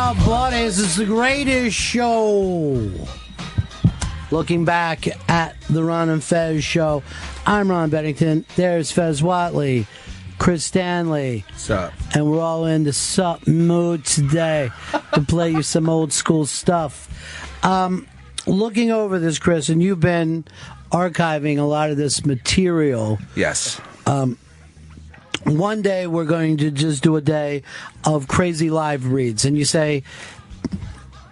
up, buddies? It's the greatest show. Looking back at the Ron and Fez Show, I'm Ron Bennington. There's Fez Whatley, Chris Stanley. Sup? And we're all in the sup mood today to play you some old school stuff. Looking over this, Chris, and you've been archiving a lot of this material. Yes. One day we're going to just do a day of crazy live reads, and you say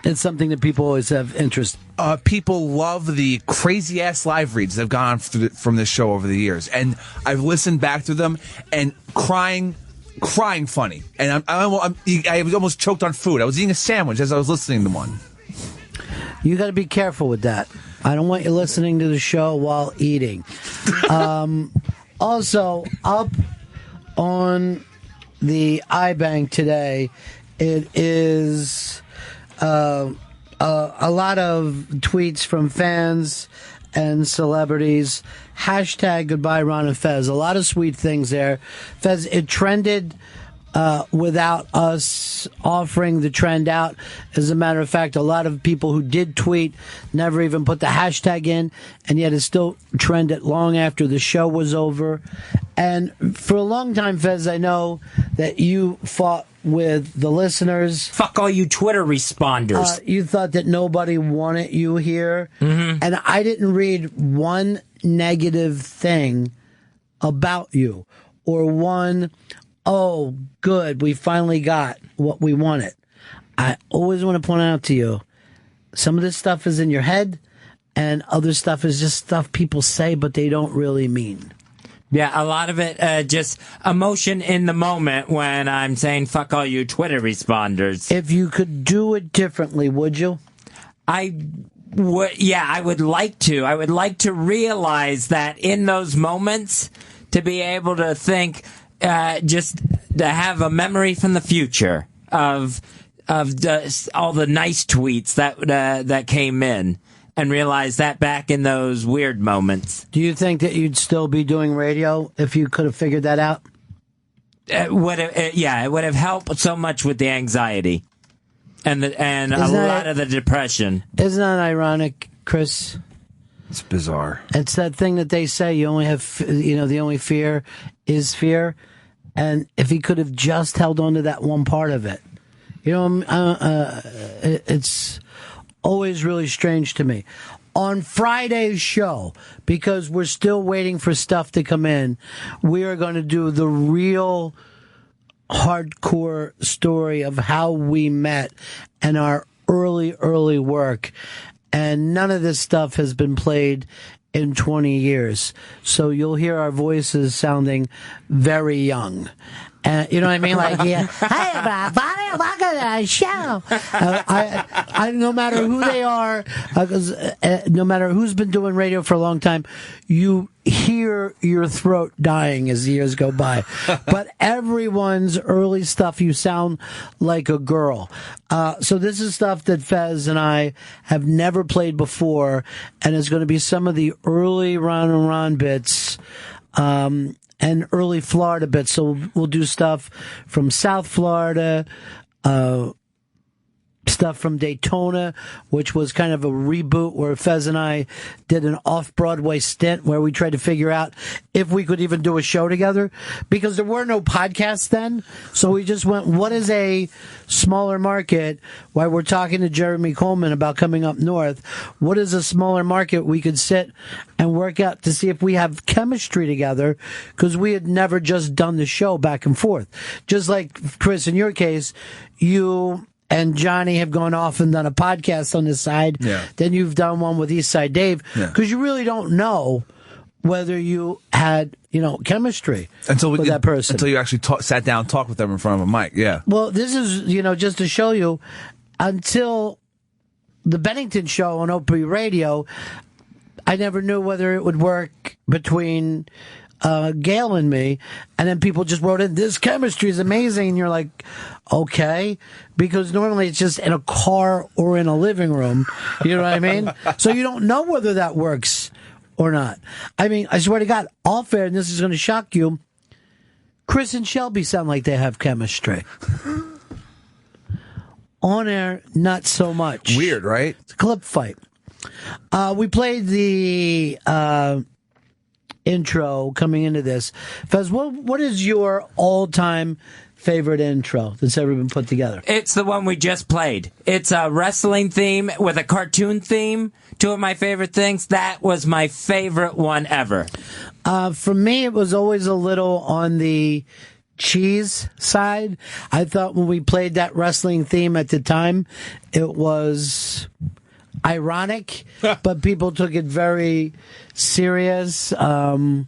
it's something that people always have interest. People love the crazy ass live reads that have gone on from this show over the years, and I've listened back to them and crying funny, and I was almost choked on food. I was eating a sandwich as I was listening to one. You got to be careful with that. I don't want you listening to the show while eating. Also, up on the iBank today, it is a lot of tweets from fans and celebrities. Hashtag goodbye Ron and Fez. A lot of sweet things there. Fez, it trended without us offering the trend out. As a matter of fact, a lot of people who did tweet never even put the hashtag in, and yet it still trended long after the show was over. And for a long time, Fez, I know that you fought with the listeners. Fuck all you Twitter responders. You thought that nobody wanted you here. Mm-hmm. And I didn't read one negative thing about you or one, oh, good, we finally got what we wanted. I always want to point out to you, some of this stuff is in your head, and other stuff is just stuff people say, but they don't really mean. Yeah, a lot of it just emotion in the moment when I'm saying fuck all you Twitter responders. If you could do it differently, would you? I would like to. I would like to realize that in those moments, to be able to think, just to have a memory from the future of all the nice tweets that came in, and realize that back in those weird moments. Do you think that you'd still be doing radio if you could have figured that out? It would have helped so much with the anxiety and a lot of the depression. Isn't that ironic, Chris? It's bizarre. It's that thing that they say you only have, the only fear is fear. And if he could have just held on to that one part of it, it's always really strange to me. On Friday's show, because we're still waiting for stuff to come in, we are going to do the real hardcore story of how we met and our early work. And none of this stuff has been played in 20 years. So you'll hear our voices sounding very young. You know what I mean? Like, yeah, hey, everybody, welcome to the show. I no matter who they are, no matter who's been doing radio for a long time, you hear your throat dying as the years go by. But everyone's early stuff, you sound like a girl. So this is stuff that Fez and I have never played before, and it's going to be some of the early Ron and Ron bits. And early Florida bits. So we'll do stuff from South Florida, stuff from Daytona, which was kind of a reboot where Fez and I did an off-Broadway stint where we tried to figure out if we could even do a show together, because there were no podcasts then. So we just went, what is a smaller market? While we're talking to Jeremy Coleman about coming up north, what is a smaller market we could sit and work out to see if we have chemistry together, because we had never just done the show back and forth. Just like, Chris, in your case, you and Johnny have gone off and done a podcast on this side. Yeah. Then you've done one with Eastside Dave, because you really don't know whether you had, chemistry with that person. Until you actually sat down and talked with them in front of a mic, yeah. Well, this is, just to show you, until the Bennington show on Opry Radio, I never knew whether it would work between Gail and me, and then people just wrote in, this chemistry is amazing, and you're like, okay, because normally it's just in a car or in a living room, you know what I mean? So you don't know whether that works or not. I mean, I swear to God, off air, and this is going to shock you, Chris and Shelby sound like they have chemistry. On air, not so much. Weird, right? It's a clip fight. We played the intro coming into this. Fez, what is your all-time favorite intro that's ever been put together? It's the one we just played. It's a wrestling theme with a cartoon theme. Two of my favorite things. That was my favorite one ever. For me, it was always a little on the cheese side. I thought when we played that wrestling theme at the time, it was ironic, but people took it very serious. The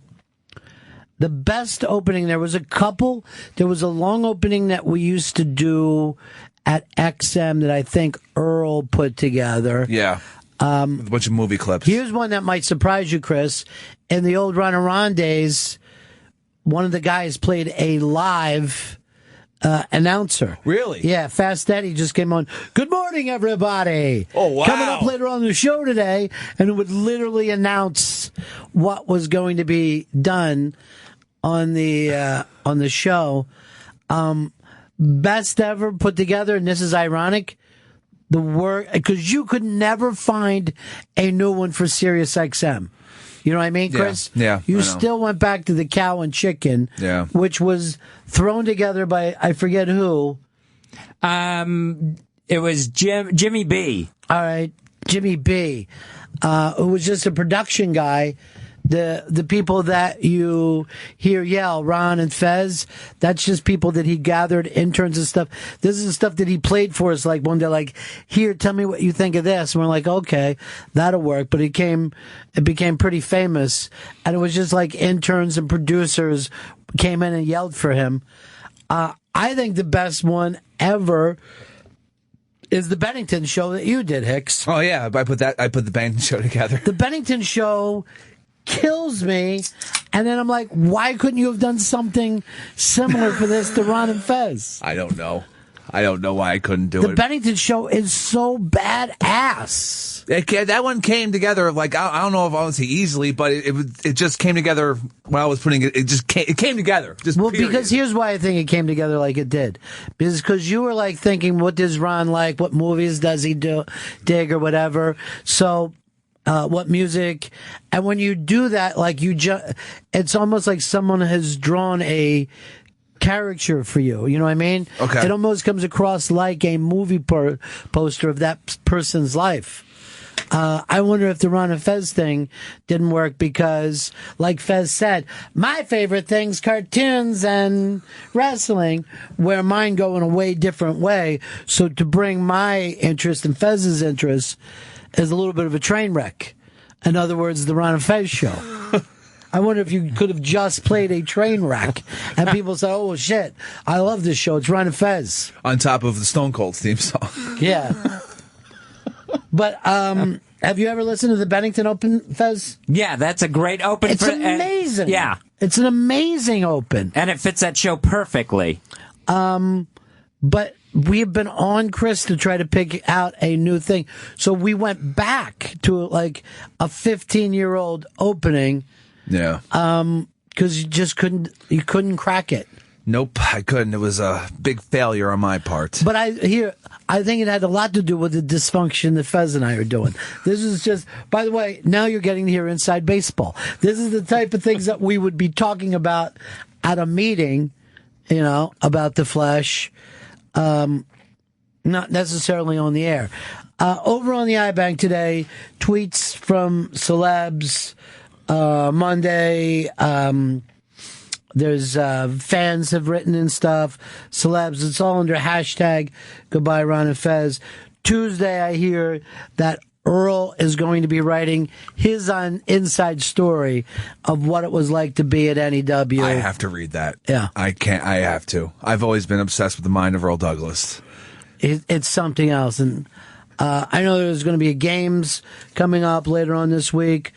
best opening, there was a long opening that we used to do at XM that I think Earl put together. Yeah. With a bunch of movie clips. Here's one that might surprise you, Chris. In the old Ron and Ron days, one of the guys played a live announcer. Really? Yeah, Fast Eddie just came on. Good morning, everybody. Oh, wow. Coming up later on the show today, and it would literally announce what was going to be done on the show. Best ever put together, and this is ironic. The work, because you could never find a new one for SiriusXM. You know what I mean, Chris? Yeah. You still went back to the Cow and Chicken, which was thrown together by, I forget who. It was Jimmy B. All right, Jimmy B. Who was just a production guy. The people that you hear yell, Ron and Fez, that's just people that he gathered, interns and stuff. This is the stuff that he played for us, like one day, like, here, tell me what you think of this. And we're like, okay, that'll work. But it became pretty famous. And it was just like interns and producers came in and yelled for him. I think the best one ever is the Bennington show that you did, Hicks. Oh, yeah. I put the Bennington show together. The Bennington show kills me, and then I'm like, why couldn't you have done something similar for this to Ron and Fez? I don't know why I couldn't do it. The Bennington show is so badass. That one came together, like, I don't know if I would say easily, but it just came together when I was putting it. It came together. Because here's why I think it came together like it did. Because you were like thinking, what does Ron like? What movies does he dig or whatever? So, what music, and when you do that, like it's almost like someone has drawn a caricature for you. You know what I mean? Okay. It almost comes across like a movie poster of that person's life. I wonder if the Ron and Fez thing didn't work because, like Fez said, my favorite thing's cartoons and wrestling, where mine go in a way different way. So to bring my interest and Fez's interest is a little bit of a train wreck. In other words, the Ron and Fez show. I wonder if you could have just played a train wreck and people say, oh, shit, I love this show. It's Ron and Fez. On top of the Stone Cold theme song. Yeah. But have you ever listened to the Bennington Open, Fez? Yeah, that's a great open. It's amazing. Yeah. It's an amazing open. And it fits that show perfectly. But we have been on, Chris, to try to pick out a new thing. So we went back to like a 15-year-old opening. Yeah. Because you couldn't crack it. Nope, I couldn't. It was a big failure on my part. But I think it had a lot to do with the dysfunction that Fez and I are doing. This is just, by the way, now you're getting to hear inside baseball. This is the type of things that we would be talking about at a meeting, about the Flesh. Not necessarily on the air. Over on the iBank today, tweets from celebs. Monday, there's fans have written and stuff. Celebs, it's all under hashtag Goodbye Ron and Fez. Tuesday, I hear that Earl is going to be writing his inside story of what it was like to be at NEW. I have to read that. Yeah. I have to. I've always been obsessed with the mind of Earl Douglas. It's something else. And I know there's going to be games coming up later on this week.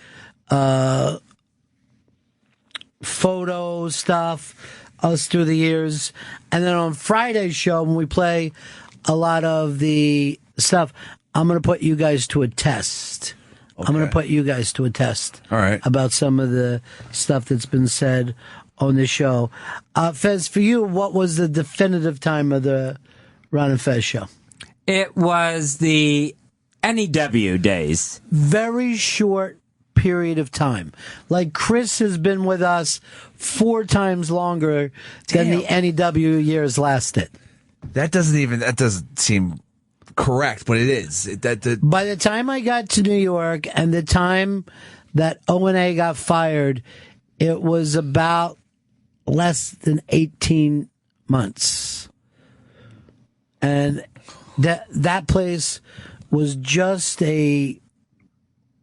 Photo stuff, us through the years. And then on Friday's show, when we play a lot of the stuff, I'm going to put you guys to a test. Okay. I'm going to put you guys to a test. All right. About some of the stuff that's been said on this show. Fez, for you, what was the definitive time of the Ron and Fez show? It was the NEW days. Very short period of time. Like Chris has been with us 4 times longer than the NEW years lasted. That doesn't seem correct, but it is. By the time I got to New York and the time that O&A got fired, it was about less than 18 months. And that place was just a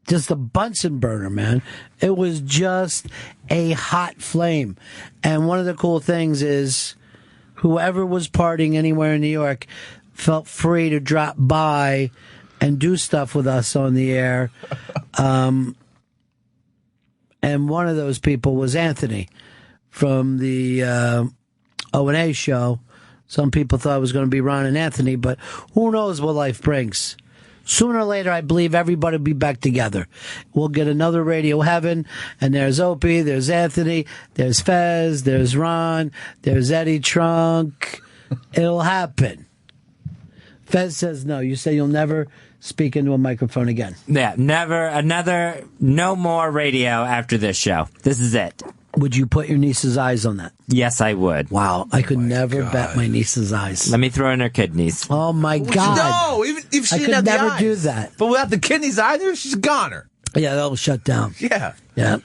Bunsen burner, man. It was just a hot flame. And one of the cool things is whoever was partying anywhere in New York felt free to drop by and do stuff with us on the air. And one of those people was Anthony from the O&A show. Some people thought it was going to be Ron and Anthony, but who knows what life brings. Sooner or later, I believe everybody will be back together. We'll get another Radio Heaven, and there's Opie, there's Anthony, there's Fez, there's Ron, there's Eddie Trunk. It'll happen. Fez says no. You say you'll never speak into a microphone again. Yeah, no more radio after this show. This is it. Would you put your niece's eyes on that? Yes, I would. Wow, I could never bet my niece's eyes. Let me throw in her kidneys. Oh, my God. No, even if she didn't have I could the never eyes. do that. But without the kidneys either, she's a goner. Yeah, that'll shut down. Yeah. Yeah.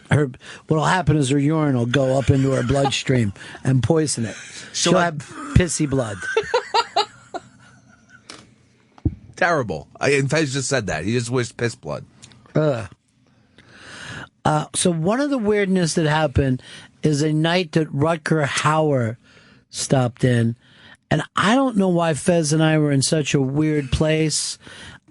What'll happen is her urine will go up into her bloodstream and poison it. She'll have pissy blood. Terrible. And Fez just said that. He just wished piss blood. So one of the weirdness that happened is a night that Rutger Hauer stopped in. And I don't know why Fez and I were in such a weird place.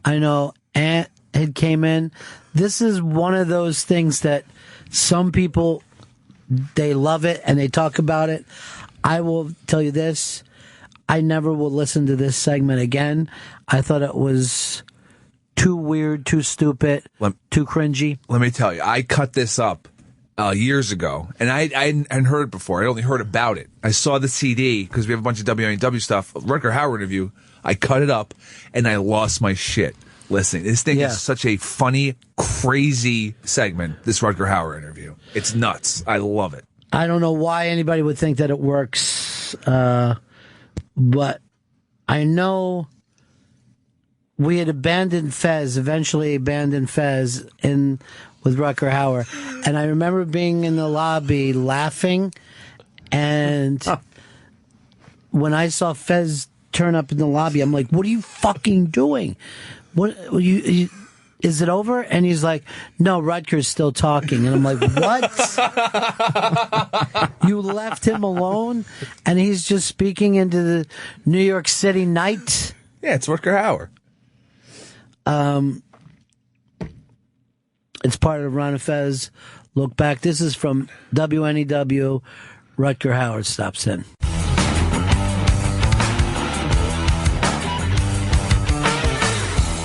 I know Ant had came in. This is one of those things that some people, they love it and they talk about it. I will tell you this. I never will listen to this segment again. I thought it was too weird, too stupid, too cringy. Let me tell you, I cut this up years ago, and I hadn't heard it before. I only heard about it. I saw the CD, because we have a bunch of WNEW stuff, Rutger Hauer interview. I cut it up, and I lost my shit listening. This thing is such a funny, crazy segment, this Rutger Hauer interview. It's nuts. I love it. I don't know why anybody would think that it works, but I know we had eventually abandoned Fez with Rutger Hauer. And I remember being in the lobby laughing. And when I saw Fez turn up in the lobby, I'm like, what are you fucking doing? Is it over? And he's like, no, Rutger's still talking. And I'm like, what? You left him alone? And he's just speaking into the New York City night? Yeah, it's Rutger Hauer. It's part of Ron and Fez Look Back. This is from WNEW. Rutger Hauer stops in.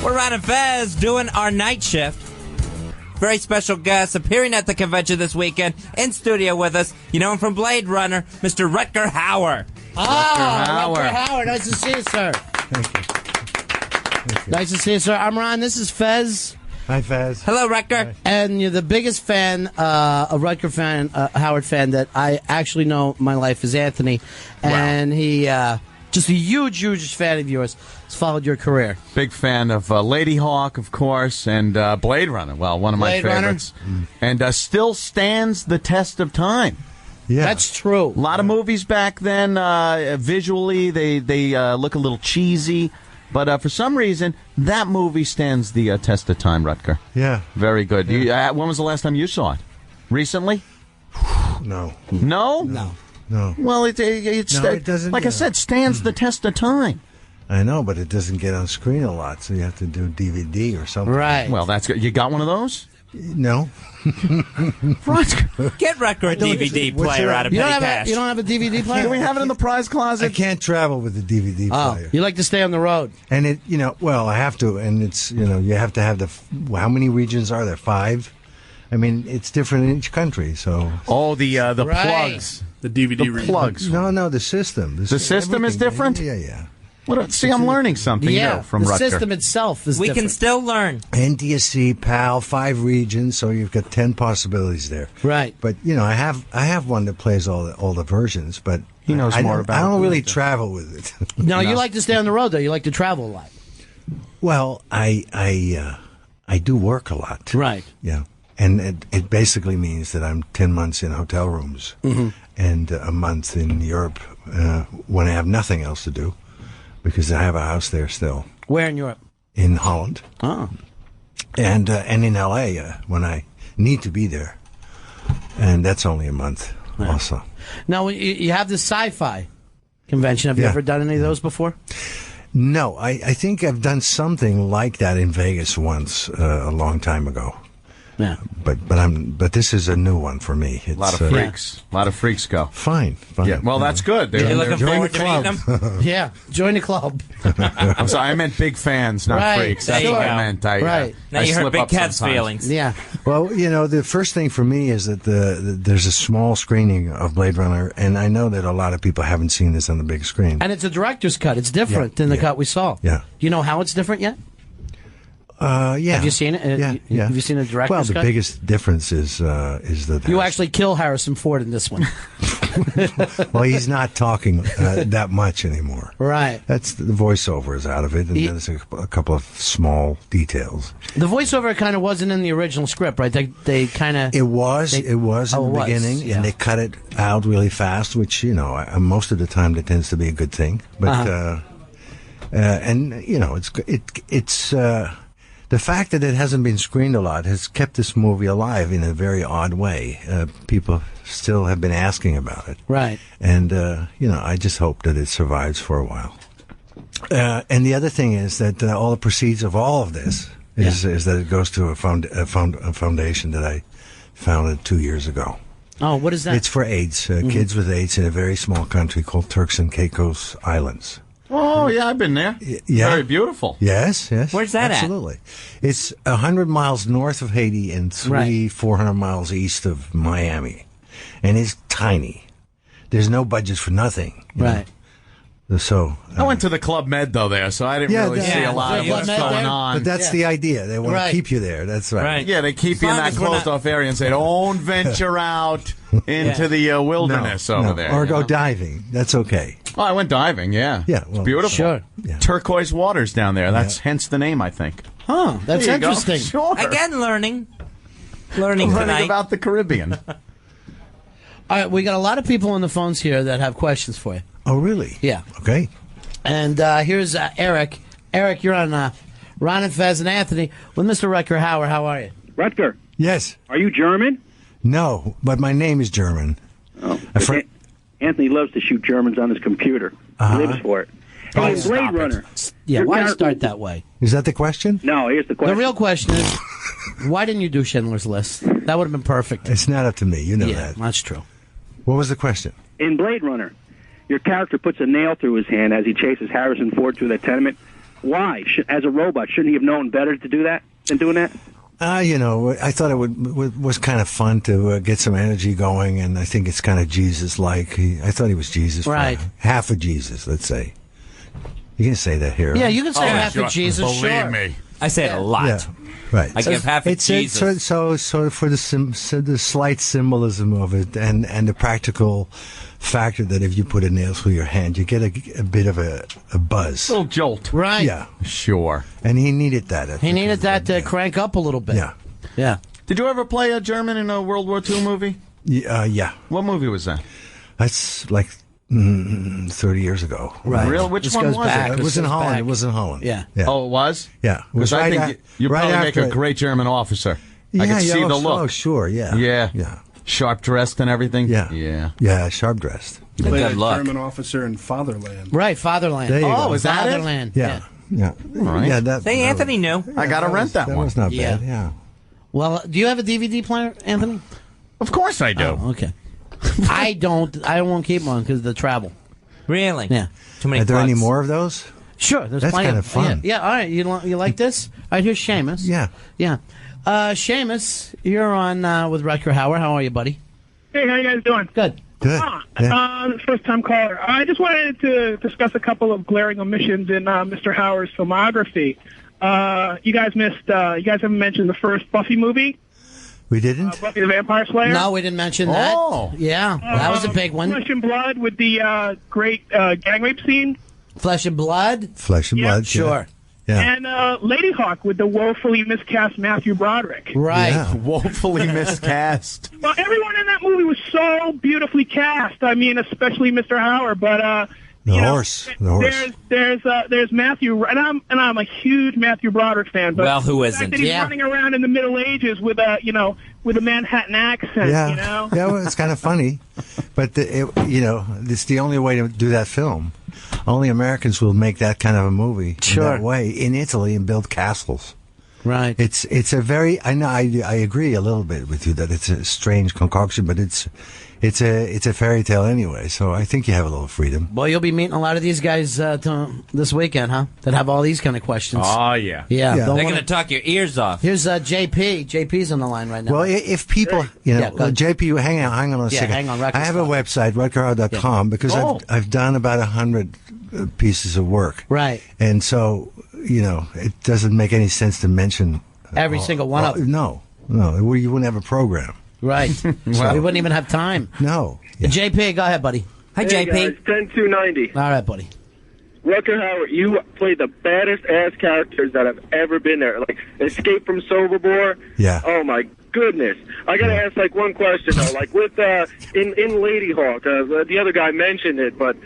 We're Ron and Fez doing our night shift. Very special guest appearing at the convention this weekend in studio with us. You know him from Blade Runner, Mr. Rutger Hauer. Rutger Hauer. Nice to see you, sir. Thank you. Nice to see you, sir. I'm Ron. This is Fez. Hi, Fez. Hello, Rutger. Hi. And you're the biggest fan, a Rutger fan, Howard fan that I actually know in my life is Anthony. And he, just a huge fan of yours. Has followed your career. Big fan of Lady Hawk, of course, and Blade Runner. Well, one of my Blade Runner. favorites. And still stands the test of time. Yeah. That's true. A lot of movies back then, visually, they look a little cheesy. But for some reason, that movie stands the test of time, Rutger. Yeah. Very good. Yeah. When was the last time you saw it? Recently? No. No? No. Well, it doesn't. Like I said, stands the test of time. I know, but it doesn't get on screen a lot, so you have to do DVD or something. Right. Well, that's good. You got one of those? No. Rutger. Get Rutger a DVD player out of You petty don't, cash. you don't have a DVD player? Can we have it in the prize I closet? can't travel with the DVD player. You like to stay on the road. And it, I have to, and it's, you have to have how many regions are there? 5? I mean, it's different in each country, so. Oh, the Right. plugs. The DVD The plugs. No, the system. The system is everything. different? Yeah. See, I'm learning something new from the Rutger. system itself is We different. can still learn. NTSC, PAL, 5 regions, so you've got 10 possibilities there. Right. But I have one that plays all the versions, but He knows more about I it don't than really I do. travel with it. No, you like to stay on the road, though. You like to travel a lot. Well, I do work a lot. Right. Yeah. And it basically means that I'm 10 months in hotel rooms and a month in Europe when I have nothing else to do, because I have a house there still Where in Europe? in Holland. Oh. And in L.A. When I need to be there. And that's only a month also. Now, you have this sci-fi convention. Have you Yeah. ever done any of those before? No, I think I've done something like that in Vegas once a long time ago. Yeah. But this is a new one for me. It's A lot of freaks. A lot of freaks go. fine. Yeah, well, that's good. You're looking Join forward the to meeting club. them? Yeah. Join the club. I'm sorry, I meant big fans, not Right. freaks. That's There you what go. I meant. Right. Now I you hurt slip Big up Kev's sometimes. feelings. Yeah. Well, the first thing for me is that there's a small screening of Blade Runner, and I know that a lot of people haven't seen this on the big screen. And it's a director's cut. It's different than the cut we saw. Yeah. Do you know how it's different yet? Yeah. Have you seen it? Yeah. Have you seen a director's Well, the cut? biggest difference is that You actually kill Harrison Ford in this one. well, he's not talking that much anymore. Right. That's the voiceover is out of it, and there's a couple of small details. The voiceover kind of wasn't in the original script, right? They kind of... It was in the beginning, yeah. and they cut it out really fast, which most of the time that tends to be a good thing. But it's the fact that it hasn't been screened a lot has kept this movie alive in a very odd way. People still have been asking about it, Right. and I just hope that it survives for a while. And the other thing is that all the proceeds of all of this is that it goes to a foundation that I founded 2 years ago. Oh, what is that? It's for AIDS, kids with AIDS in a very small country called Turks and Caicos Islands. Oh, yeah, I've been there. Yeah. Very beautiful. Yes. Where's that at? Absolutely. It's 100 miles north of Haiti and 400 miles east of Miami. And it's tiny. There's no budget for nothing. you know. Right. So I went to the Club Med, though, there, so I didn't really yeah. see a lot of Yeah, what's Club Med going there? on. but that's the idea. They want Right. to keep you there. That's right. Right. Yeah, they keep you in As long that as we're not- closed-off area and say, don't venture out into the wilderness over there. Or you go know? diving. That's okay. Oh, I went diving, yeah. Yeah, well, it's beautiful. Sure. Yeah. Turquoise waters down there. That's hence the name, I think. Huh. That's There you go. interesting. Sure. Again, learning Learning tonight. about the Caribbean. All right, we got a lot of people on the phones here that have questions for you. Oh, really? Yeah. Okay. And here's Eric. Eric, you're on Ron and Fez and Anthony with Mr. Rutger Hauer. How are you? Rutger, Yes. are you German? No, but my name is German. Oh, I fr- Anthony loves to shoot Germans on his computer. He lives for it. Hey, in stop Blade it. Runner. Yeah, your why character- start that way? Is that the question? No, here's the question. The real question is, why didn't you do Schindler's List? That would have been perfect. It's not up to me. You know Yeah, that. that's true. What was the question? In Blade Runner, your character puts a nail through his hand as he chases Harrison Ford through that tenement. Why? As a robot, shouldn't he have known better to do that than doing that? I thought it was kind of fun to get some energy going, and I think it's kind of Jesus-like. I thought he was Jesus, for Right. half of Jesus, let's say. You can say that here. Yeah, right? you can say half of Jesus, Believe sure. me. I say it a lot. Yeah, right. I give half of Jesus. So for the slight symbolism of it, and the practical factor that if you put a nail through your hand, you get a bit of a buzz. Little jolt. Right. Yeah, Sure. and he needed that. I He think. needed that to crank up a little bit. Yeah. Yeah. Did you ever play a German in a World War II movie? Yeah. What movie was that? That's like 30 years ago. Right. Real? Which This one goes was back. it? It was in goes Holland. back. It was in Holland. Yeah. Oh, it was? Yeah. It was Because I right think a- you right probably make after a it. great German officer. I Yeah, can see yeah, the oh, look. Oh, sure, yeah. Yeah. Yeah. Sharp dressed and everything? Yeah. Yeah. Yeah, sharp dressed. Played Good a luck. German officer in Fatherland. Right, Fatherland. There you Oh, go. is that it? Fatherland. Yeah. Yeah. All right. Yeah, that, Say, that Anthony knew. I got to rent that That one. was not Yeah. bad, yeah. Well, do you have a DVD player, Anthony? Of course I do. Oh, okay. I don't. I won't keep one because of the travel. Really? Yeah. Too many Are there any plugs. more of those? Sure, there's That's plenty kind of fun. Yeah, all right. You like this? All right, here's Seamus. Yeah. Yeah. Seamus, you're on with Rutger Hauer. How are you, buddy? Hey, how you guys doing? Good. Good. Yeah. First-time caller. I just wanted to discuss a couple of glaring omissions in Mr. Howard's filmography. You guys haven't mentioned the first Buffy movie. We didn't? Buffy the Vampire Slayer. No, we didn't mention that. Oh. Yeah, that was a big one. Flesh and Blood with the great gang rape scene. Flesh and Blood? Flesh and Blood, sure. Yeah. And Lady Hawk with the woefully miscast Matthew Broderick. Right. Yeah. Woefully miscast. Well, everyone in that movie was so beautifully cast. I mean, especially Mr. Howard. But The horse. There's Matthew, and I'm a huge Matthew Broderick fan. But Well, who the fact isn't? that he's Yeah. running around in the Middle Ages with a Manhattan accent. Yeah. You know. Yeah, well, it's kind of funny. But, it's the only way to do that film. Only Americans will make that kind of a movie Sure. that way in Italy and build castles. Right. It's a very, I know, I agree a little bit with you that it's a strange concoction, but it's a fairy tale anyway, so I think you have a little freedom. Well, you'll be meeting a lot of these guys this weekend, huh? That have all these kind of questions. Oh, yeah. Yeah. Yeah. don't They're wanna- going to talk your ears off. Here's JP. JP's on the line right now. Well, if people, Yeah, go ahead. JP, hang on a Yeah, second. hang on, I have a Rutgers website, rutgerhauer.com, because Oh. I've done about 100 pieces of work. Right. And so, it doesn't make any sense to mention Every single one of them. No, you wouldn't have a program. Right. So we wouldn't even have time. No. Yeah. JP, go ahead, buddy. Hi, Hey JP. guys, 10290. All right, buddy. Rutger Hauer, you played the baddest ass characters that have ever been there. Like Escape from Sobibor. Yeah. Oh my goodness. I gotta ask one question though. Like with in Lady Hawk, the other guy mentioned it, but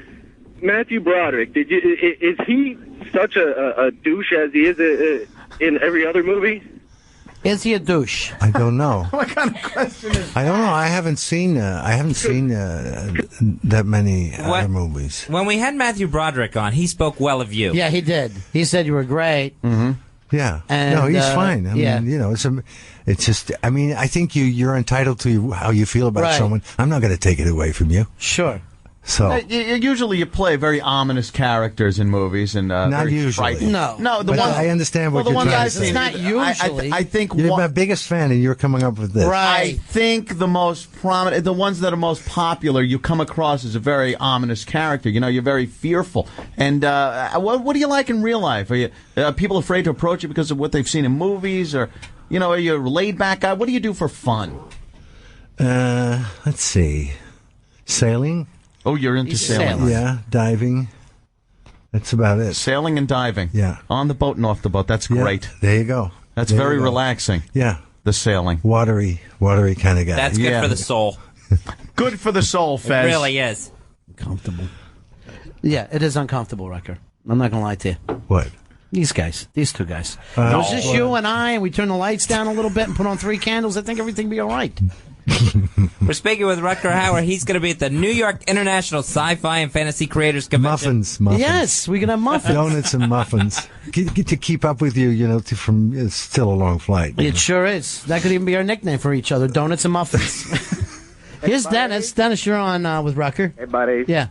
Matthew Broderick, is he such a douche as he is in every other movie? Is he a douche? I don't know. What kind of question is I don't know. I haven't seen that many What? other movies. When we had Matthew Broderick on, he spoke well of you. Yeah, he did. He said you were great. Yeah. And, no, he's fine. I yeah. mean, it's just. I mean, I think you're entitled to how you feel about Right. someone. I'm not going to take it away from you. Sure. So Usually you play very ominous characters in movies, and Not very usually. frightening. No. No, the But ones I understand what well, the you're ones trying I've to say. seen. It's not usually. I think you're one- my biggest fan, and you're coming up with this. I Right. think the most prominent, the ones that are most popular, you come across as a very ominous character. You're very fearful. And what do you like in real life? Are people afraid to approach you because of what they've seen in movies, or are you a laid back guy? What do you do for fun? Let's see. Sailing. Oh, you're into He's sailing. sailing. Yeah. Diving. That's about it. Sailing and diving. Yeah. On the boat and off the boat. That's Yeah, great. There you go. That's There very you go. relaxing. Yeah. The sailing. Watery kind of guy. That's good Yeah. for the soul. Good for the soul, It Fez. really is. Comfortable. Yeah, it is uncomfortable, Rucker. I'm not going to lie to you. What? These two guys. It was just you and I, and we turn the lights down a little bit and put on 3 candles. I think everything will be all right. We're speaking with Rutger Hauer. He's going to be at the New York International Sci-Fi and Fantasy Creators Convention. Muffins. Yes, we can have muffins. Donuts and muffins. Get to keep up with you, it's still a long flight. It sure is. That could even be our nickname for each other, Donuts and Muffins. Here's Dennis. Dennis, you're on with Rucker. Hey, buddy. Yeah.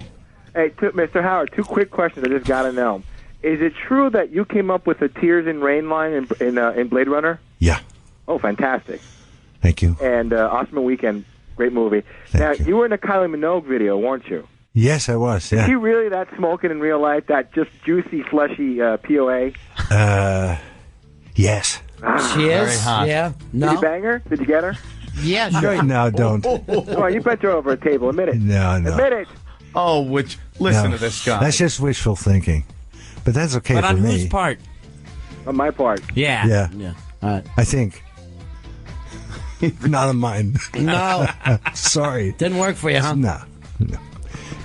Hey, Mr. Howard, 2 quick questions I just got to know. Is it true that you came up with the Tears in Rain line in Blade Runner? Yeah. Oh, fantastic. Thank you. And Awesome Weekend, great movie. Thank you. You were in a Kylie Minogue video, weren't you? Yes, I was, Is yeah. she really that smoking in real life, that just juicy, fleshy POA? Yes. She is. Very hot. Yeah. Did you No. bang her? Did you get her? Yeah, sure. No, don't. Come on, you bent her over a table. Admit it. No. Admit it. Oh, listen No. to this guy. That's just wishful thinking. But that's okay But for on me. whose part? On my part. Yeah. Yeah, Yeah. All right. I think. Not on mine. No, Sorry. didn't work for you, huh? No.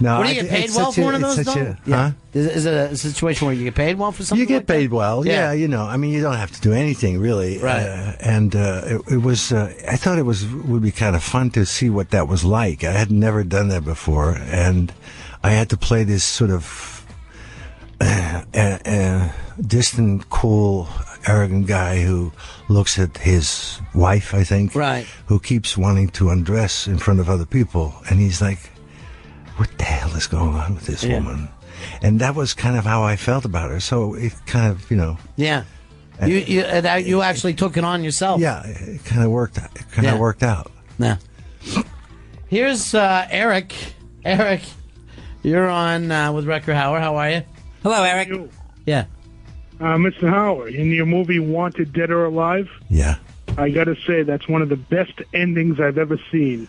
No. What do you get paid well for one of those, though? Huh? Yeah. Is it a situation where you get paid well for something? You get like that? paid well, Yeah. yeah. I mean, you don't have to do anything really, Right. It was. I thought it would be kind of fun to see what that was like. I had never done that before, and I had to play this sort of distant, cool, arrogant guy who looks at his wife, I think, Right. who keeps wanting to undress in front of other people, and he's like, "What the hell is going on with this woman?" And that was kind of how I felt about her. So it kind of, Yeah. You actually took it on yourself. yeah, it kind of worked. It kind of Yeah. worked out. Yeah. Here's Eric. Eric, you're on with Rucker Hauer. How are you? Hello, Eric. Yeah. Mr. Howard, in your movie Wanted Dead or Alive, Yeah. I got to say that's one of the best endings I've ever seen.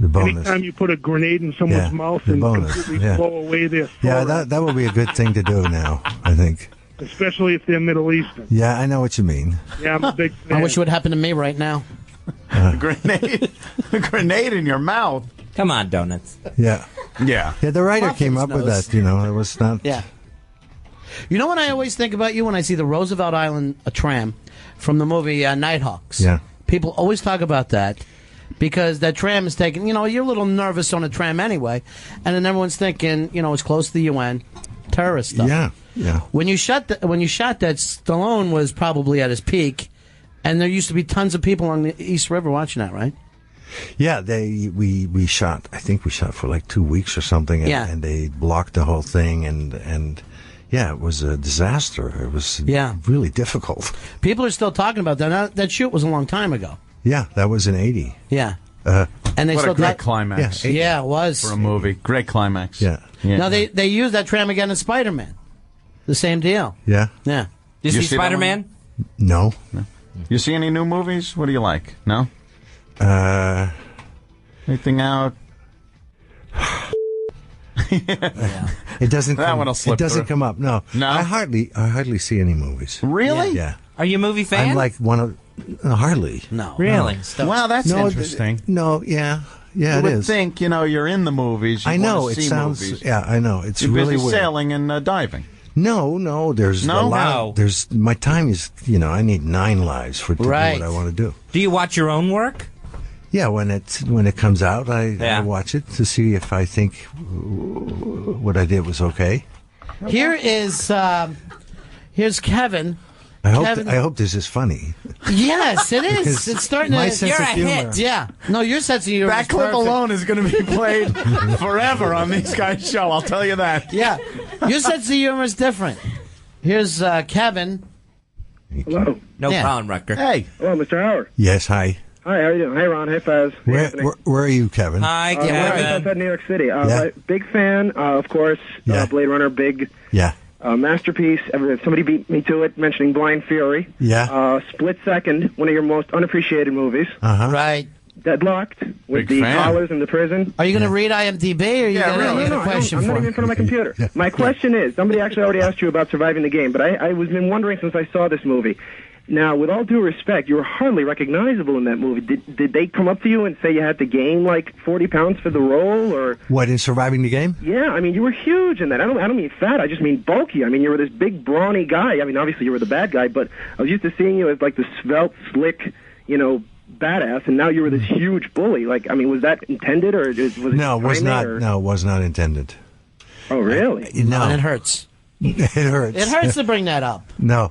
The bonus. Anytime you put a grenade in someone's mouth the and bonus. completely Yeah. blow away their Yeah, throat, that would be a good thing to do now, I think. especially if they're Middle Eastern. Yeah, I know what you mean. Yeah, I'm a big fan. I wish it would happen to me right now. A grenade in your mouth. Come on, donuts. Yeah. Yeah. Yeah, the writer came Muffins up with knows. that, you know. It was not... Yeah. You know what I always think about you when I see the Roosevelt Island tram from the movie Nighthawks? Yeah. People always talk about that because that tram is taking, you're a little nervous on a tram anyway, and then everyone's thinking, it's close to the UN, terrorist stuff. Yeah, yeah. When you shot that, Stallone was probably at his peak, and there used to be tons of people on the East River watching that, right? Yeah, we shot, I think we shot for like 2 weeks or something, and they blocked the whole thing, and yeah, it was a disaster. It was really difficult. People are still talking about that. Now, that shoot was a long time ago. Yeah, that was in 80. Yeah. And they What still a great climax. Yeah, it was. For a movie. Great climax. Yeah. No, they used that tram again in Spider-Man. The same deal. Yeah? Yeah. Did you You see see that Spider-Man? No. You see any new movies? What do you like? No? Anything out? It doesn't That come, one will slip it doesn't through. come up. No. No? I hardly see any movies. Really? Yeah. Are you a movie fan? I'm like one of hardly. No. Really? Wow, that's No, interesting. No, yeah. Yeah, You it would is. think, you're in the movies. You I know wanna it see sounds movies. yeah, I know. It's You're really busy weird. sailing and diving. No, there's No? a lot. No. There's my time is, I need 9 lives to Right. do what I want to do. Do you watch your own work? Yeah, when it comes out, I watch it to see if I think what I did was okay. Here's Kevin. I Kevin- hope this is funny. Yes, it is. Because It's starting my to. sense You're of a humor. hit. Yeah. No, your sense of humor. That is clip perfect. alone is going to be played forever on these guys' show. I'll tell you that. Yeah. Your sense of humor is different. Here's Kevin. Hello. No Yeah. problem, Rucker. Hey, Hello, Mr. Howard. Yes, hi. Hi, how are you doing? Hey, Ron. Hey, Fez. Hey, Where, Anthony. where are you, Kevin? Hi, We're right Kevin. outside New York City. Yeah. Big fan, of course. Yeah. Blade Runner, big Yeah. masterpiece. Somebody beat me to it, mentioning Blind Fury. Yeah. Split Second, one of your most unappreciated movies. Uh-huh. Right. Deadlocked, with Big the fan. collars in the prison. Are you going to read IMDb, or are you Yeah, going to really. get No, a question I'm not for even in him? front of my computer. My question is, somebody actually already asked you about surviving the game, but I was been wondering since I saw this movie. Now, with all due respect, you were hardly recognizable in that movie. Did they come up to you and say you had to gain like 40 pounds for the role, or? What, in Surviving the Game? Yeah, I mean, you were huge in that. I don't mean fat. I just mean bulky. I mean, you were this big, brawny guy. I mean, obviously you were the bad guy, but I was used to seeing you as like the svelte, slick, badass, and now you were this huge bully. Like, I mean, was that intended, or was it? No, it was timing, not. or- No, it was not intended. Oh, really? No, And it hurts. It hurts. It hurts to bring that up. No,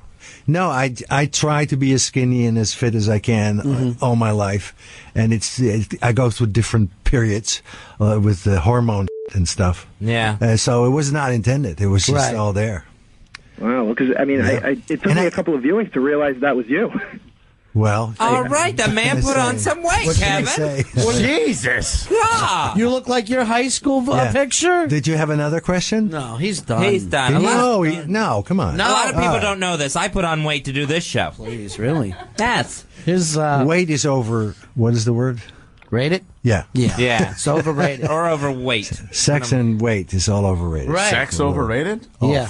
I try to be as skinny and as fit as I can all my life, and I go through different periods with the hormone and stuff. Yeah. So it was not intended. It was just Right. all there. Wow. Because I mean, Yeah. it took And me I- a couple of viewings to realize that was you. Well, All right, the man put on some weight, what can I Kevin. say? Jesus. Yeah. You look like your high school Yeah. picture. Did you have another question? No, he's done. He's done. No, come on. A lot of people Oh. don't know this. I put on weight to do this show. Please, really. Yes. His Weight is over. What is the word? rated. Yeah. Yeah. Yeah. It's overrated. Or overweight. Sex and weight is all overrated. Right. Sex overrated? Yeah.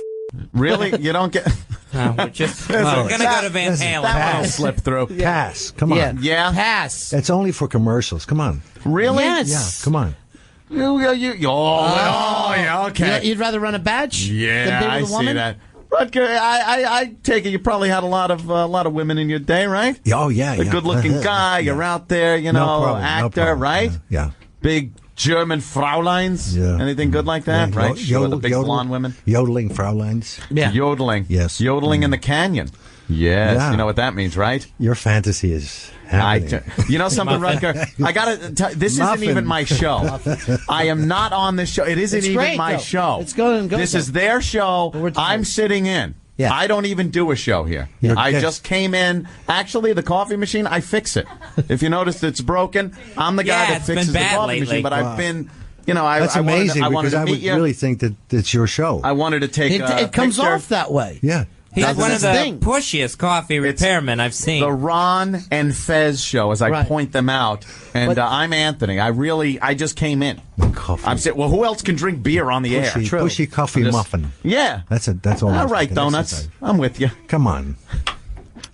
Really? You don't get... We're just we're gonna go to Van Halen. That one will slip through. Pass. Come on. Yeah. Yeah? Pass. It's only for commercials. Come on. Really? Yes. Yeah. Come on. Yeah, okay. You'd rather run a batch? than Yeah, be with I a see woman? that. Rutger, I take it you probably had a lot of women in your day, right? Oh, yeah. A good-looking guy, you're out there, No problem, no actor, problem. right? Yeah. Big German Frauleins. Yeah. Anything good like that, Yeah, right? Sure, the big blonde women. Yodeling Frauleins. Yeah. Yodeling. Yes. Yodeling in the canyon. Yes. Yeah. You know what that means, right? Your fantasy is happening. You know something, Rutger? I gotta tell this Muffin. isn't even my show. I am not on this show. It isn't It's even great, my though. show. It's good. This is their show. we're tired. I'm sitting in. Yeah. I don't even do a show here. I just came in. Actually, the coffee machine, I fix it. If you notice it's broken, I'm the guy that fixes the coffee machine. But I've been, that's amazing because I would really think that it's your show. I wanted to take it comes picture. off that way. Yeah. He's one of the pushiest coffee repairmen I've seen. The Ron and Fez Show, as I point them out. And I'm Anthony. I just came in. I'm saying, well, who else can drink beer on the air? Pushy coffee muffin. Yeah. That's all. All right, donuts. I'm with you. Come on.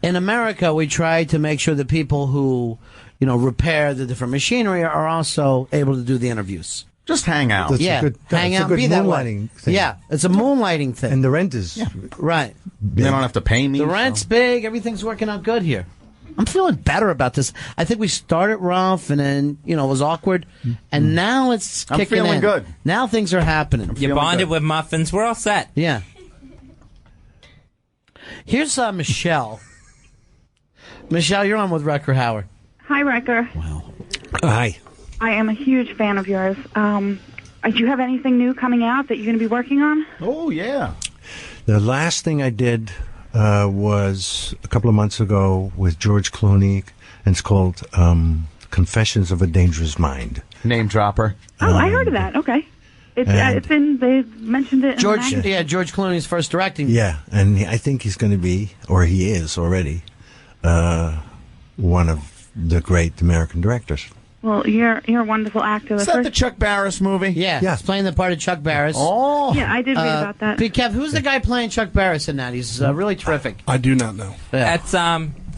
In America, we try to make sure the people who, repair the different machinery are also able to do the interviews. Just hang out. Hang out. Be that way. Thing. Yeah, it's a moonlighting thing. And the rent is right. They don't have to pay me. The rent's big. Everything's working out good here. I'm feeling better about this. I think we started rough, and then it was awkward, and now it's kicking in. I'm feeling good. Now things are happening. You bonded with muffins. We're all set. Yeah. Here's Michelle. Michelle, you're on with Wrecker Howard. Hi, Wrecker. Wow. Hi. I am a huge fan of yours. Do you have anything new coming out that you're going to be working on? Oh, yeah. The last thing I did was a couple of months ago with George Clooney, and it's called Confessions of a Dangerous Mind. Name dropper. Oh, I heard of that. Okay. It's in, they mentioned it in George, the magazine. George Clooney's first directing. Yeah, and I think he's going to be, or he is already, one of the great American directors. Well, you're a wonderful actor. Is that the Chuck Barris movie? Yeah, he's playing the part of Chuck Barris. Oh. Yeah, I did read about that. Big Kev, who's the guy playing Chuck Barris in that? He's really terrific. I do not know. Yeah. That's,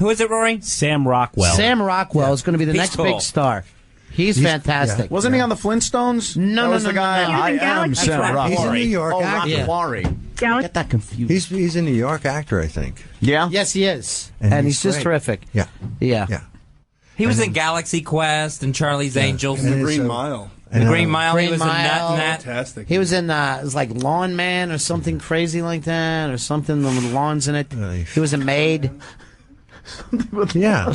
who is it, Rory? Sam Rockwell. Sam Rockwell is going to be the He's next cool. big star. He's fantastic. Wasn't he on the Flintstones? No, that was no, the guy. no. He was in I am Galaxy Sam Quest. Rockwell. He's in New York. Rock Quarry. Get that confused. He's a New York actor, I think. Yeah? Yes, he is. And And he's he's just great. terrific. Yeah. Yeah. He was in Galaxy Quest and Charlie's Angels. And the it's, Green Mile. The Green Mile. He Green was a nut Mile. in that. Fantastic. He was in, it was like Lawn Man or something crazy like that, or something with lawns in it. He was a maid. Yeah.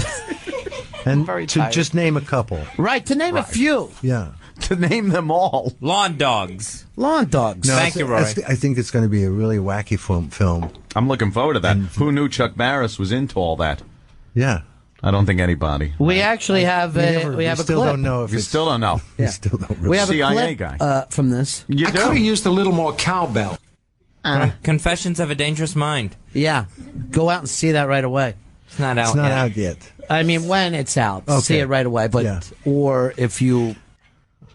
And Very to tired. just name a couple. Right, to name a few. Yeah. To name them all. Lawn Dogs. Lawn Dogs. No, Thank you, Rory. I think it's going to be a really wacky film. I'm looking forward to that. Who knew Chuck Barris was into all that? Yeah. I don't think anybody. We actually have a We a still clip. don't know if You it's... still don't know. We still don't really We have a CIA clip guy. from this. You I could have do? used a little more cowbell. Confessions of a Dangerous Mind. Yeah, go out and see that right away. It's not out It's not yet. out yet. I mean, when it's out, Okay. see it right away. But Yeah. or if you,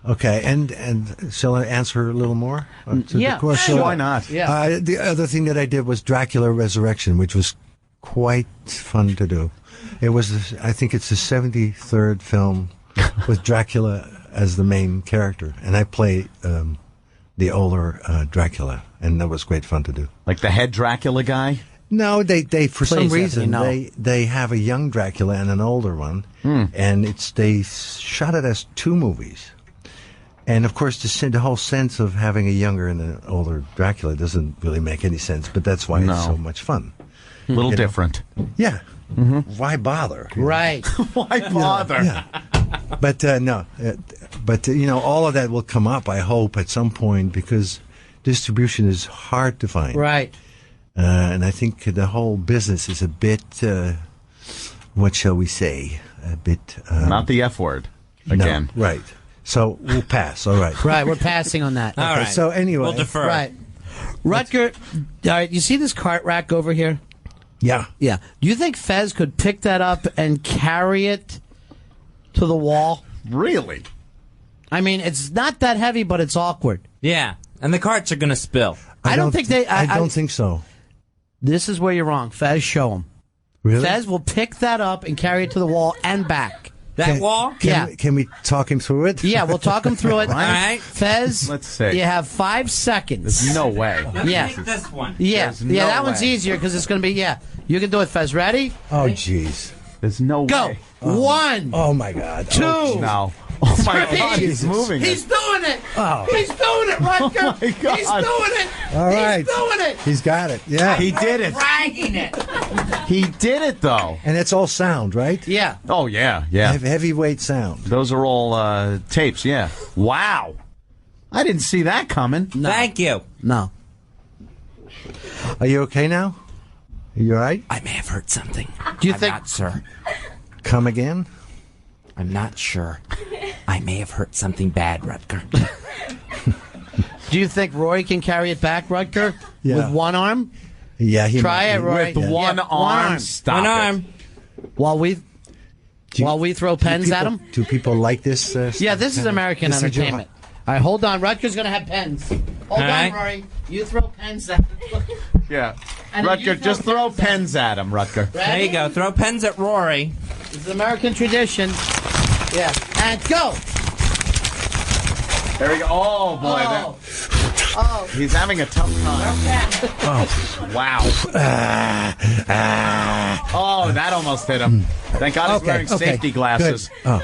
Okay, and shall I answer a little more? To yeah, the question? Why not? Yeah. The other thing that I did was Dracula Resurrection, which was quite fun to do. It was, I think it's the 73rd film with Dracula as the main character, and I play the older Dracula, and that was great fun to do. Like the head Dracula guy? No, they for some Please, reason Anthony, no. they have a young Dracula and an older one, and they shot it as two movies. And of course, the whole sense of having a younger and an older Dracula doesn't really make any sense, but that's why it's so much fun. A little different. Yeah. Why bother? right, Why bother? Yeah. But no. But all of that will come up, I hope, at some point, because distribution is hard to find. right. And I think the whole business is a bit, what shall we say? A bit... Not the F word. Again. No, right. So we'll pass. All right. Right, we're passing on that. All right. So anyway. We'll defer. Right. Rutger, all right, you see this cart rack over here? Yeah. Yeah. Do you think Fez could pick that up and carry it to the wall? Really? I mean, it's not that heavy, but it's awkward. Yeah. And the carts are going to spill. I don't think they... I don't think so. This is where you're wrong. Fez, show him. Really? Fez will pick that up and carry it to the wall and back. That wall? Can we talk him through it? Yeah, we'll talk him through it. All right. Fez, Let's see. you have 5 seconds. There's no way. Yeah. Take this one. Yeah, There's yeah, no that one's way. easier because it's going to be, you can do it, Fez. Ready? Oh, jeez. There's no Go. way. 1, Oh, my God. 2. No. Oh, my Three. God. He's moving it. He's doing it. Oh. He's doing it, Rutger. Oh, my God. He's doing it. All right. He's doing it. He's got it. Yeah. He did it. Dragging it. He did it, though. And it's all sound, right? Yeah. Oh, yeah, yeah. Heavyweight sound. Those are all tapes, yeah. Wow. I didn't see that coming. No. Thank you. No. Are you okay now? You all right? I may have heard something. Do you I'm think? not sure. Come again? I'm not sure. I may have heard something bad, Rutger. Do you think Roy can carry it back, Rutger, with one arm? Yeah, he Try it, Roy. With one arm. Stop One it. arm. While we throw pens at him. Do people like this? Yeah, this is American This is entertainment. All right, hold on. Rutger's going to have pens. Hold on, right. Rory. You throw pens at him. Yeah. And then you Rutger, just throw pens at him, Rutger. There you go. Throw pens at Rory. It's an American tradition. Yeah. And go. There we go. Oh, boy. Oh. He's having a tough time. Oh. Wow. Oh, that almost hit him. Thank God he's wearing safety glasses. Good. Oh.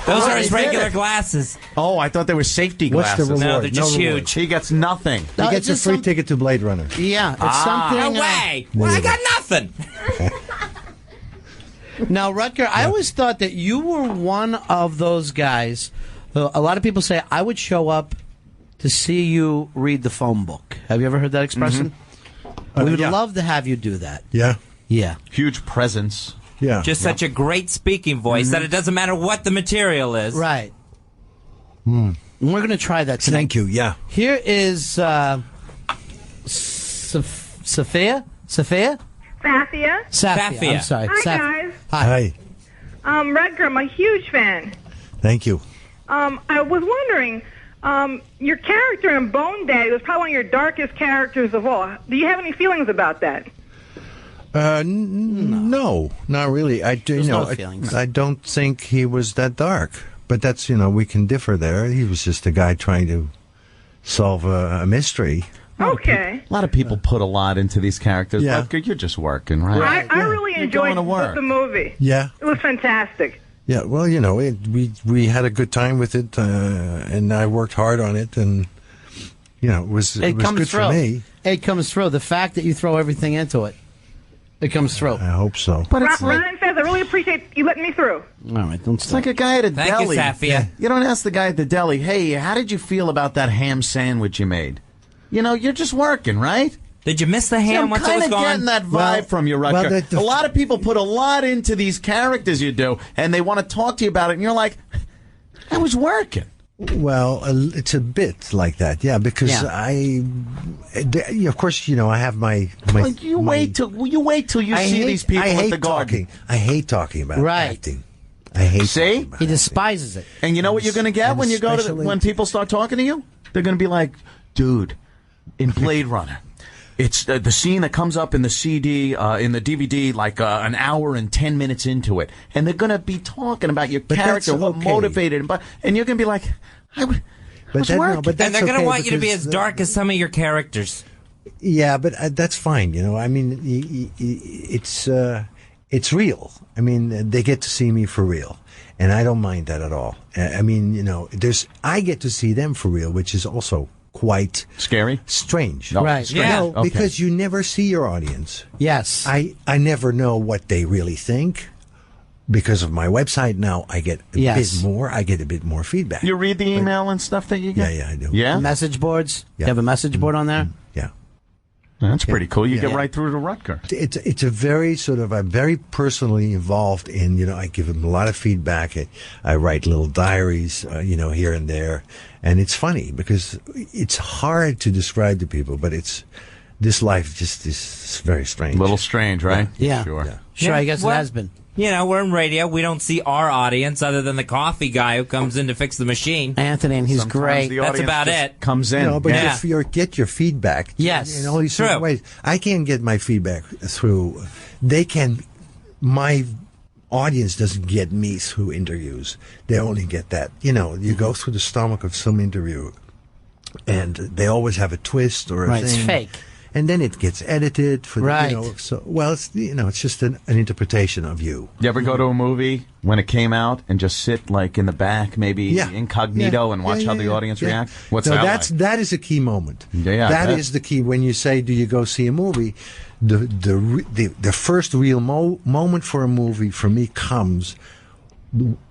Those are his regular glasses. Oh, I thought they were safety What's glasses. the reward? No, they're just reward. huge. He gets nothing. No, He gets a it's free some- ticket to Blade Runner. Yeah, it's something. No way. Well, I got nothing. Now, Rutger, I always thought that you were one of those guys. A lot of people say, I would show up to see you read the phone book. Have you ever heard that expression? We would yeah. love to have you do that. Yeah. Yeah. Huge presence. Yeah. Just such a great speaking voice that it doesn't matter what the material is. Right. And we're going to try that tonight. Thank you. Yeah. Here is Sophia? Safia? Safia. Safia. I'm sorry. Hi, guys. Hi. Rutger, I'm a huge fan. Thank you. I was wondering, your character in Bone Daddy was probably one of your darkest characters of all. Do you have any feelings about that? No, not really. There's no feelings. I don't think he was that dark. But that's, we can differ there. He was just a guy trying to solve a mystery. Okay. A lot of people put a lot into these characters. Yeah. Rutger, you're just working, right? I really You're enjoyed going to work. the movie. Yeah. It was fantastic. Yeah, well, we had a good time with it, and I worked hard on it, and, it was good for me. It comes through. The fact that you throw everything into it, it comes through. I hope so. But it's Ron like, and Fez, I really appreciate you letting me through. All right, don't it's like a guy at a Thank you, deli. Safia. You don't ask the guy at the deli, hey, how did you feel about that ham sandwich you made? You're just working, right? Did you miss the ham I'm once it kind was of gone? getting that vibe from you, Rutger. well, a lot of people put a lot into these characters you do, and they want to talk to you about it, and you're like, I was working. Well, it's a bit like that, yeah, because of course, I have my You wait till you see these people at the garden. I hate talking about Right. acting. I hate See? talking about He it. despises it. And you know what you're going to get And when you go to especially- when people start talking to you? They're going to be like, dude, in Blade Runner, it's the scene that comes up in the CD, in the DVD, like an hour and 10 minutes into it, and they're going to be talking about your But character, that's what okay. motivated him, and you're going to be like, I was that- no, working. but and they're that's going to okay want you to be because as dark as some of your characters. Yeah, but that's fine. I mean, it's real. I mean, they get to see me for real, and I don't mind that at all. I mean, I get to see them for real, which is also quite Scary? strange. No, Right. strange. Yeah. No, Okay. because you never see your audience. Yes. I never know what they really think. Because of my website now, I get a Yes. bit more. I get a bit more feedback. You read the email and stuff that you get? Yeah, I do. Yeah? Message boards. Yeah. You have a message board on there? Yeah. That's pretty cool. You Yeah. get right through to Rutger. It's a very I'm very personally involved in, I give them a lot of feedback. I write little diaries, here and there. And it's funny because it's hard to describe to people, but this life just is very strange. A little strange, right? Yeah. Sure. Sure, Yeah, I guess well- it has been. We're in radio. We don't see our audience other than the coffee guy who comes in to fix the machine. Anthony, and he's Sometimes great. the That's audience about just it. Comes in. But Yeah. if you get your feedback Yes. in all these certain True. ways. I can't get my feedback through. My audience doesn't get me through interviews. They only get that. You go through the stomach of some interview, and they always have a twist or a Right, thing. it's fake. And then it gets edited for Right. it's just an interpretation of you. You ever go to a movie when it came out and just sit like in the back, maybe Yeah. incognito, and watch how the audience reacts? What's that like? That is a key moment. Yeah, that that- is the key. When you say, "Do you go see a movie?" The first real moment for a movie for me comes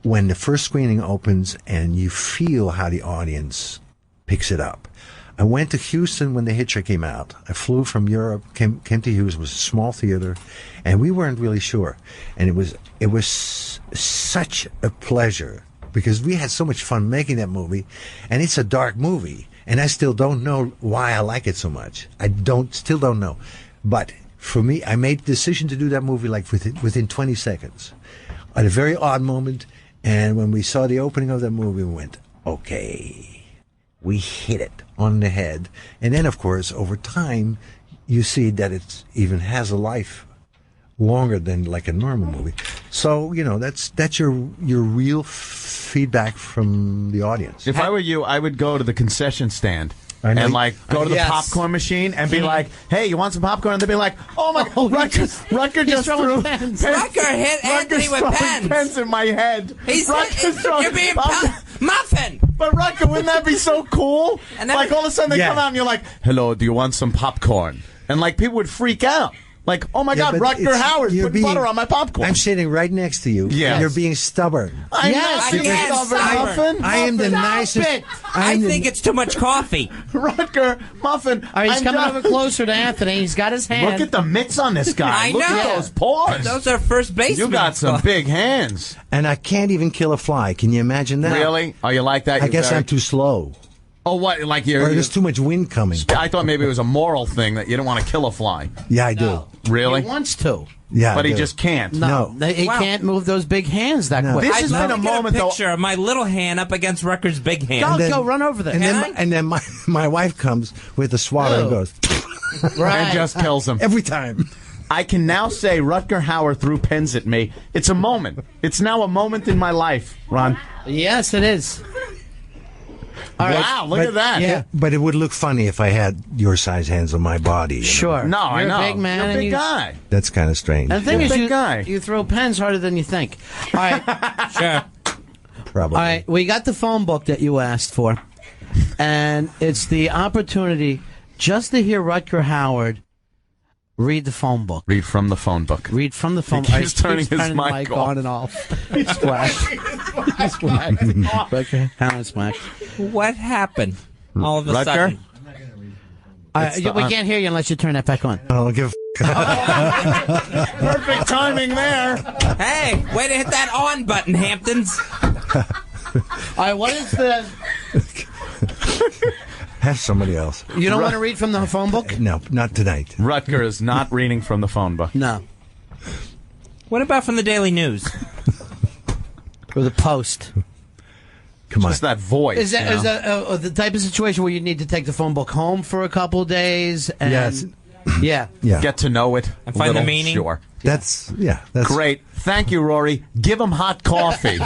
when the first screening opens and you feel how the audience picks it up. I went to Houston when The Hitcher came out. I flew from Europe, came to Houston. It was a small theater, and we weren't really sure. And it was such a pleasure because we had so much fun making that movie, and it's a dark movie, and I still don't know why I like it so much. Still don't know. But for me, I made the decision to do that movie like within 20 seconds, at a very odd moment. And when we saw the opening of that movie, we went, okay. We hit it on the head. And then, of course, over time, you see that it even has a life longer than like a normal movie. So, that's your real feedback from the audience. If I were you, I would go to the concession stand and go to the popcorn machine and be like, "Hey, you want some popcorn?" And they'd be like, "Oh my God, Rutger just threw pens. Rutger hit Anthony with pens. Pens in my head. You're being muffin." But Rutger, wouldn't that be so cool? And then, all of a sudden they come out and you're like, "Hello, do you want some popcorn?" And people would freak out. Like, oh my God, Rutger Hauer's putting butter on my popcorn. I'm sitting right next to you. Yes. You're being stubborn. I'm stubborn. I am the nicest. I think it's too much coffee. Rutger, Muffin. All right, he's coming over closer to Anthony. He's got his hand. Look at the mitts on this guy. I Look know. at those paws. Those are first basemen. You got some big hands. And I can't even kill a fly. Can you imagine that? Really? Oh, you like that? I guess I'm too slow. Oh, what? Like or there's too much wind coming. I thought maybe it was a moral thing that you don't want to kill a fly. Yeah, I do. Really? He wants to. Yeah, but he just can't. No. He can't move those big hands that quick. This has been a moment, though. Picture of my little hand up against Rutger's big hand. Go, run over there. And then my wife comes with a swatter and goes, and just kills him every time. I can now say Rutger Hauer threw pens at me. It's a moment. It's now a moment in my life, Ron. Yes, it is. All right. Wow, look at that. Yeah, but it would look funny if I had your size hands on my body. Sure. No, I know. You're a big man. You're a and big guy. That's kind of strange. And the thing is, you throw pens harder than you think. All right. Sure. Probably. All right, we got the phone book that you asked for, and it's the opportunity just to hear Rutger Hauer read the phone book. Read from the phone book. Read from the phone. He keeps turning his the mic off. on and off. He's splash. He's splash. Rutger Hauer splash. What happened all of a sudden? We can't hear you unless you turn that back on. I'll give. Perfect timing there. Hey, way to hit that on button, Hamptons. All right, what is the... Have somebody else. You don't want to read from the phone book? No, not tonight. Rutger is not reading from the phone book. No. What about from the Daily News? Or the Post? Come on. Just that voice. Is that the type of situation where you need to take the phone book home for a couple of days? And, Yes. Yeah. Get to know it. And find the meaning? Sure. That's great. Thank you, Rory. Give him hot coffee.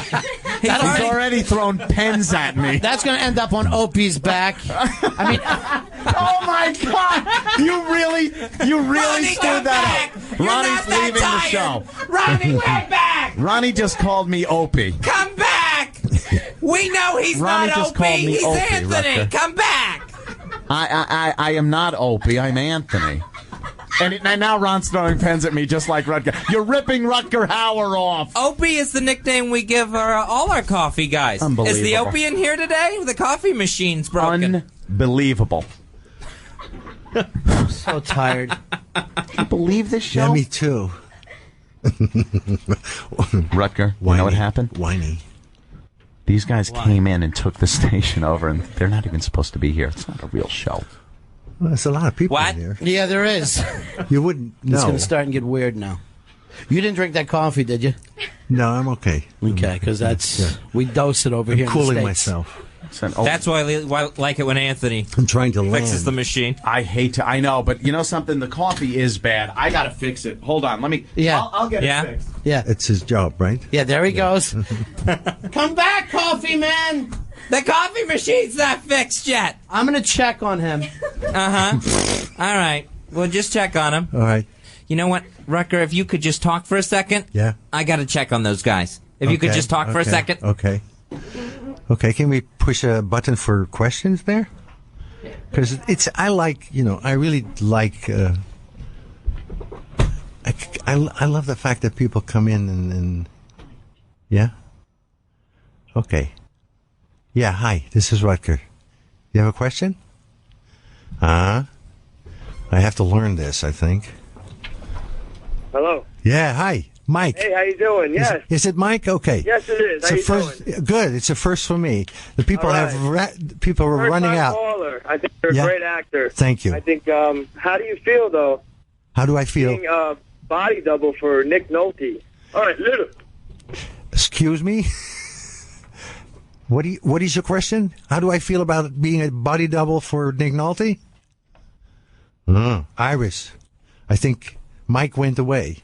He's already thrown pens at me. That's going to end up on Opie's back. I mean, oh my God! You really stood that up. Ronnie's leaving the show. Ronnie, we're back. Ronnie just called me Opie. Come back. We know he's Ronnie not just Opie. called me He's Opie, Anthony. Rutger. Come back. I am not Opie. I'm Anthony. And now Ron's throwing pens at me just like Rutger. You're ripping Rutger Hauer off. Opie is the nickname we give all our coffee guys. Unbelievable. Is the Opie in here today? The coffee machine's broken. Unbelievable. I'm so tired. Can you believe this show? Yeah, me too. Rutger, you know what happened? Whiny. These guys came in and took the station over, and they're not even supposed to be here. It's not a real show. Well, there's a lot of people What? in here. Yeah, there is. You wouldn't know. It's going to start and get weird now. You didn't drink that coffee, did you? No, I'm okay. Okay, because that's we dose it over I'm here. cooling in the States. myself. That's why I like it when Anthony I'm trying to fixes land. the machine. I know, but you know something? The coffee is bad. I got to fix it. Hold on. Let me. Yeah. I'll get Yeah. it fixed. Yeah. It's his job, right? Yeah, there he goes. Come back, coffee man. The coffee machine's not fixed yet. I'm going to check on him. All right. We'll just check on him. All right. You know what, Rutger, if you could just talk for a second. Yeah. I got to check on those guys. If you could just talk for a second. Okay. Okay, can we push a button for questions there? Because I really like, I love the fact that people come in and yeah? Okay. Yeah, hi, this is Rutger. You have a question? I have to learn this, I think. Hello. Yeah, hi, Mike. Hey, how you doing? Yes. Is it Mike? Okay. Yes, it is. How you doing? Good. It's a first for me. The people people are First running time out. caller. I think you're Yeah. a great actor. Thank you. I think. How do you feel though? How do I feel? Being a body double for Nick Nolte. All right, little. Excuse me. What is your question? How do I feel about being a body double for Nick Nolte? Iris. I think Mike went away.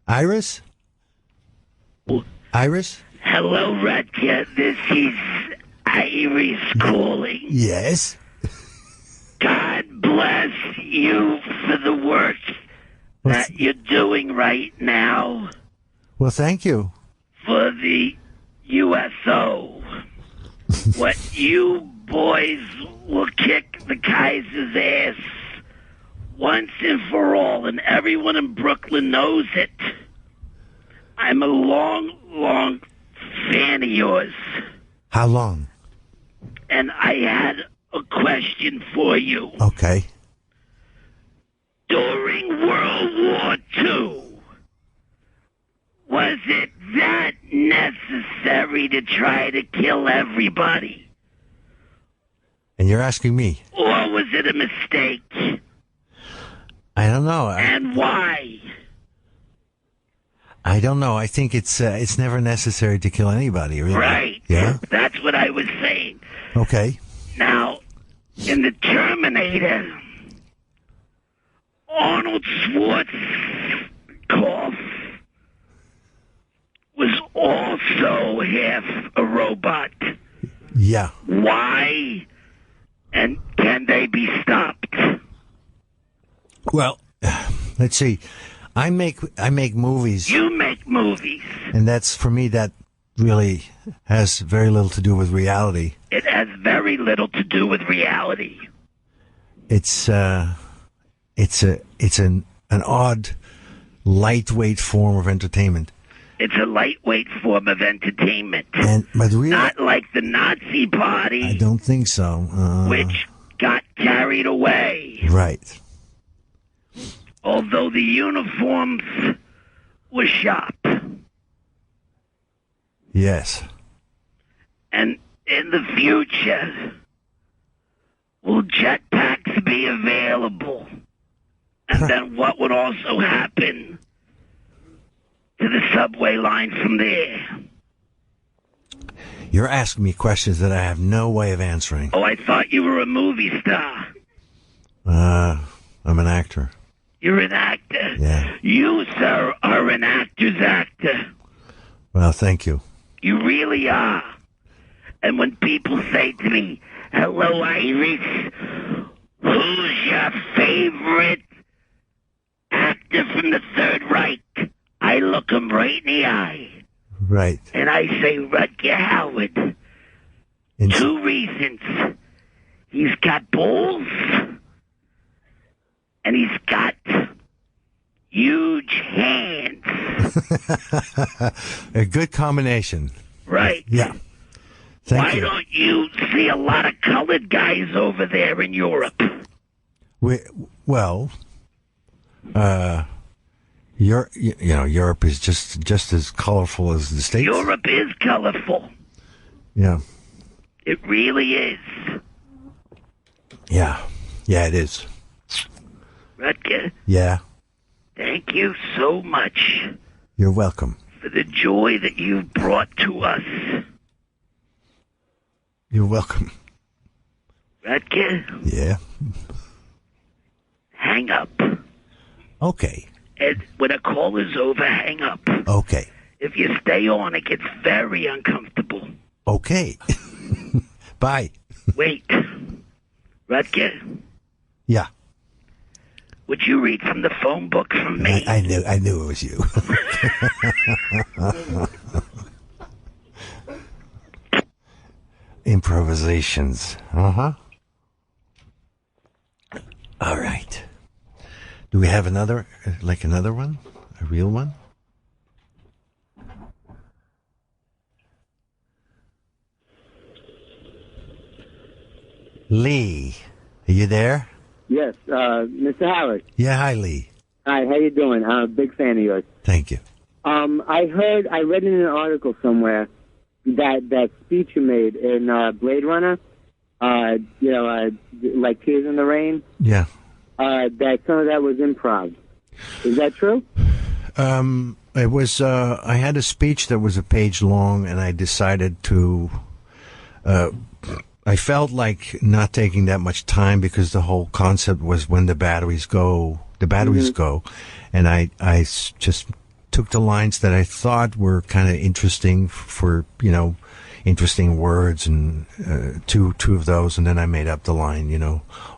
Iris? Iris? Hello, Rutger. This is Iris calling. Yes. God bless you for the work that you're doing right now Well, thank you. for the USO. What you boys will kick the Kaiser's ass once and for all, and everyone in Brooklyn knows it. I'm a long, long fan of yours, How long? and I had a question for you. Okay. During World War II, was it that necessary to try to kill everybody? And you're asking me? Or was it a mistake? I don't know. And why? I don't know. I think it's never necessary to kill anybody, really. Right. Yeah. That's what I was saying. Okay. Now, in the Terminator, Arnold Schwarzenegger was also half a robot. Yeah. Why? And can they be stopped? Well, let's see. I make movies. You make movies. And that's, for me, that really has very little to do with reality. It has very little to do with reality. It's an odd, lightweight form of entertainment. It's a lightweight form of entertainment. But really, not like the Nazi Party, I don't think so. which got carried away. Right. Although the uniforms were sharp. Yes. And in the future, will jetpacks be available? And then what would also happen to the subway line from there? You're asking me questions that I have no way of answering. Oh, I thought you were a movie star. I'm an actor. You're an actor. Yeah. You, sir, are an actor's actor. Well, thank you. You really are. And when people say to me, hello, Iris, who's your favorite actor from the Third Reich? I look him right in the eye. Right. And I say, Rutger Howard. 2 reasons. He's got balls, and he's got huge hands. A good combination. Right. Yeah. Thank Why don't you see a lot of colored guys over there in Europe? Europe is just as colorful as the States. Europe is colorful. Yeah. It really is. Yeah. Yeah, it is. Rutger, Yeah. thank you so much You're welcome. for the joy that you've brought to us. You're welcome. Rutger, Yeah. hang up. Okay. And when a call is over, hang up. Okay. If you stay on, it gets very uncomfortable. Okay. Bye. Wait. Rutger, Yeah. would you read from the phone book from me? I knew it was you. Improvisations. Uh-huh. All right. Do we have another one? A real one? Lee, are you there? Yes, Mr. Howard. Yeah, hi, Lee. Hi, how you doing? I'm a big fan of yours. Thank you. I read in an article somewhere that speech you made in Blade Runner, like Tears in the Rain. Yeah. That some of that was improv. Is that true? It was. I had a speech that was a page long, and I decided to. I felt like not taking that much time because the whole concept was when the batteries go. And I just took the lines that I thought were kind of interesting for, interesting words, and two of those, and then I made up the line,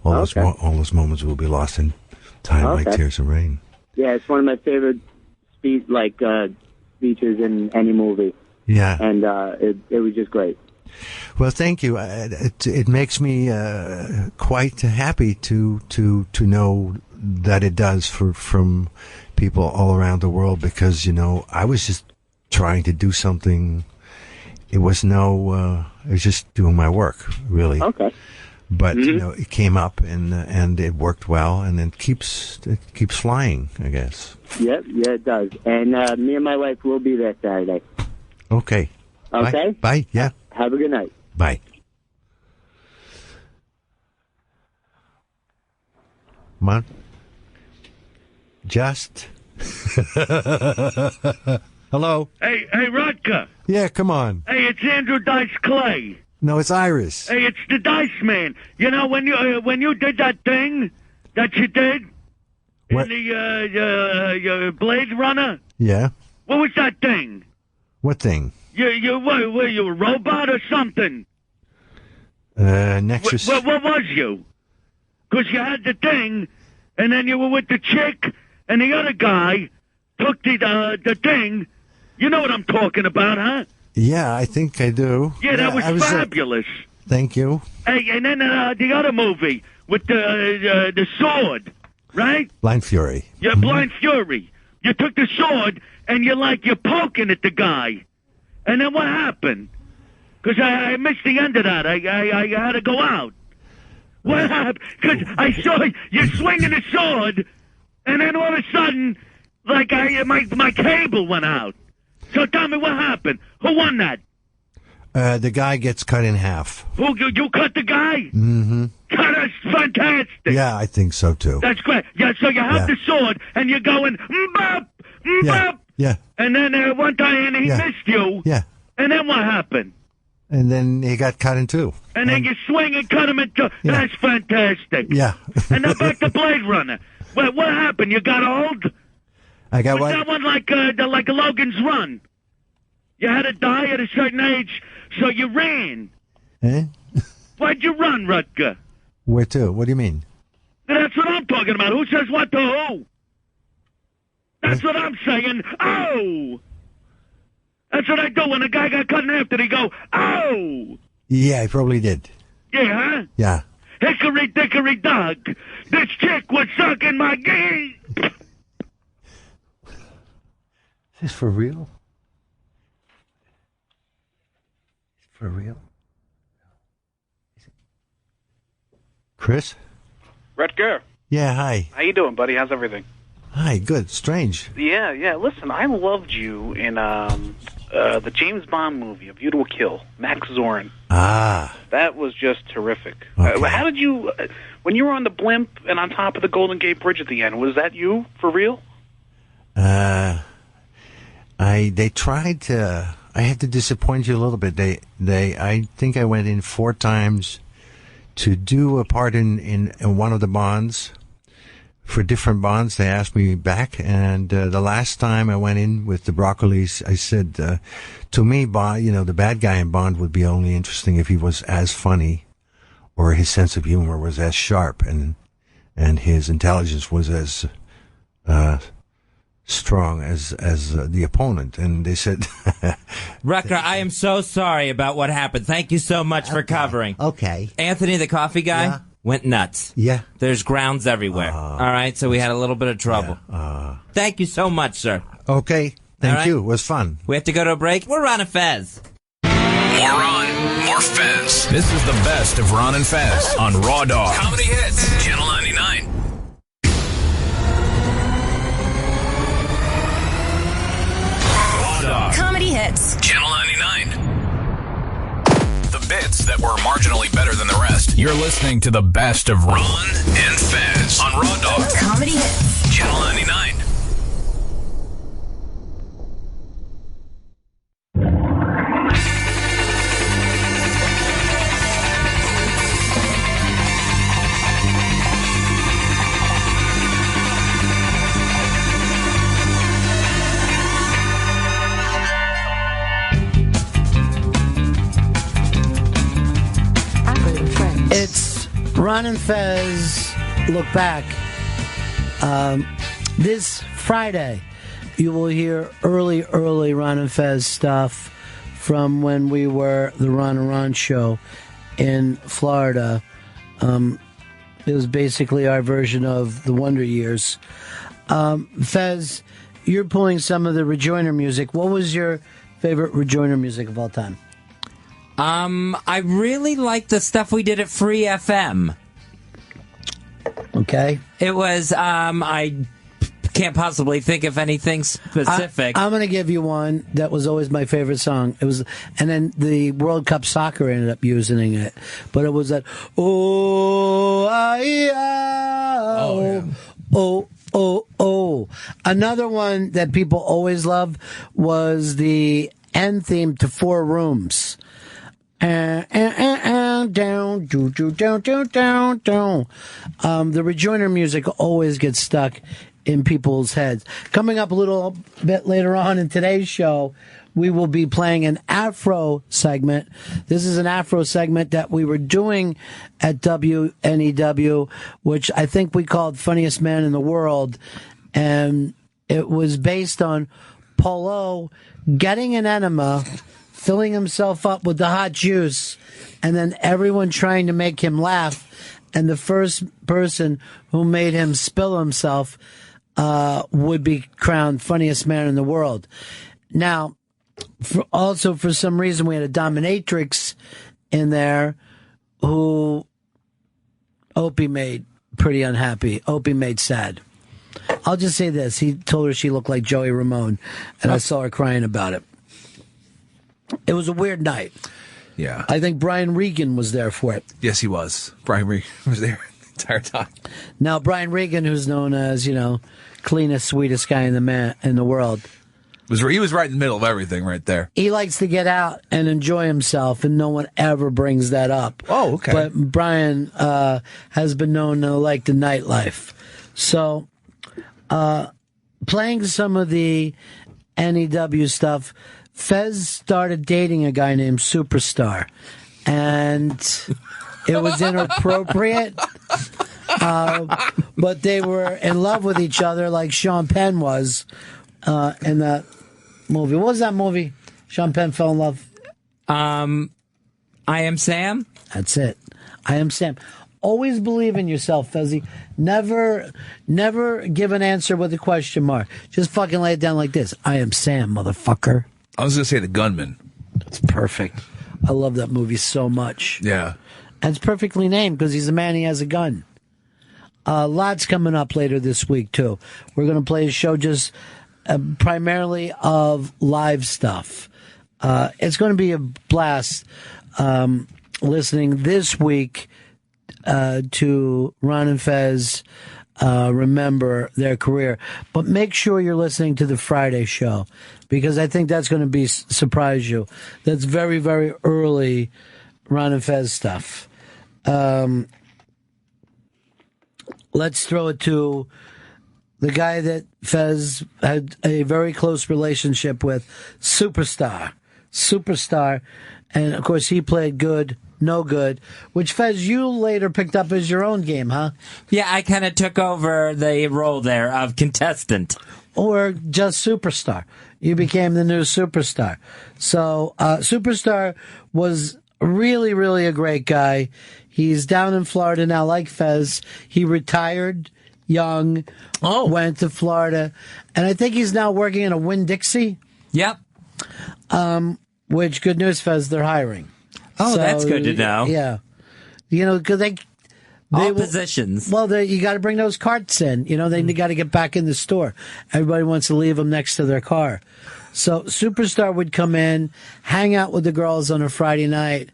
all those moments will be lost in time like tears of rain. Yeah, it's one of my favorite speeches in any movie. Yeah. And it was just great. Well, thank you. It makes me quite happy to know that it does from people all around the world, because I was just trying to do something. It was I was just doing my work, really. Okay. But it came up and it worked well, and it keeps flying, I guess. Yeah, it does. And me and my wife will be there Saturday. Okay. Okay. Bye. Yeah. Have a good night. Bye. Come on. Just. Hello. Hey, Rutger. Yeah, come on. Hey, it's Andrew Dice Clay. No, it's Iris. Hey, it's the Dice Man. When you did that thing that you did what? in the Blade Runner. Yeah. What was that thing? What thing? Were you a robot or something? Nexus. What was you? Because you had the thing, and then you were with the chick, and the other guy took the thing. You know what I'm talking about, huh? Yeah, I think I do. Yeah, that was fabulous. Thank you. Hey, and then the other movie with the sword, right? Blind Fury. Yeah, Blind Fury. You took the sword, and you're poking at the guy. And then what happened? Because I missed the end of that. I had to go out. What happened? Because I saw you swinging the sword, and then all of a sudden, my cable went out. So tell me what happened. Who won that? The guy gets cut in half. Who you cut the guy? Mm-hmm. That's fantastic. Yeah, I think so too. That's great. Yeah, so you have the sword, and you're going, mbop, mbop. Yeah. And then one time he missed you. Yeah. And then what happened? And then he got cut in two. And then you swing and cut him in two. Yeah. That's fantastic. Yeah. And now back to Blade Runner. What happened? You got old? I got what? That one like a Logan's Run. You had to die at a certain age, so you ran. Eh? Why'd you run, Rutger? Where to? What do you mean? That's what I'm talking about. Who says what to who? That's what I'm saying. Oh! That's what I do when a guy got cut in half. Did he go, oh? Yeah, he probably did. Yeah, huh? Yeah. Hickory dickory dock. This chick was sucking my gay. Is this for real? For real? Chris? Rutger. Yeah, hi. How you doing, buddy? How's everything? Hi, good. Strange. Yeah. Listen, I loved you in the James Bond movie, A View to a Kill, Max Zorin. Ah. That was just terrific. Okay. How did you, when you were on the blimp and on top of the Golden Gate Bridge at the end, was that you, for real? They tried to, I had to disappoint you a little bit. I think I went in 4 times to do a part in one of the Bonds. For different Bonds, they asked me back, and the last time I went in with the Broccolis, I said, to me, Bond, the bad guy in Bond would be only interesting if he was as funny, or his sense of humor was as sharp, and his intelligence was as strong as the opponent. And they said, Rutger, I am so sorry about what happened. Thank you so much for covering. Okay. Anthony, the coffee guy, went nuts. Yeah. There's grounds everywhere. All right, so we had a little bit of trouble. Thank you so much, sir. Okay. Thank you. It was fun. We have to go to a break. We're Ron and Fez. More Ron, more Fez. This is the best of Ron and Fez on Raw Dog Comedy Hits, Channel 99. hits. Channel 99. The bits that were marginally better than the rest. You're listening to the best of Ron and Fez on Raw Dog. Comedy hits. Channel 99. It's Ron and Fez Look Back. This Friday, you will hear early Ron and Fez stuff from when we were the Ron and Ron show in Florida. It was basically our version of the Wonder Years. Fez, you're pulling some of the Rejoinder music. What was your favorite Rejoinder music of all time? I really like the stuff we did at Free FM. Okay. It was, I can't possibly think of anything specific. I'm going to give you one that was always my favorite song. It was, and then the World Cup Soccer ended up using it. But it was that, oh. Another one that people always love was the end theme to Four Rooms. Down. The Rejoinder music always gets stuck in people's heads. Coming up a little bit later on in today's show, we will be playing an Afro segment. This is an Afro segment that we were doing at WNEW, which I think we called Funniest Man in the World. And it was based on Polo getting an enema, filling himself up with the hot juice, and then everyone trying to make him laugh. And the first person who made him spill himself would be crowned funniest man in the world. Now, for some reason, we had a dominatrix in there who Opie made pretty unhappy. Opie made sad. I'll just say this. He told her she looked like Joey Ramone, and I saw her crying about it. It was a weird night. Yeah. I think Brian Regan was there for it. Yes, he was. Brian Regan was there the entire time. Now, Brian Regan, who's known as, cleanest, sweetest guy in the world. He was right in the middle of everything right there. He likes to get out and enjoy himself, and no one ever brings that up. Oh, okay. But Brian has been known to like the nightlife. So, playing some of the NEW stuff, Fez started dating a guy named Superstar, and it was inappropriate, but they were in love with each other like Sean Penn was in that movie. What was that movie? Sean Penn fell in love? I Am Sam? That's it. I Am Sam. Always believe in yourself, Fezzy. Never give an answer with a question mark. Just fucking lay it down like this. I am Sam, motherfucker. I was going to say The Gunman. That's perfect. I love that movie so much. Yeah. And it's perfectly named because he's a man, he has a gun. Lots coming up later this week, too. We're going to play a show just primarily of live stuff. It's going to be a blast listening this week to Ron and Fez remember their career. But make sure you're listening to the Friday show, because I think that's going to surprise you. That's very, very early Ron and Fez stuff. Let's throw it to the guy that Fez had a very close relationship with, Superstar. And, of course, he played good, no good, which, Fez, you later picked up as your own game, huh? Yeah, I kind of took over the role there of contestant. Or just Superstar. You became the new Superstar. So, Superstar was really, really a great guy. He's down in Florida now, like Fez. He retired young, went to Florida, and I think he's now working in a Winn-Dixie. Yep. Which, good news, Fez, they're hiring. Oh, so, that's good to know. Yeah. Because they all positions. Well, you got to bring those carts in. They got to get back in the store. Everybody wants to leave them next to their car. So Superstar would come in, hang out with the girls on a Friday night,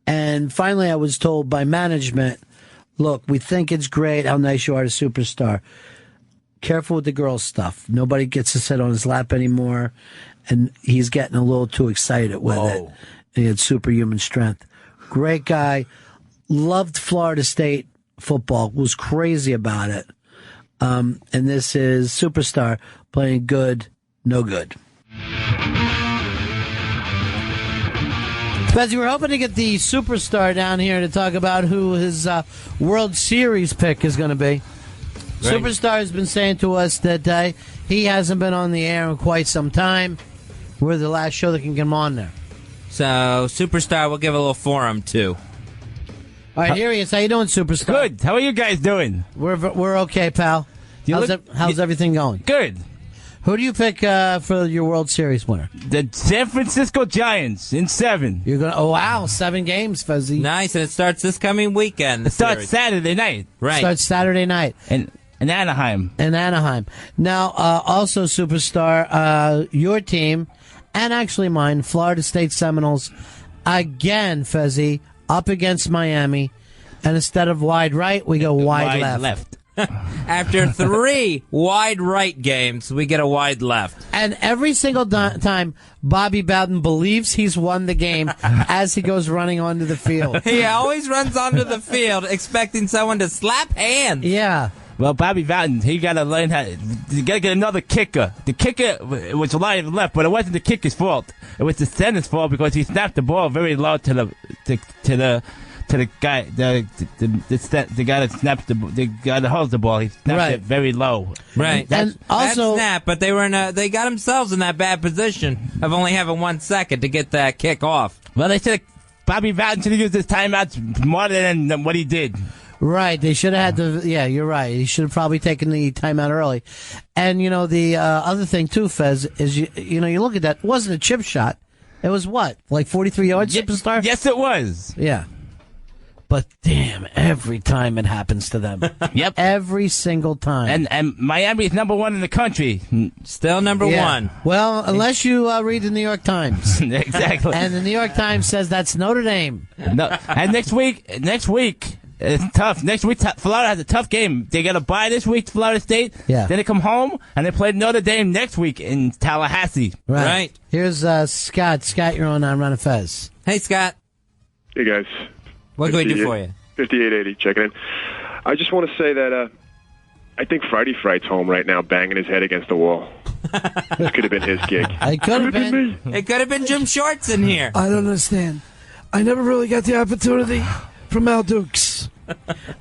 and finally I was told by management, look, we think it's great how nice you are to Superstar. Careful with the girls' stuff. Nobody gets to sit on his lap anymore, and he's getting a little too excited with it. And he had superhuman strength. Great guy. Loved Florida State football. Was crazy about it. And this is Superstar playing Good, No Good. Fez, we're hoping to get the Superstar down here to talk about who his World Series pick is going to be. Right. Superstar has been saying to us that he hasn't been on the air in quite some time. We're the last show that can get him on there. So, Superstar, we'll give a little forum, too. All right, here he is. How you doing, Superstar? Good. How are you guys doing? We're okay, pal. How's everything going? Good. Who do you pick for your World Series winner? The San Francisco Giants in 7. You're gonna? Oh wow, 7 games, Fuzzy. Nice, and it starts this coming weekend. It starts Saturday night. Right. Starts Saturday night. In Anaheim. In Anaheim. Now, also, Superstar, your team, and actually mine, Florida State Seminoles, again, Fezzy, up against Miami, and instead of wide right, we go wide left. After 3 wide right games, we get a wide left. And every single time, Bobby Bowden believes he's won the game as he goes running onto the field. He always runs onto the field expecting someone to slap hands. Yeah. Well, Bobby Bowden, he got to learn how. You got to get another kicker. The kicker was lying left, but it wasn't the kicker's fault. It was the center's fault because he snapped the ball very low to the guy, the guy that snapped the guy that holds the ball. He snapped it very low. Right. And also, snap, but they they got themselves in that bad position of only having 1 second to get that kick off. Well, they should. Bobby Bowden should have used his timeouts more than what he did. Right, they should have had the. Yeah, you're right. He should have probably taken the timeout early. And the other thing too, Fez, is you look at that. It wasn't a chip shot. It was what, like 43 yards, Superstar? Yes, it was. Yeah. But damn, every time it happens to them. Yep. Every single time. And Miami is number 1 in the country. Still number 1. Well, unless you read the New York Times. Exactly. And the New York Times says that's Notre Dame. No. And next week, it's tough. Next week, Florida has a tough game. They got a bye this week, Florida State. Yeah. Then they come home, and they play Notre Dame next week in Tallahassee. Right. Here's Scott. Scott, you're on Ron and Fez. Hey, Scott. Hey, guys. What can we do for you? 5880, checking in. I just want to say that I think Friday Fright's home right now, banging his head against the wall. This could have been his gig. It could have been. It could have been Jim Shorts in here. I don't understand. I never really got the opportunity from Al Dukes.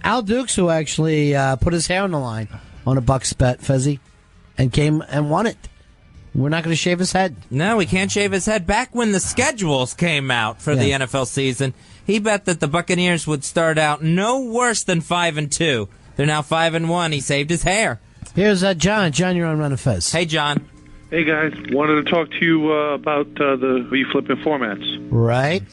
Al Dukes, who actually put his hair on the line on a Bucks bet, Fezzy, and came and won it. We're not going to shave his head. No, we can't shave his head. Back when the schedules came out for the NFL season, he bet that the Buccaneers would start out no worse than 5-2. They're now 5-1. He saved his hair. Here's John. John, you're on Ron and Fez. Hey, John. Hey, guys. Wanted to talk to you about the Who You Flipping formats. Right.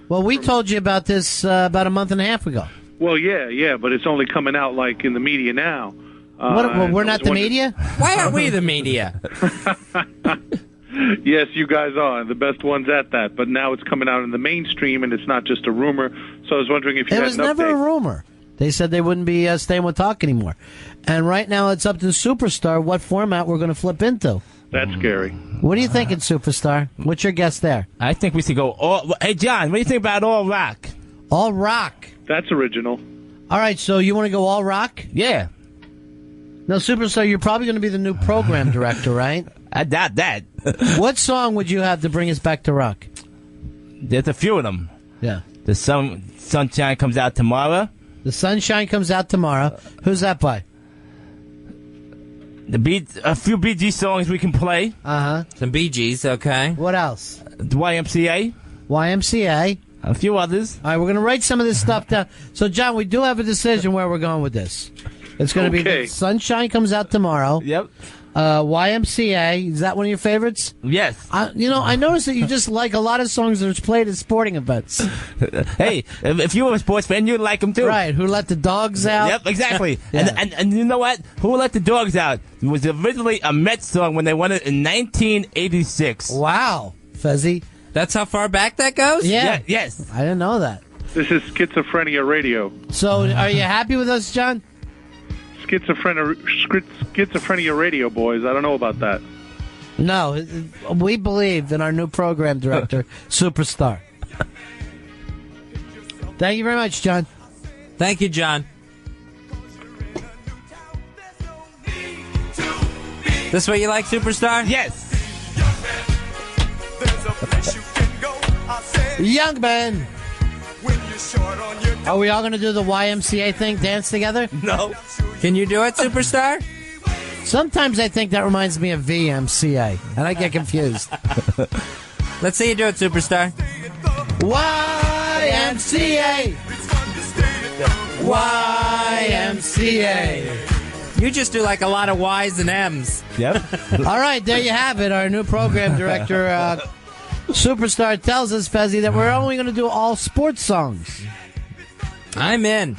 Well, we told you about this about a month and a half ago. Well, yeah, but it's only coming out like in the media now. We're not the media? Why are we the media? Yes, you guys are the best ones at that. But now it's coming out in the mainstream, and it's not just a rumor. So I was wondering if you had an update. It was never a rumor. They said they wouldn't be staying with Talk anymore. And right now it's up to Superstar what format we're going to flip into. That's scary. What are you thinking, Superstar? What's your guess there? I think we should go all... Hey, John, what do you think about all rock? All rock? That's original. All right, so you want to go all rock? Yeah. Now, Superstar, you're probably going to be the new program director, right? I doubt that. What song would you have to bring us back to rock? There's a few of them. Yeah. The Sunshine Comes Out Tomorrow. The Sunshine Comes Out Tomorrow. Who's that by? A few Bee Gees songs we can play. Uh-huh. Some Bee Gees, okay. What else? The YMCA. YMCA. A few others. All right, we're going to write some of this stuff down. So, John, we do have a decision where we're going with this. It's going to be the Sunshine Comes Out Tomorrow. Yep. YMCA, is that one of your favorites? Yes. I noticed that you just like a lot of songs that are played at sporting events. Hey, if you were a sports fan, you'd like them too. Right, Who Let the Dogs Out? Yep, exactly. Yeah. And you know what? Who Let the Dogs Out was originally a Mets song when they won it in 1986. Wow, Fezzy. That's how far back that goes? Yeah. Yes. I didn't know that. This is Schizophrenia Radio. So, are you happy with us, John? Schizophrenia Radio, boys. I don't know about that. No, we believe in our new program director, Superstar. Thank you very much, John. Thank you, John. This what you like, Superstar? Yes. Young man. Are we all going to do the YMCA thing, dance together? No. Can you do it, Superstar? Sometimes I think that reminds me of VMCA, and I get confused. Let's see you do it, Superstar. YMCA. YMCA. You just do like a lot of Y's and M's. Yep. All right, there you have it. Our new program director, Superstar, tells us, Fezzy, that we're only going to do all sports songs. I'm in.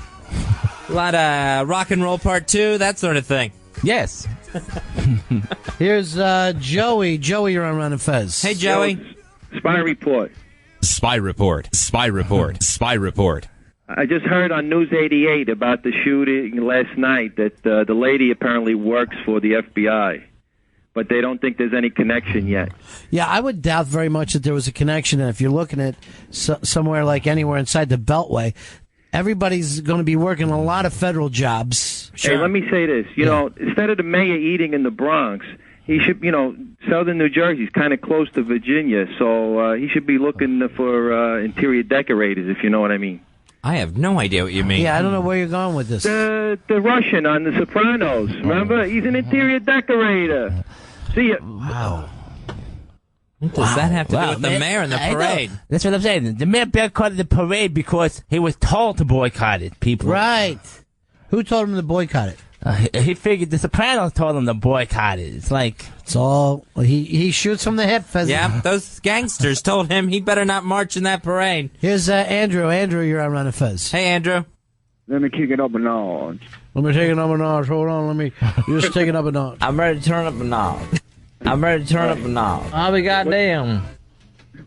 A lot of rock and roll part 2, that sort of thing. Yes. Here's Joey. Joey, you're on Ron and Fez. Hey, Joey. Spy report. Spy report. Spy report. Spy report. I just heard on News 88 about the shooting last night that the lady apparently works for the FBI, but they don't think there's any connection yet. Yeah, I would doubt very much that there was a connection. And if you're looking at somewhere like anywhere inside the Beltway, everybody's going to be working a lot of federal jobs. Hey, let me say this. You know, instead of the mayor eating in the Bronx, he should, southern New Jersey's kind of close to Virginia, so he should be looking for interior decorators, if you know what I mean. I have no idea what you mean. Yeah, I don't know where you're going with this. The Russian on The Sopranos, remember? He's an interior decorator. See ya. Wow. What does that have to do with the mayor and the parade? That's what I'm saying. The mayor boycotted the parade because he was told to boycott it, people. Right. Who told him to boycott it? He figured the Sopranos told him to boycott it. It's like... It's all... He shoots from the hip, Pheasant. Yeah, those gangsters told him he better not march in that parade. Here's Andrew. Andrew, you're on Ron and Fez. Hey, Andrew. Let me kick it up a notch. Let me take it up a notch. Hold on. Let me just take it up a notch. I'm ready to turn up a knob. I'm ready to turn up a knob. I'll be goddamn.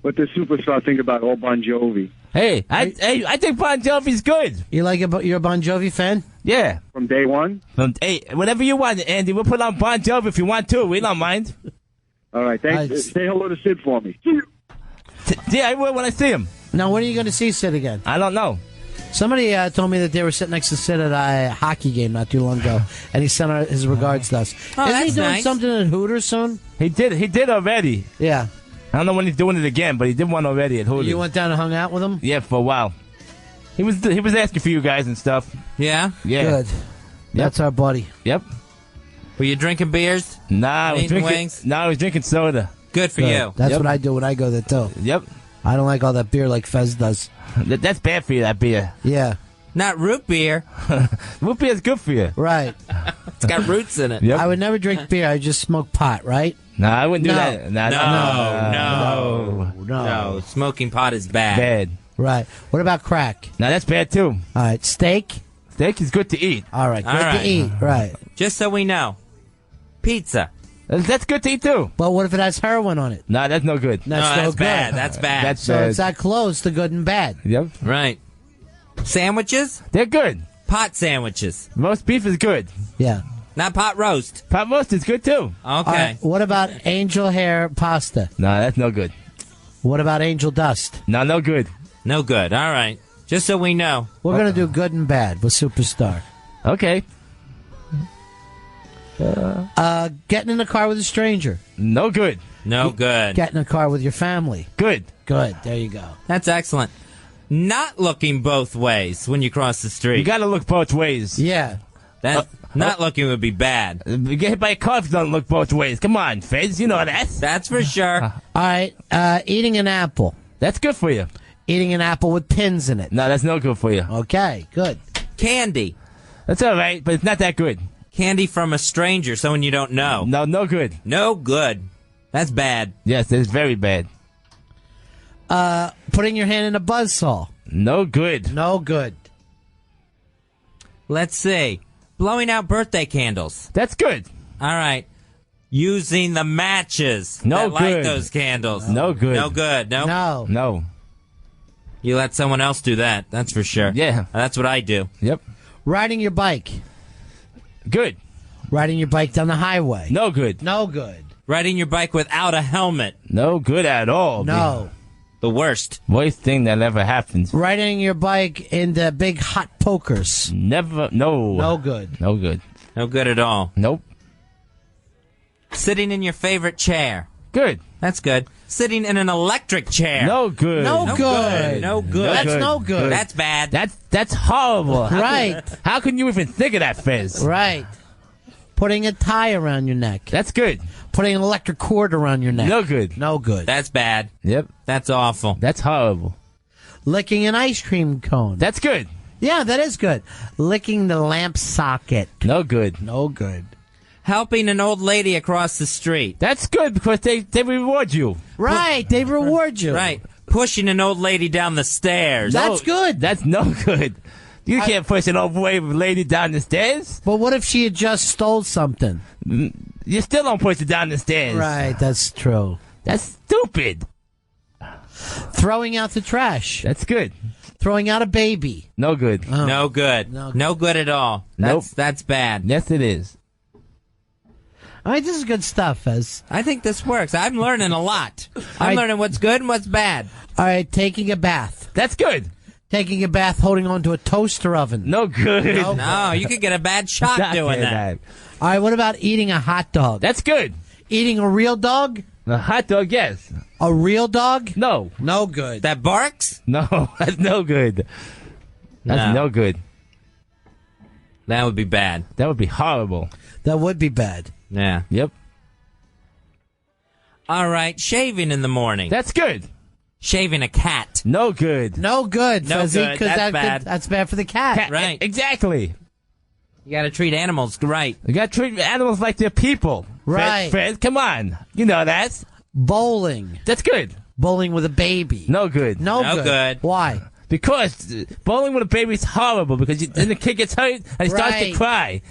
What does Superstar think about old Bon Jovi? Hey, I think Bon Jovi's good. You like it? You're a Bon Jovi fan? Yeah. From day one? Hey, whatever you want, Andy. We'll put on Bon Jovi if you want to. We don't mind. All right, thanks. Say hello to Sid for me. Yeah, I will when I see him. Now, when are you going to see Sid again? I don't know. Somebody told me that they were sitting next to Sid at a hockey game not too long ago, and he sent his regards to us. Oh, Isn't he doing nice. something at Hooters soon? He did already. Yeah. I don't know when he's doing it again, but he did one already at Hooters. You went down and hung out with him? Yeah, for a while. He was asking for you guys and stuff. Yeah? Yeah. Good. That's our buddy. Yep. Were you drinking beers? Nah, I was Eating drinking wings? No, I was drinking soda. Good for you. That's what I do when I go there, too. Yep. I don't like all that beer like Fez does. That's bad for you, that beer. Yeah. Not root beer. Root beer is good for you. Right. It's got roots in it. Yep. I would never drink beer. I just smoke pot, right? No, I wouldn't do No. that. No. Smoking pot is bad. Bad. Right. What about crack? No, that's bad too. All right. Steak? Steak is good to eat. All right. Good All right. to eat. Right. Just so we know. Pizza. That's good to eat too. But what if it has heroin on it? No, that's no good. That's no good. bad. That's bad. That's So bad. it's that close to good and bad. Yep. Right. Sandwiches? They're good. Pot sandwiches. Roast beef is good. Yeah. Not pot roast. Pot roast is good too. Okay. All right. What about angel hair pasta? No, that's no good. What about angel dust? No good. No good. All right. Just so we know. We're going to do good and bad with Superstar. Okay. Getting in a car with a stranger. No good. No good. Get in a car with your family. Good. Good. There you go. That's excellent. Not looking both ways when you cross the street. You got to look both ways. Yeah. That not looking would be bad. You get hit by a car if you don't look both ways. Come on, Fez. You know that. That's for sure. All right. Eating an apple. That's good for you. Eating an apple with pins in it. No, that's no good for you. Okay. Good. Candy. That's all right, but it's not that good. Candy from a stranger, someone you don't know. No good. No good. That's bad. Yes, it's very bad. Putting your hand in a buzzsaw. No good. No good. Let's see. Blowing out birthday candles. That's good. All right. Using the matches. No that light good. those candles. No good. No good. No. No. You let someone else do that. That's for sure. Yeah. That's what I do. Yep. Riding your bike. Good. Riding your bike down the highway. No good. No good. Riding your bike without a helmet. No good at all. No. The worst. Worst thing that ever happens. Riding your bike in the big hot pokers. Never. No. No good. No good. No good at all. Nope. Sitting in your favorite chair. Good. That's good. Sitting in an electric chair. No good. No good. No good. That's no good. That's bad. That's horrible. Right. How can you even think of that, Fez? Right. Putting a tie around your neck. That's good. Putting an electric cord around your neck. No good. No good. That's bad. Yep. That's awful. That's horrible. Licking an ice cream cone. That's good. Yeah, that is good. Licking the lamp socket. No good. No good. Helping an old lady across the street. That's good because they reward you. Right. They reward you. Right. Pushing an old lady down the stairs. That's good. That's no good. You can't push an old lady down the stairs. But what if she had just stole something? You still don't push her down the stairs. Right, that's true. That's stupid. Throwing out the trash. That's good. Throwing out a baby. No good. Oh. No good. No good at all. Nope. That's bad. Yes, it is. All right, this is good stuff, Fez. I think this works. I'm learning a lot. I'm learning what's good and what's bad. All right, taking a bath. That's good. Taking a bath holding onto a toaster oven. No good. No, you could get a bad shock Not doing good, that. All right, what about eating a hot dog? That's good. Eating a real dog? A hot dog, yes. A real dog? No. No good. That barks? No, that's no good. That's no good. That would be bad. That would be horrible. That would be bad. Yeah. Yep. All right, shaving in the morning. That's good. Shaving a cat. No good. No good. No Fuzzy, good. 'cause That's bad. That's bad for the cat. Right. Exactly. You got to treat animals right. You got to treat animals like they're people. Right. Fred, come on. You know that. Bowling. That's good. Bowling with a baby. No good. No good. good. Why? Because bowling with a baby is horrible because then the kid gets hurt and he starts to Right. cry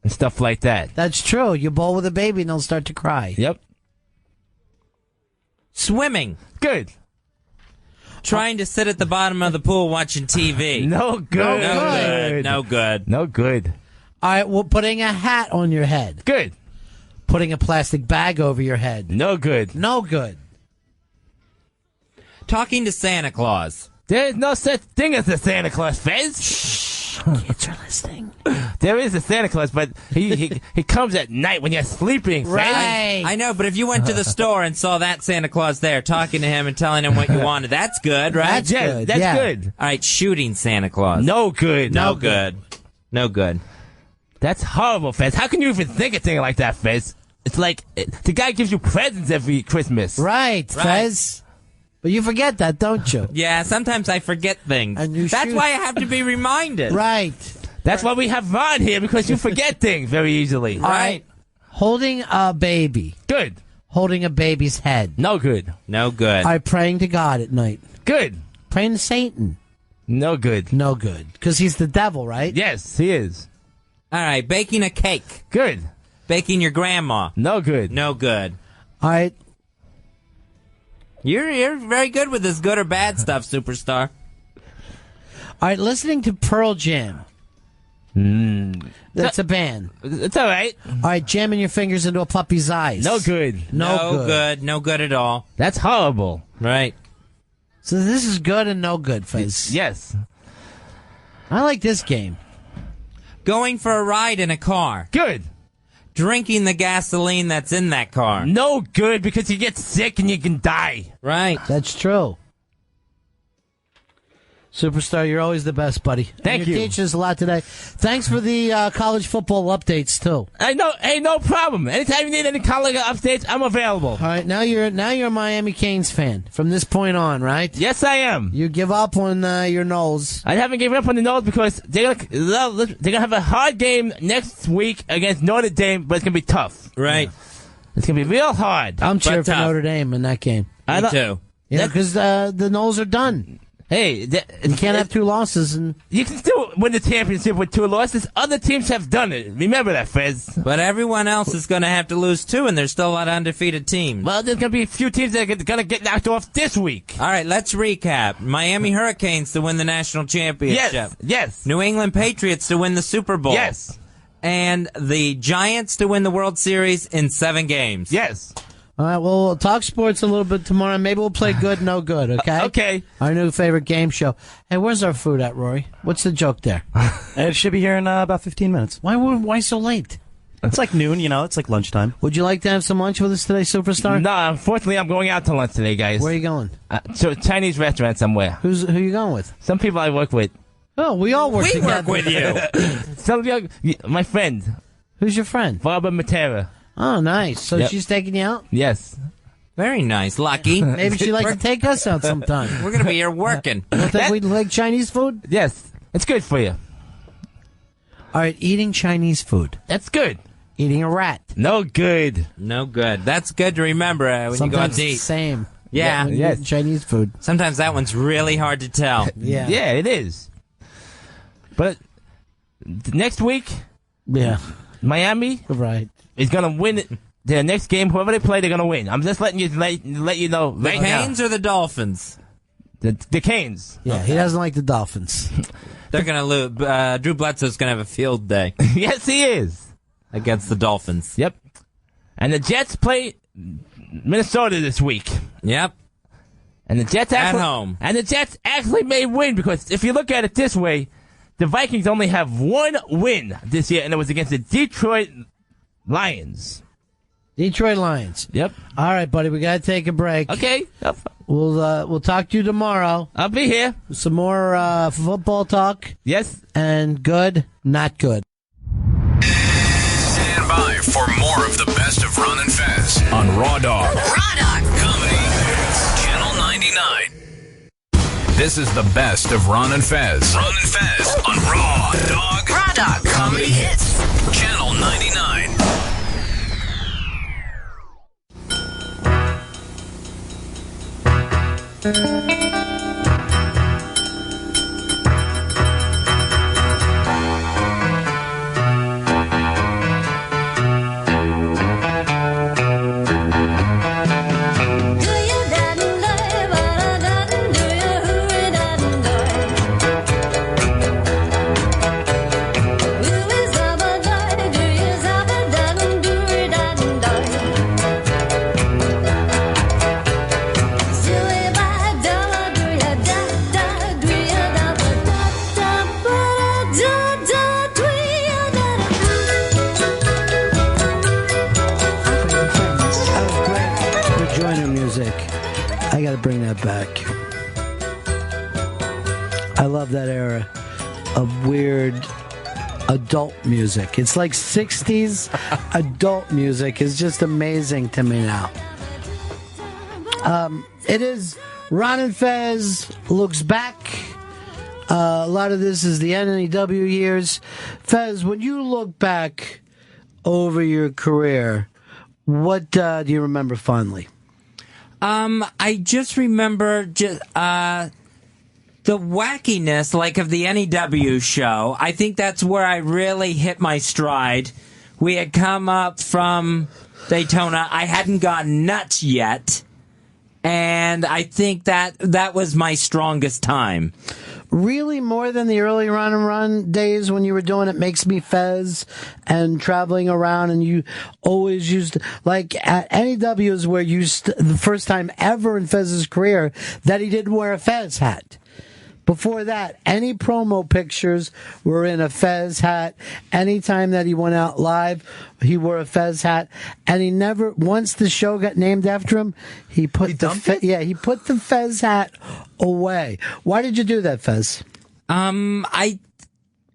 and stuff like that. That's true. You bowl with a baby and they'll start to cry. Yep. Swimming. Good. Trying to sit at the bottom of the pool watching TV. No good. No good. No good. No good. All right, well, putting a hat on your head. Good. Putting a plastic bag over your head. No good. No good. Talking to Santa Claus. There's no such thing as a Santa Claus, Fez. Kids are listening. There is a Santa Claus, but he comes at night when you're sleeping, Fez. Right. I know, but if you went to the store and saw that Santa Claus there, talking to him and telling him what you wanted, that's good, right? That's good. That's Yeah. good. All right, shooting Santa Claus. No good. No good. No good. That's horrible, Fez. How can you even think of thing like that, Fez? It's like the guy gives you presents every Christmas. Right, Fez. But you forget that, don't you? Yeah, sometimes I forget things. And you That's shoot. why I have to be reminded. Right. That's why we have Ron here, because you forget things very easily. All right. Holding a baby. Good. Holding a baby's head. No good. No good. All right, praying to God at night. Good. Praying to Satan. No good. No good. Because he's the devil, right? Yes, he is. All right, baking a cake. Good. Baking your grandma. No good. No good. All right. You're very good with this good or bad stuff, superstar. All right, listening to Pearl Jam. That's a band. It's all right. All right, jamming your fingers into a puppy's eyes. No good. No good. No good at all. That's horrible. Right. So this is good and no good, Fez. Yes. I like this game. Going for a ride in a car. Good. Drinking the gasoline that's in that car. No good, because you get sick and you can die. Right. That's true. Superstar, you're always the best, buddy. Thank you. You're teaching us a lot today. Thanks for the college football updates too. I know. Hey, no problem. Anytime you need any college updates, I'm available. All right, now you're a Miami Canes fan from this point on, right? Yes, I am. You give up on your Knowles. I haven't given up on the Knowles because they're gonna have a hard game next week against Notre Dame, but it's gonna be tough. Right. It's gonna be real hard. I'm cheering for Notre Dame in that game. Me too. Yeah, because the Knowles are done. Hey, you can't have 2 losses, and you can still win the championship with 2 losses. Other teams have done it. Remember that, Fez. But everyone else is going to have to lose too, and there's still a lot of undefeated teams. Well, there's going to be a few teams that are going to get knocked off this week. All right, let's recap. Miami Hurricanes to win the national championship. Yes. New England Patriots to win the Super Bowl. Yes. And the Giants to win the World Series in 7 games. Yes. All right, well, we'll talk sports a little bit tomorrow. Maybe we'll play good, no good, okay? Okay. Our new favorite game show. Hey, where's our food at, Rory? What's the joke there? It should be here in about 15 minutes. Why so late? It's like noon, it's like lunchtime. Would you like to have some lunch with us today, Superstar? No, unfortunately, I'm going out to lunch today, guys. Where are you going? To a Chinese restaurant somewhere. Who are you going with? Some people I work with. Oh, we all work together. We work with you. My friend. Who's your friend? Barbara Matera. Oh, nice. So she's taking you out? Yes. Very nice. Lucky. Maybe she'd like to take us out sometime. We're going to be here working. You don't think we'd like Chinese food? Yes. It's good for you. All right, eating Chinese food. That's good. Eating a rat. No good. No good. That's good to remember when Sometimes you go out it's to the eat. same. Yeah. When you're eating Chinese food. Sometimes that one's really hard to tell. Yeah. Yeah, it is. But next week, Miami is going to win it. Their next game, whoever they play, they're going to win. I'm just letting you let you know The right now. Canes or the Dolphins? The Canes. Yeah, he doesn't like the Dolphins. They're going to lose. Drew Bledsoe's going to have a field day. Yes, he is. Against the Dolphins. Yep. And the Jets play Minnesota this week. Yep. And the Jets at home. And the Jets actually may win because if you look at it this way, the Vikings only have 1 win this year, and it was against the Detroit Lions. Detroit Lions. Yep. All right, buddy, we got to take a break. Okay. Yep. We'll talk to you tomorrow. I'll be here. Some more football talk. Yes. And good, not good. Stand by for more of the best of Ron and Fez on Raw Dog. Raw Dog. Comedy Hits, Channel 99. This is the best of Ron and Fez. Ron and Fez on Raw Dog. Raw Dog. Comedy Hits. Channel 99. I got to bring that back. I love that era of weird adult music. It's like 60s adult music is just amazing to me now. It is Ron and Fez looks back. A lot of this is the WNEW years. Fez, when you look back over your career, what do you remember fondly? I just remember the wackiness, like, of the NEW show. I think that's where I really hit my stride. We had come up from Daytona. I hadn't gone nuts yet. And I think that was my strongest time. Really, more than the early Ron and Run days when you were doing It Makes Me Fez and traveling around, and you always used, like, at NEW is where you, the first time ever in Fez's career that he didn't wear a Fez hat. Before that, any promo pictures were in a Fez hat. Anytime that he went out live, he wore a Fez hat. And he never, once the show got named after him, he put he put the Fez hat away. Why did you do that, Fez? I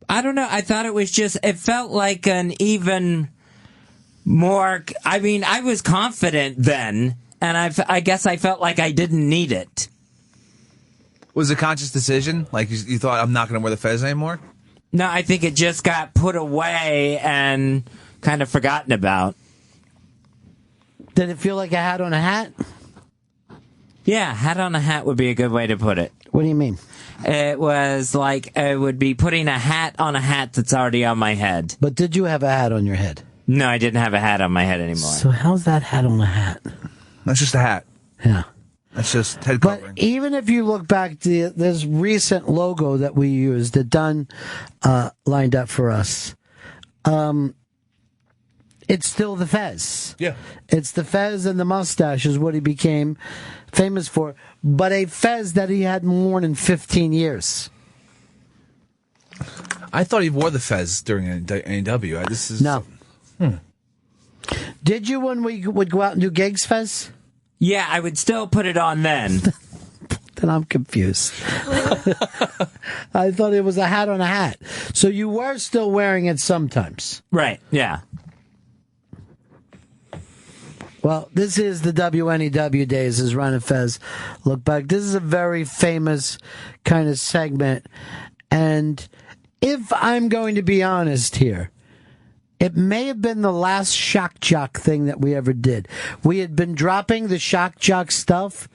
don't know. I thought it was just, it felt like an even more, I mean, I was confident then, and I guess I felt like I didn't need it. Was it a conscious decision? Like you thought, I'm not going to wear the Fez anymore? No, I think it just got put away and kind of forgotten about. Did it feel like a hat on a hat? Yeah, hat on a hat would be a good way to put it. What do you mean? It was like it would be putting a hat on a hat that's already on my head. But did you have a hat on your head? No, I didn't have a hat on my head anymore. So how's that hat on a hat? That's just a hat. Yeah. That's just head covering. But even if you look back to this recent logo that we used, that Dunn lined up for us, it's still the Fez. Yeah. It's the Fez and the mustache is what he became famous for, but a Fez that he hadn't worn in 15 years. I thought he wore the Fez during NEW. No. Did you when we would go out and do gigs, Fez? Yeah, I would still put it on then. Then I'm confused. I thought it was a hat on a hat. So you were still wearing it sometimes. Right, yeah. Well, this is the WNEW days as Ron and Fez look back. This is a very famous kind of segment. And if I'm going to be honest here, it may have been the last shock jock thing that we ever did. We had been dropping the shock jock stuff,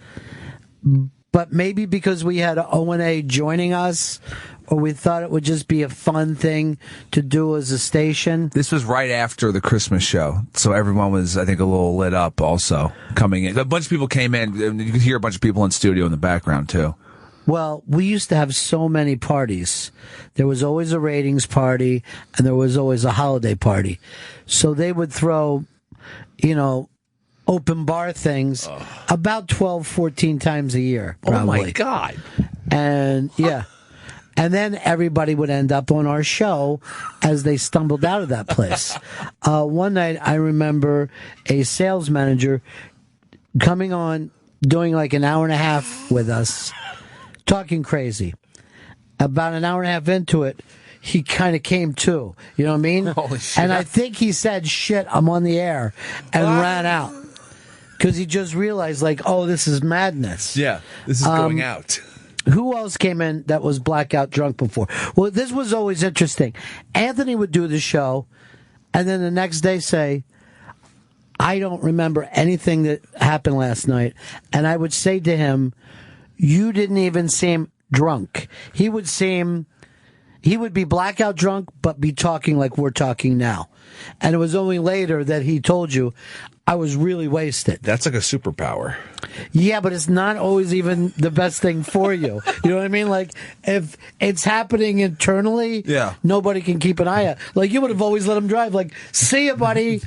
but maybe because we had O&A joining us, or we thought it would just be a fun thing to do as a station. This was right after the Christmas show, so everyone was, I think, a little lit up also coming in. A bunch of people came in, and you could hear a bunch of people in studio in the background, too. Well, we used to have so many parties. There was always a ratings party, and there was always a holiday party. So they would throw, open bar things about 12, 14 times a year. Probably. Oh, my God. And, yeah. And then everybody would end up on our show as they stumbled out of that place. One night, I remember a sales manager coming on, doing like an hour and a half with us, talking crazy. About an hour and a half into it, he kind of came to. You know what I mean? Holy shit. And I think he said, "Shit, I'm on the air," and ran out. Because he just realized, like, oh, this is madness. Yeah, this is going out. Who else came in that was blackout drunk before? Well, this was always interesting. Anthony would do the show, and then the next day say, I don't remember anything that happened last night. And I would say to him, you didn't even seem drunk. He would be blackout drunk, but be talking like we're talking now. And it was only later that he told you, I was really wasted. That's like a superpower. Yeah, but it's not always even the best thing for you. You know what I mean? Like, if it's happening internally, nobody can keep an eye out. Like, you would have always let him drive. Like, see ya, buddy.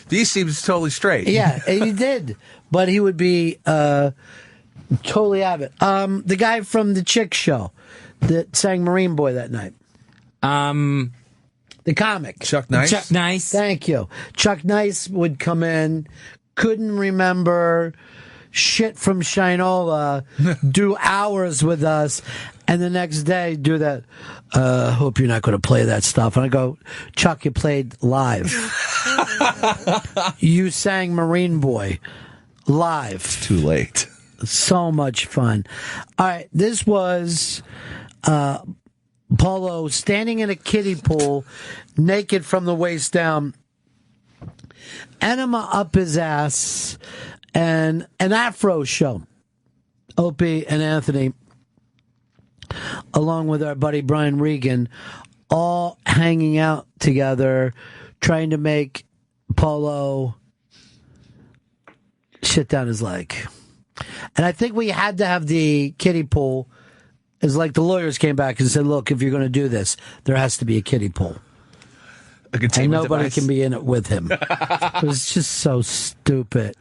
These seems totally straight. Yeah, he did. But he would be totally out of it. The guy from the Chick Show that sang Marine Boy that night. The comic. Chuck Nice? Chuck Nice. Thank you. Chuck Nice would come in, couldn't remember shit from Shinola, do hours with us, and the next day do that, hope you're not going to play that stuff. And I go, Chuck, you played live. You sang Marine Boy live. It's too late. So much fun. All right, this was Polo standing in a kiddie pool, naked from the waist down, enema up his ass, and an afro show. Opie and Anthony, along with our buddy Brian Regan, all hanging out together, trying to make Polo shit down his leg. And I think we had to have the kiddie pool. It's like the lawyers came back and said, look, if you're going to do this, there has to be a kiddie pool. And nobody can be in it with him. It was just so stupid.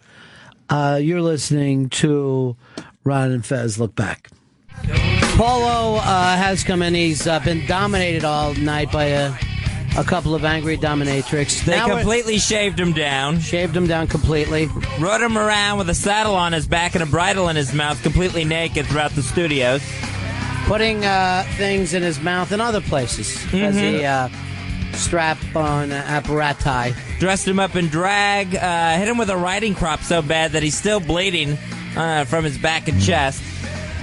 You're listening to Ron and Fez Look Back. Polo has come in. He's been dominated all night by a couple of angry dominatrix. They Now completely shaved him down. Shaved him down completely. Rode him around with a saddle on his back and a bridle in his mouth, completely naked throughout the studios. Putting things in his mouth and other places as he strap on apparati. Dressed him up in drag, hit him with a riding crop so bad that he's still bleeding from his back and chest.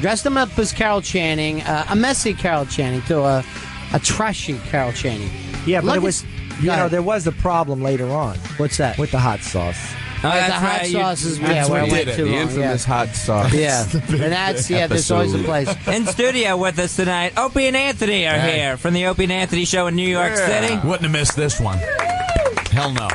Dressed him up as Carol Channing, a messy Carol Channing to a trashy Carol Channing. Yeah, but Look it was, there was a problem later on. What's that? With the hot sauce. The hot sauce is where I went too long. The infamous hot sauce. Yeah, and that's there's always a place. In studio with us tonight, Opie and Anthony are here from the Opie and Anthony Show in New York City. Wouldn't have missed this one. Hell no.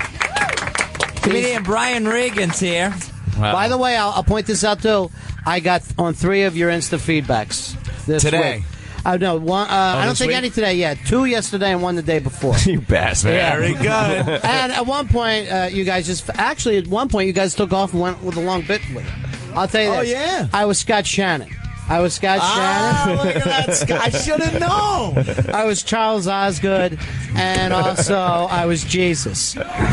Comedian Brian Regan's here. Wow. By the way, I'll point this out too. I got on 3 of your Insta feedbacks this Today? week. No, one. I don't think any today yet. 2 yesterday and 1 the day before. You bastard. Very good. And at one point, you guys at one point, you guys took off and went with a long bit with it. I'll tell you this. Oh, yeah. I was Scott Shannon. Shannon. Look at that. I should have known. I was Charles Osgood, and also I was Jesus.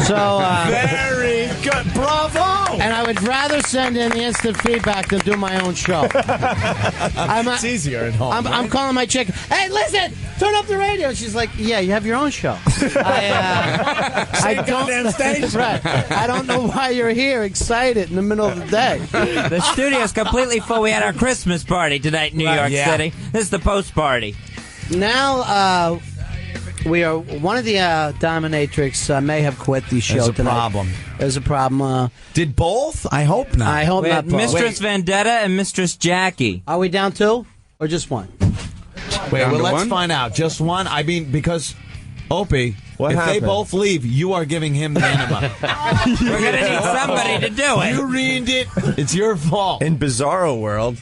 So very good, bravo! And I would rather send in the instant feedback than do my own show. It's easier at home. I'm calling my chick. Hey, listen, turn up the radio. She's like, yeah, you have your own show. I don't. Right. I don't know why you're here, excited in the middle of the day. The studio's completely full. We had our Christmas party tonight in New York City. This is the post party. Now, we are one of the dominatrix may have quit the show tonight. There's a problem. Did both? I hope not. I hope not both. Mistress Vendetta and Mistress Jackie. Are we down 2 or just 1? Let's find out. Just 1? I mean, because Opie, if they both leave, you are giving him the enema. We're going to need somebody to do it. You ruined it. It's your fault. In Bizarro World,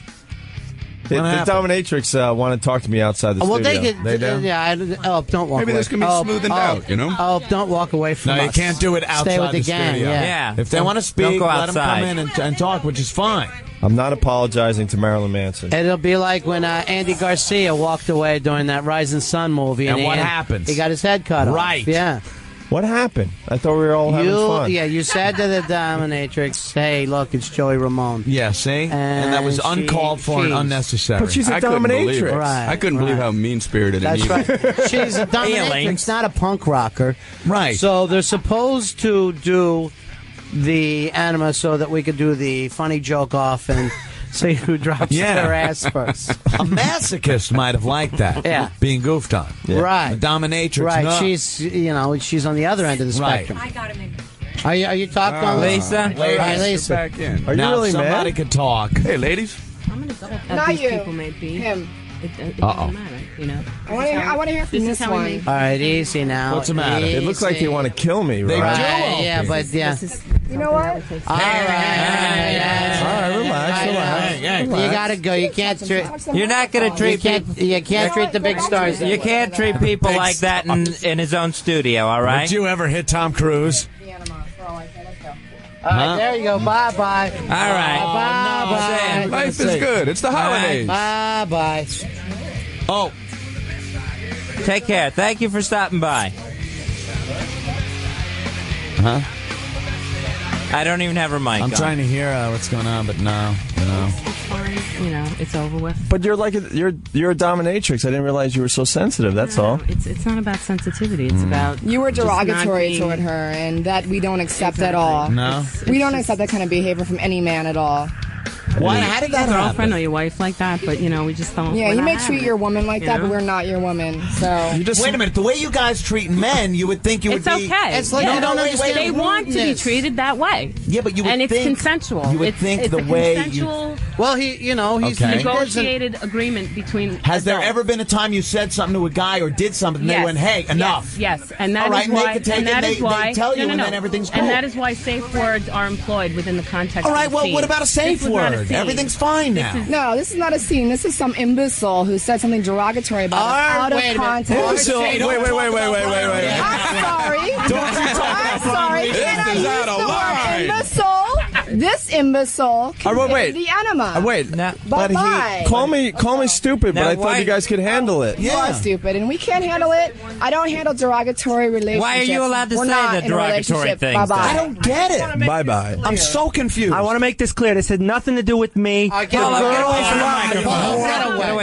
the dominatrix want to talk to me outside the studio. They do? Yeah, don't walk away. Maybe this can be smoothened out, you know? Oh, don't walk away from us. No, you can't do it outside Stay with the gang. studio. Yeah. If they want to speak, let them come in and talk, which is fine. I'm not apologizing to Marilyn Manson. It'll be like when Andy Garcia walked away during that Rising Sun movie. And what happens? He got his head cut off. Right. Yeah. What happened? I thought we were all having fun. Yeah, you said to the dominatrix, hey, look, it's Joey Ramone. Yeah, see? And that was uncalled for and unnecessary. But she's a dominatrix. Right. I couldn't believe how mean-spirited and evil. That's right. She's a dominatrix, not a punk rocker. Right. So they're supposed to do the anima so that we could do the funny joke off and see who drops their ass first. A masochist might have liked that. Yeah. Being goofed on. Yeah. Right. A dominatrix. Right. No. She's on the other end of the spectrum. I got him in. Are you talking on Lisa? Lisa. Back in. Are you now really somebody mad? could talk. Hey, ladies. I'm going to double cut Not these you. people may be. Him. It doesn't matter, you know. I want to hear from this one. All right, easy now. What's the matter? It looks like they want to kill me, They right? do. Yeah, but yeah. You know what? All right, relax. You gotta go. You can't treat. You're not going to treat You can't treat the big stars. that You way. can't treat people like that in his own studio, all right? Did you ever hit Tom Cruise? All right, there you go. Bye bye. All right. Bye bye. Life is good. It's the holidays. Bye bye. Oh. Take care. Thank you for stopping by. Huh? I don't even have her mic I'm on. trying to hear what's going on, but no. You know, it's over with. But you're like you're a dominatrix. I didn't realize you were so sensitive. That's all. It's not about sensitivity. It's about You were just derogatory not toward being- her, and that we don't accept at all. No? We don't accept that kind of behavior from any man at all. Why? How did that your girlfriend happen? or your wife like that, but you know, we just don't. Yeah, we're you not may having treat it, your woman like you that, know? but we're not your woman. So Wait a minute. The way you guys treat men, you would think you would It's be... okay. It's like you don't understand. They want to be rudeness. treated that way. Yeah, but you would and it's think... consensual. You would it's, think it's the a way consensual, Well, he's Okay. negotiated agreement between. Has there adults. ever been a time you said something to a guy or did something and they went, hey, enough? Yes, and that All right, is and they why. could take and it, that they- is why. they tell you, no, and no. then everything's And cool. that is why safe words are employed within the context. All right, of the well, scene. what about a safe This was not a word? scene. Everything's fine now. no, this is not a scene. This is some imbecile who said something derogatory about us out of wait a minute. context. Imbecile. Wait. I'm sorry. Don't you talk I'm sorry. This Can I is use out of the word line. imbecile? This imbecile can wait. the enema. Wait. Bye-bye. Call me stupid, but I thought you guys could handle it. You are stupid, and we can't handle it. I don't handle derogatory relationships. Why are you allowed to We're say not the in a derogatory relationship. things? Bye-bye. I don't get it. Bye-bye. I'm so confused. I want to make this clear. This had nothing to do with me. Get away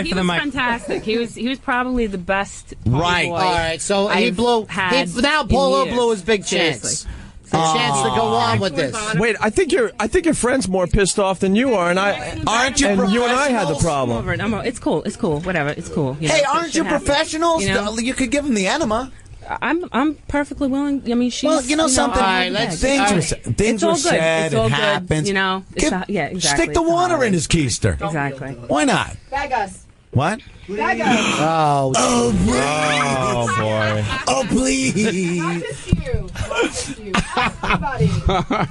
He from the was mic. fantastic. He was probably the best. Right. boy All right. So he I've blew. had Now in Polo years. blew his big chance. Seriously. The chance to go on with this. Wait, I think your friend's more pissed off than you are, and Aren't you and you and I had the Over problem. it. It's cool. It's cool. Whatever. It's cool. You know, Hey, it aren't should you happen. professionals? You know? You could give him the enema. I'm perfectly willing. I mean, she's. Well, you know something? All right, Things were said. It's all It good. happens. You know. Yeah, exactly. Stick the water in his keister. Exactly. Why not? Bag us. What? Bag us. Oh, boy. Oh, please.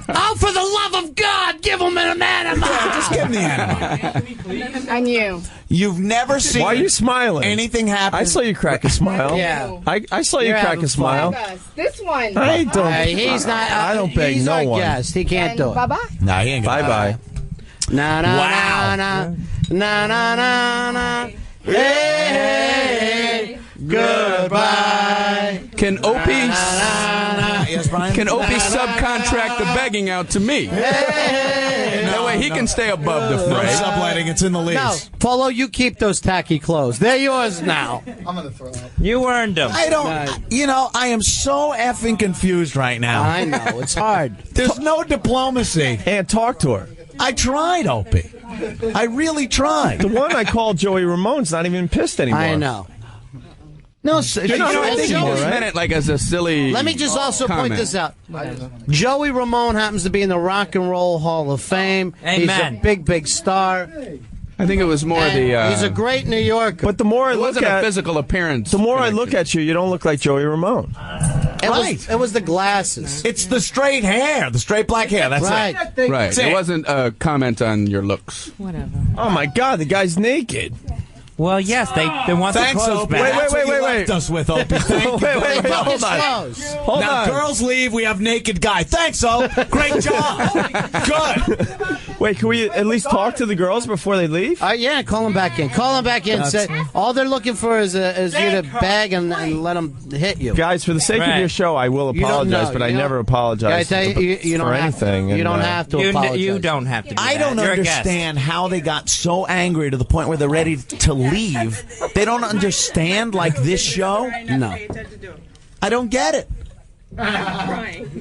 Oh, for the love of God, give him an enema. Yeah, just give him the enema. And you. You've never seen. Why are you smiling? Anything happen? I saw you crack a smile. Yeah. I saw you You're crack having a smile. Bag us. This one. I don't. He's not. I don't beg he's no our one. guest. He can't do it. Bye-bye. No, he ain't gonna. Bye-bye. Na na Wow. na na na na na. Hey, goodbye. Can Opie Yes, Brian? can Opie subcontract the begging out to me? That way he can stay above the No fray. subletting. It's in the lease. No, Polo, you keep those tacky clothes. They're yours now. I'm going to throw up. You earned them. I don't. You know, I am so effing confused right now. I know, it's hard. There's no diplomacy. And talk to her. I tried, Opie. I really tried. The one I called Joey Ramon's not even pissed anymore. I know. No, You're not I think he anymore, just right? meant it like as a silly. Let me just also point comment. this out. Joey Ramone happens to be in the Rock and Roll Hall of Fame. Amen. He's a big star. I think it was more And he's a great New Yorker. But the more I It look wasn't a at physical appearance. the more I look at you, you don't look like Joey Ramone. It was the glasses. It's the straight hair, the straight black hair. That's Right. it. Right. That's It wasn't a comment on your looks. Whatever. Oh my God, the guy's naked. Well, yes, they want Thanks, the clothes Opie. back. That's what you wait. left us with, Opie. Thank you. Wait, hold on. Clothes. Hold now, on. girls leave. We have naked guy. Thanks, O. Great job. Good. Wait, can we at least talk to the girls before they leave? Yeah, call them back in. Call them back in. Say, all they're looking for is you to bag and let them hit you. Guys, for the sake of your show, I will You don't apologize, know. but I You don't- never apologize I tell you don't for have anything. To. You don't have to apologize. You don't have to do I that. don't You're a guest. understand how they got so angry to the point where they're ready to leave. They don't understand, like, this show? No. I don't get it.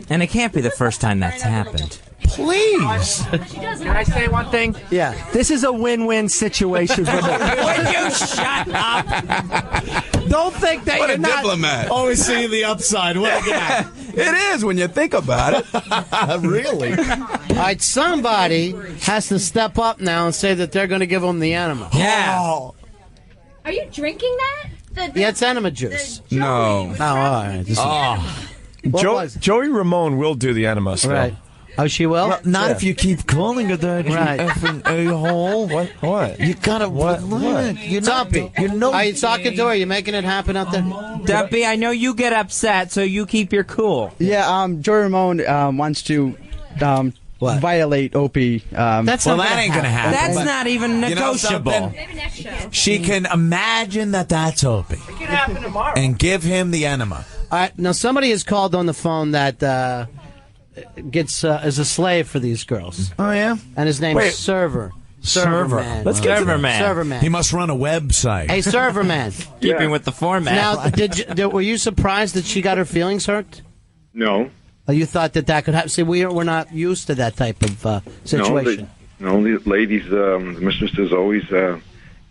And it can't be the first time that's happened. Please. Can I say one thing? Yeah. This is a win-win situation for me. Would you shut up? Don't think that What you're a not. diplomat. Always seeing the upside. What a guy. It is when you think about it. Really? All right, somebody has to step up now and say that they're going to give them the enema. Yeah. Oh. Are you drinking that? Yeah, it's enema juice. No. Oh, all right. This is- Joey Ramone will do the enema still. Right. Oh, she will? Well, not if you keep calling her that, Right. you effing a-hole. What? You gotta... What? You're not... Dumpy. You know... Are you talking to her? Are you making it happen out there? Dumpy, I know you get upset, so you keep your cool. Yeah, Joey Ramone wants to violate Opie. That's well, not that ain't gonna happen. That's But not even you know negotiable. something? She can imagine that that's Opie. It can happen tomorrow. And give him the enema. All right, now somebody has called on the phone that gets is a slave for these girls. Oh, yeah? And his name's Server. Server. Man. Let's get Server man. Server man. He must run a website. Hey, Server man. Keeping with the format. Now, were you surprised that she got her feelings hurt? No. Oh, you thought that could happen? See, we're not used to that type of situation. No, the ladies, the mistresses always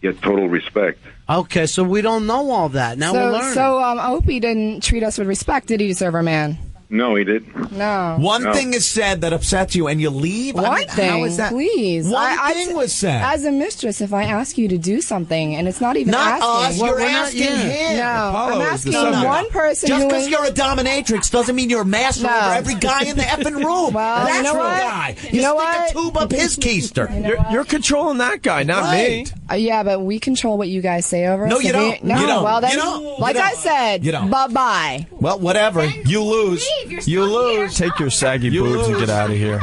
get total respect. Okay, so we don't know all that. Now we're learning. So Opie didn't treat us with respect, did he, Server Man? No, he didn't. No. One thing is said that upsets you, and you leave? One thing, how is that? please. One thing was said. As a mistress, if I ask you to do something, and it's not even Not asking. us, you're asking him. No, I'm asking one person Just who because is... you're a dominatrix doesn't mean you're a master over every guy in the effing room. Well, That's you know your what? guy. You know stick what? a tube up his keister. You're controlling that guy, not Right. me. Yeah, but we control what you guys say over us. No, you don't. No, You don't. well then, You don't. like You I don't. said, You don't. bye-bye. Well, whatever. You lose. You lose. Take your saggy boobs and get out of here.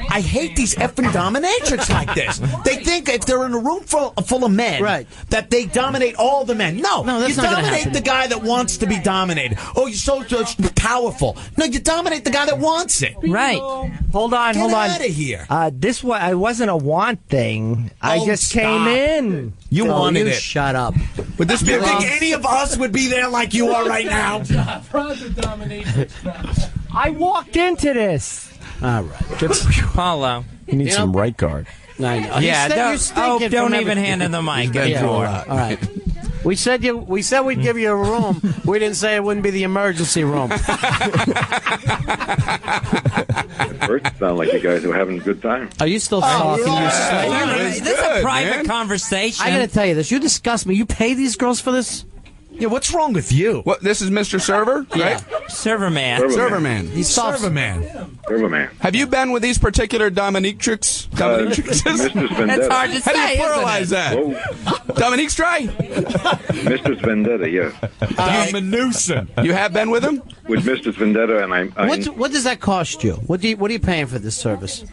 I hate these effing dominatrix like this. They think if they're in a room full of men, right, that they dominate all the men. No, that's you not gonna dominate happen. the guy that wants to be dominated. Oh, you're so powerful. No, you dominate the guy that wants it. Right. Hold on. Get out of here. I wasn't a want thing. I Oh, just stop. came in. You wanted it. Shut up. Would this be you think any of us would be there like you are right now? I walked into this. All right. Paulo. You need some right guard. I know. Yeah, don't even hand him the mic anymore. All right. We said we'd give you a room. We didn't say it wouldn't be the emergency room. First, it sounded like you guys were having a good time. Are you still talking? This is a private conversation. I got to tell you this. You disgust me. You pay these girls for this? Yeah, what's wrong with you? What? This is Mr. Server, right? Server man. Server man. He's soft. Server man. Server man. Have you been with these particular Dominatrix? Mistress Vendetta. That's hard to How do say, you pluralize isn't it? that? Dominique Stray? Mistress Vendetta, yes. Dominusa. You have been with him? With Mistress Vendetta, and I What does that cost you? What are you paying for this service?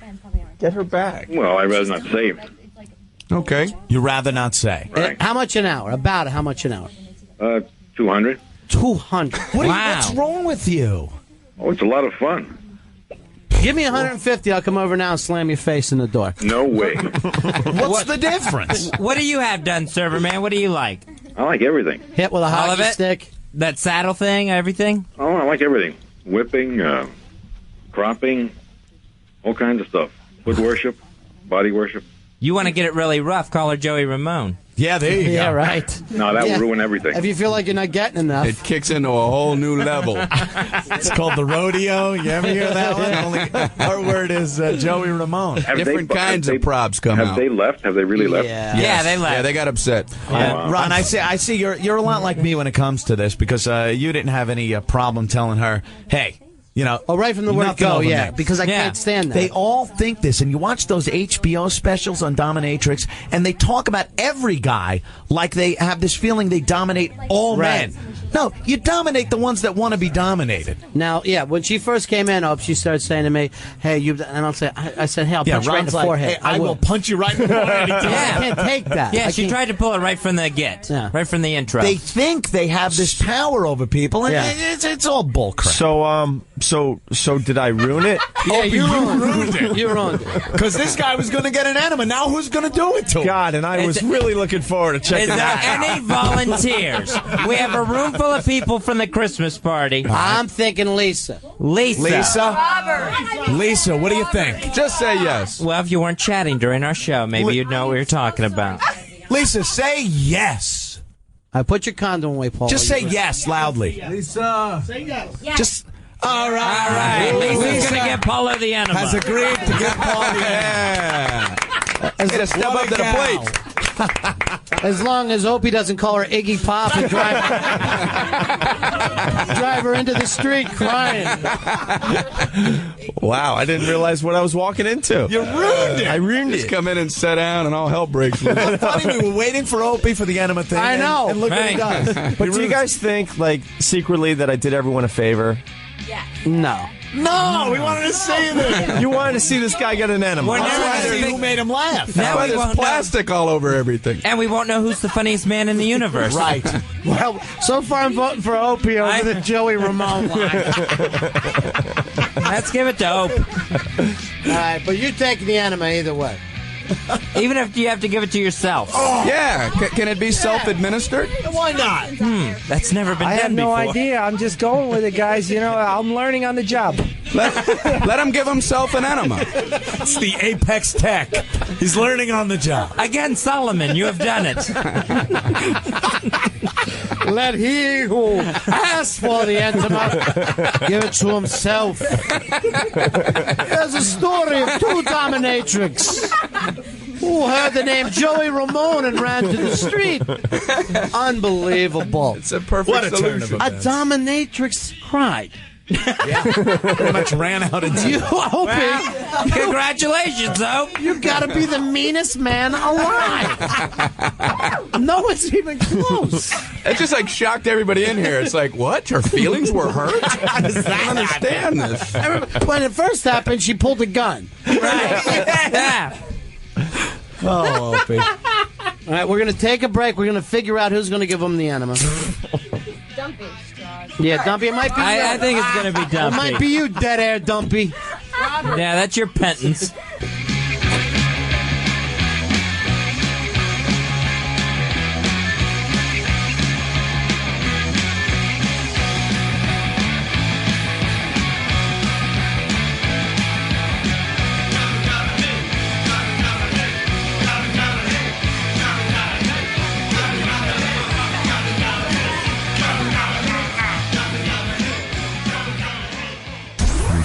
Get her back. well, I'd rather not say. Okay. You'd rather not say. Right. How much an hour? About how much an hour? 200. 200. What's wrong with you? Oh, it's a lot of fun. Give me 150. I'll come over now and slam your face in the door. No way. What's the difference? What do you have done, Server man? What do you like? I like everything. Hit with a All of hockey it? stick. That saddle thing, everything? Oh, I like everything. Whipping, cropping, all kinds of stuff. Foot worship, body worship. You want to get it really rough, call her Joey Ramone. Yeah, there you go. Yeah, right. No, that Yeah. would ruin everything. If you feel like you're not getting enough. It kicks into a whole new level. It's called the rodeo. You ever hear that one? Only our word is Joey Ramone. Different kinds of props come Have out. they left? Have they really left? Yeah, they left. Yeah, they got upset. Ron, I see you're a lot like me when it comes to this because you didn't have any problem telling her, hey, you know. Oh, right from the word nothing go, over yeah, me. because I can't stand that. They all think this, and you watch those HBO specials on Dominatrix, and they talk about every guy like they have this feeling they dominate all men. No, you dominate the ones that want to be dominated. Now, yeah, when she first came in, she started saying to me, hey, you, and I'll say, I said, hey, I'll punch you right in the forehead. Hey, I will punch you right in the forehead. I can't take that. Yeah, she tried to pull it right from the right from the intro. They think they have this power over people, and it's all bullcrap. So did I ruin it? Yeah, you ruined it. You ruined it. Because this guy was going to get an enema. Now who's going to do it to him? God, and I was really looking forward to checking Is there that out. any volunteers? We have a room full of people from the Christmas party. I'm thinking Lisa. Lisa, what do you think? Just say yes. Well, if you weren't chatting during our show, maybe you'd know what we were talking about. Lisa, say yes. I put your condom away, Paul. Just say yes loudly. Lisa. Say yes. Just. All right. All right. Lisa's going to get Paula the enema. Has agreed to get Paula the enema. Get a step up to the plate. As long as Opie doesn't call her Iggy Pop and drive her into the street crying. Wow, I didn't realize what I was walking into. You ruined it. I ruined Just it. come in and sit down and all hell breaks loose. It's funny, we were waiting for Opie for the enema thing. I know. And look what he does. But do you guys think, like, secretly that I did everyone a favor? No. No, we wanted to see this. You wanted to see this guy get an enema. We're never I gonna see see who made him laugh. Now we There's won't plastic all over everything. And we won't know who's the funniest man in the universe. Right. Well, so far I'm voting for Opie over the Joey Ramone line. Let's give it to Ope. All right, but you take the enema either way. Even if you have to give it to yourself. Oh. Yeah. Can it be self-administered? Why not? That's never been I done have no before. idea. I'm just going with it, guys. You know, I'm learning on the job. Let him give himself an enema. It's the Apex Tech. He's learning on the job. Again, Solomon, you have done it. Let he who asks for the enema give it to himself. There's a story of two dominatrix who heard the name Joey Ramone and ran to the street. Unbelievable. It's a perfect What a turn solution. of A events. dominatrix cried. Pretty much ran out of You, time. Opie, Congratulations, Hope. you gotta be the meanest man alive. No one's even close. It just like shocked everybody in here. It's like, what? Her feelings were hurt? I don't understand this. When it first happened, she pulled a gun. Right. Yeah. Oh, Opie. All right, we're going to take a break. We're going to figure out who's going to give him the enema. Dumpy. Yeah, Dumpy, it might be you. I think it's going to be Dumpy. It might be you, dead air Dumpy. Yeah, that's your penance.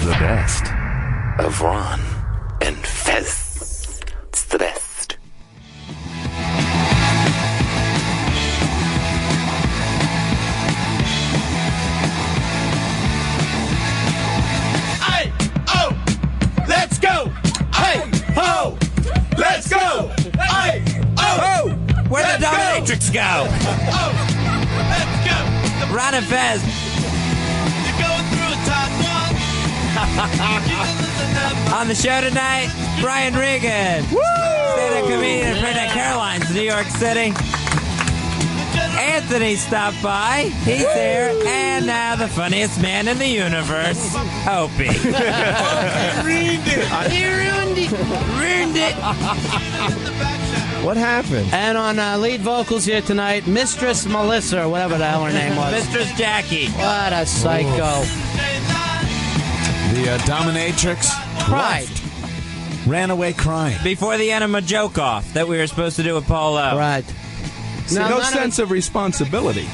The best of Ron and Fez. It's the best. Hey, oh, let's go. Hey, ho, let's go. Hey, oh, Where'd the dominatrix go? oh, let's go. Ron and Fez. You're going through a top one. On the show tonight, Brian Regan. Stand-up comedian and friend at Caroline's, New York City. Anthony stopped by. He's there. And now the funniest man in the universe, Opie. Ruined it. What happened? And on lead vocals here tonight, Mistress Melissa, or whatever the hell her name was. Mistress Jackie. What a psycho. The dominatrix Cried. ran away crying. Before the enema joke off that we were supposed to do with Polo. Right. See, no sense of responsibility.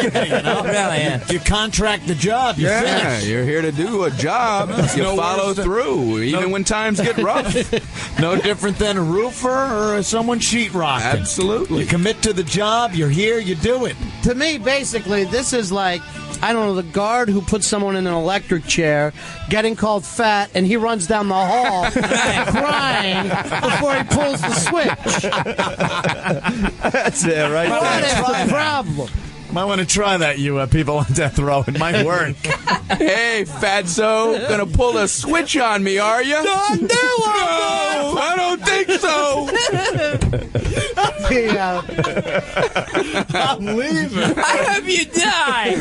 Really, yeah. You contract the job. You're finished. You're here to do a job. You follow through, even when times get rough. No different than a roofer or someone sheetrocking. Absolutely. You commit to the job, you're here, you do it. To me, basically, this is like, I don't know, the guard who puts someone in an electric chair, getting called fat, and he runs down the hall crying before he pulls the switch. That's it, right? What is the problem? Might want to try that, you people on death row. It might work. Hey, fatso, gonna pull a switch on me, are you? No, I don't think so. I'm leaving. I hope you die.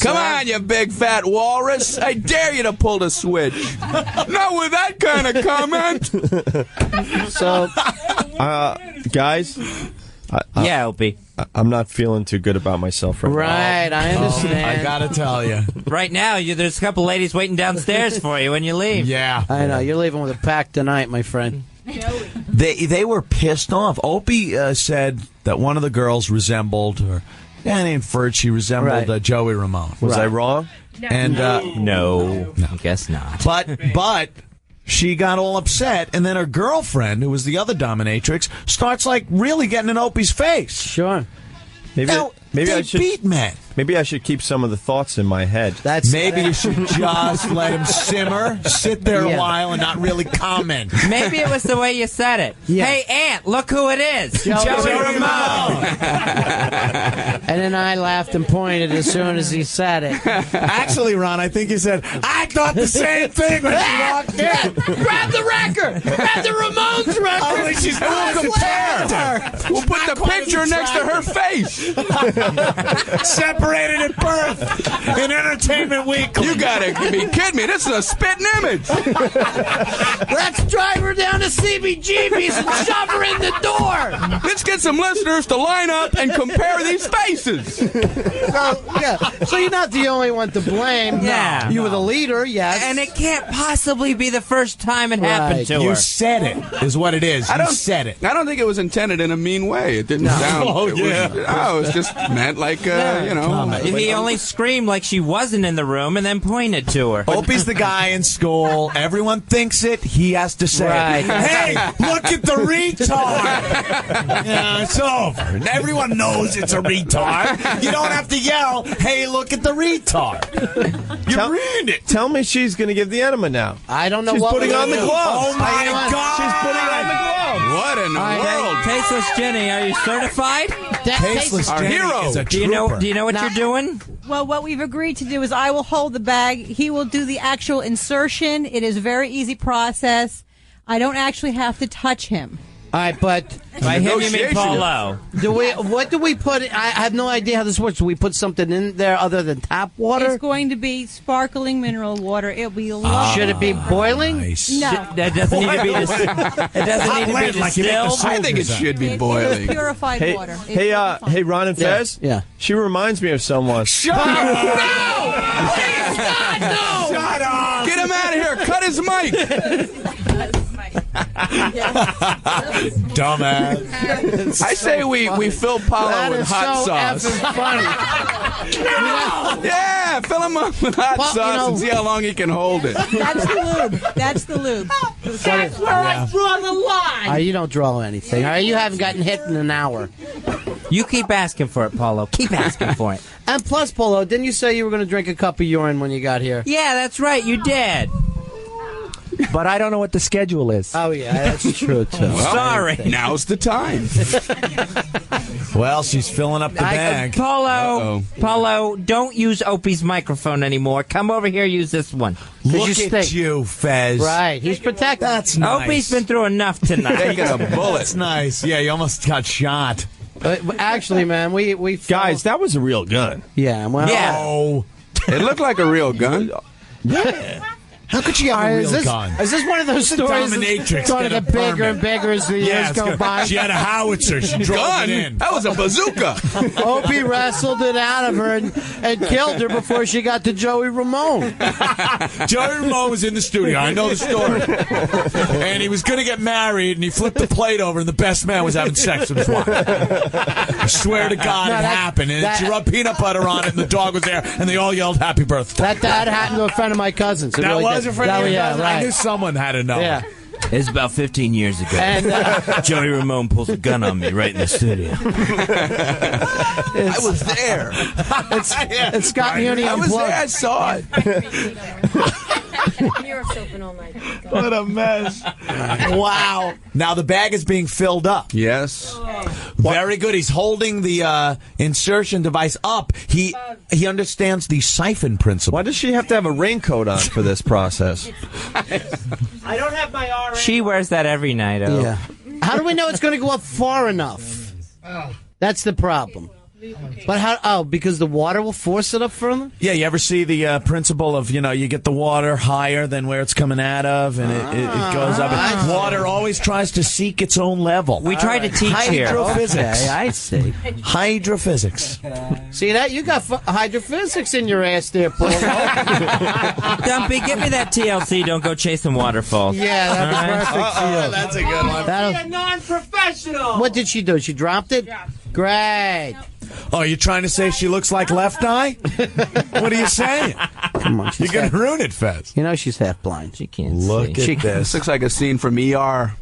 Come on, you big fat walrus. I dare you to pull the switch. Not with that kind of comment. So, guys, Yeah, Opie. I'm not feeling too good about myself right now. Right, I understand. I gotta tell you. Right now, there's a couple ladies waiting downstairs for you when you leave. Yeah. I know, you're leaving with a pack tonight, my friend. They were pissed off. Opie said that one of the girls resembled, or and inferred she resembled Joey Ramone. Was I wrong? No. And No, I guess not. But she got all upset, and then her girlfriend, who was the other dominatrix, starts like really getting in Opie's face. Sure. Maybe They I should beat men. Maybe I should keep some of the thoughts in my head. Maybe you should just let him simmer, sit there a while, and not really comment. Maybe it was the way you said it. Yeah. Hey, Aunt, look who it is. Joey Ramone. And then I laughed and pointed as soon as he said it. Actually, Ron, I think he said, I thought the same thing when she walked in. Grab the record! Grab the Ramones record! I think she's going to compare. We'll put the picture next to her face. Separated at birth in Entertainment Weekly. You gotta be kidding me. This is a spitting image. Let's drive her down to CBGB's and shove her in the door! Let's get some listeners to line up and compare these faces. So you're not the only one to blame. Yeah. You were the leader, yes. And it can't possibly be the first time it happened to her. You said it, is what it is. You said it. I don't think it was intended in a mean way. It didn't sound. Oh, it was just meant like, He only screamed like she wasn't in the room and then pointed to her. Opie's the guy in school. Everyone thinks it. He has to say Right. it. Hey, look at the retard. Yeah, it's over. And everyone knows it's a retard. You don't have to yell, hey, look at the retard. You ruined it. Tell me she's going to give the enema now. I don't know She's what putting we're on the gonna do. gloves. Oh, my God. She's putting on the gloves. What in the world? Tasteless Jenny, are you certified? Tasteless Our Jenny hero. is a Do you know trooper. what you're doing? Well, what we've agreed to do is I will hold the bag. He will do the actual insertion. It is a very easy process. I don't actually have to touch him. All right, but By him, you mean Paulo. what do we put? I have no idea how this works. Do we put something in there other than tap water? It's going to be sparkling mineral water. It'll be lovely. Should it be boiling? No. That doesn't need to be. It doesn't need to be distilled. I think it should be boiling. It's purified water. It's Hey, Ron and Fez? Yeah. She reminds me of someone. Shut up! No! Please, God, no! Shut up! Get him out of here. Cut his mic. Dumbass. I say we fill Paulo That with is hot so sauce. effing funny. Yeah, fill him up with hot sauce and see how long he can hold it. That's the lube. That's the lube. That's where I draw the line. You don't draw anything. All right, you haven't gotten hit in an hour. You keep asking for it, Paulo. Keep asking for it. And plus, Polo, didn't you say you were going to drink a cup of urine when you got here? Yeah, that's right. You did. But I don't know what the schedule is. Oh, yeah, that's true, too. Well, Sorry. Now's the time. Well, she's filling up the bag. Paulo, don't use Opie's microphone anymore. Come over here, use this one. Look at you, Fez. Right, he's protected. That's nice. Opie's been through enough tonight. Taking a bullet. That's nice. Yeah, you almost got shot. Actually, man, we Guys, that was a real gun. Yeah, well, Oh. It looked like a real gun. Yeah. How could you have a real gun? Is this one of those stories dominatrix that's going to get a get bigger permit. and bigger as the years go by? She had a howitzer. She drove Gun? it in. That was a bazooka. Opie wrestled it out of her and killed her before she got to Joey Ramone. Joey Ramone was in the studio. I know the story. And he was going to get married, and he flipped the plate over, and the best man was having sex with his wife. I swear to God, it happened. And she rubbed peanut butter on it, and the dog was there, and they all yelled happy birthday. That happened to a friend of my cousin's. It That really was did. a friend of your Yeah, cousin? right. I knew someone had to know. Yeah. It's about 15 years ago. And, Joey Ramone pulls a gun on me right in the studio. I was there. It's Scott Muni I was there. Unplugged. I saw it. What a mess. Wow. Now the bag is being filled up. Yes. Very good. He's holding the insertion device up. He understands the siphon principle. Why does she have to have a raincoat on for this process? I don't have my RN. She wears that every night. Oh. Yeah. How do we know it's going to go up far enough? That's the problem. But how? Oh, because the water will force it up further? Yeah, you ever see the principle of, you get the water higher than where it's coming out of, and it goes up. And water always tries to seek its own level. We tried to teach here. Hydrophysics. Okay, I see. Hydrophysics. See that? You got hydrophysics in your ass there, Paul. Dumpy, give me that TLC. Don't go chasing waterfalls. Yeah, that's perfect for you. That's a good one. That'll- non-professional. What did she do? She dropped it? Great. Oh, you're trying to say she looks like Left Eye? What are you saying? Come on. You're going to ruin it, Fez. You know she's half blind. She can't Look see. at this. This looks like a scene from ER.